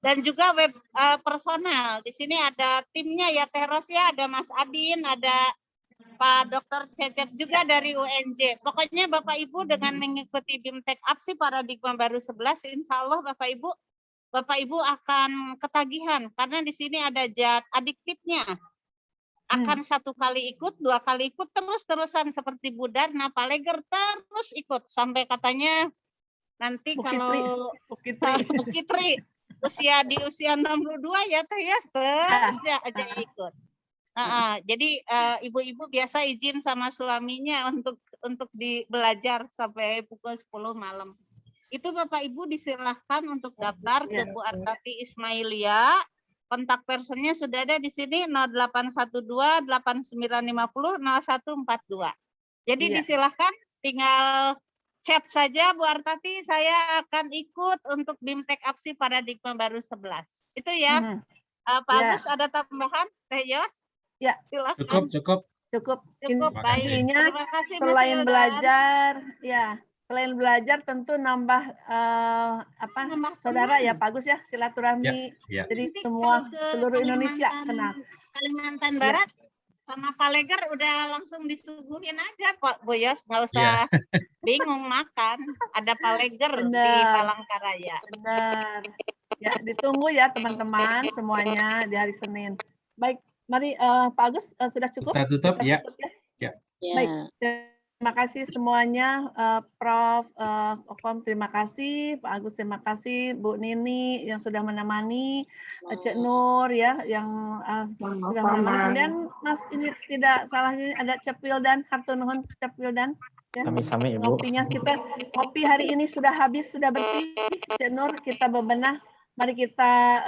dan juga web personal. Di sini ada timnya ya, Teros ya, ada Mas Adin, ada Pak Dr. Cecep juga dari UNJ. Pokoknya Bapak Ibu dengan mengikuti BIMTEK APSI paradigma baru 11, insya Allah Bapak Ibu akan ketagihan karena di sini ada zat adiktifnya. Akan 1 kali ikut, 2 kali ikut, terus-terusan seperti Budar, Paleger terus ikut sampai katanya nanti kalau Bukitri di usia 62 ya Teh ya, terus aja ikut. Jadi ibu-ibu biasa izin sama suaminya untuk belajar sampai pukul 10 malam. Itu Bapak Ibu disilahkan untuk daftar ke Bu Artati Ismailia. Kontak personnya sudah ada di sini 0812 8950 0142. Jadi disilahkan tinggal chat saja Bu Artati, saya akan ikut untuk BIMTEK APSI paradigma baru 11. Itu ya. Pak Agus ada tambahan? Teh Yos? Ya, silakan. Cukup. Baik. Terima kasih, selain belajar, selain belajar tentu nambah saudara ya Pak Agus ya, silaturahmi. Jadi seluruh Indonesia kenal. Kalimantan Barat sama Paleger udah langsung disuguhin aja Pak Boyos, nggak usah bingung makan. Ada Paleger di Palangkaraya. Benar. Ya, ditunggu ya teman-teman semuanya di hari Senin. Baik, mari Pak Agus sudah cukup? Kita tutup ya. Baik. Terima kasih semuanya, Prof. Kokom terima kasih, Pak Agus terima kasih, Bu Nini yang sudah menemani, Cek Nur ya yang sudah menemani. Kemudian Mas ini tidak salahnya ada Cepildan, Hartunuhun Cepildan. Ya. Sami-sami Ibu. Kopinya kita, kopi hari ini sudah habis, sudah bersih, Cek Nur kita bebenah. Mari kita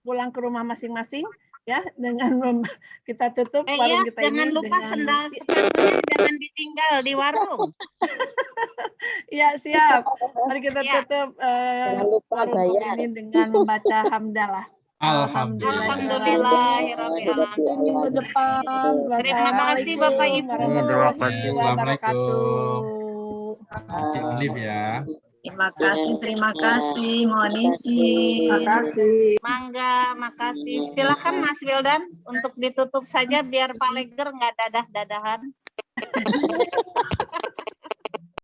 pulang ke rumah masing-masing. Ya, dengan kita tutup warung kita jangan ini lupa dengan sendal sepatunya jangan ditinggal di warung. Iya, siap. Mari kita tutup warung ini dengan membaca hamdalah. Alhamdulillahirobbilalamin. Minggu depan. Terima kasih Bapak Ibu. Terima kasih. Assalamualaikum. Cik Olive ya. Terima kasih, mohon izin. Terima kasih. Mangga, makasih. Silakan Mas Wildan untuk ditutup saja biar Pak Leger nggak dadah-dadahan.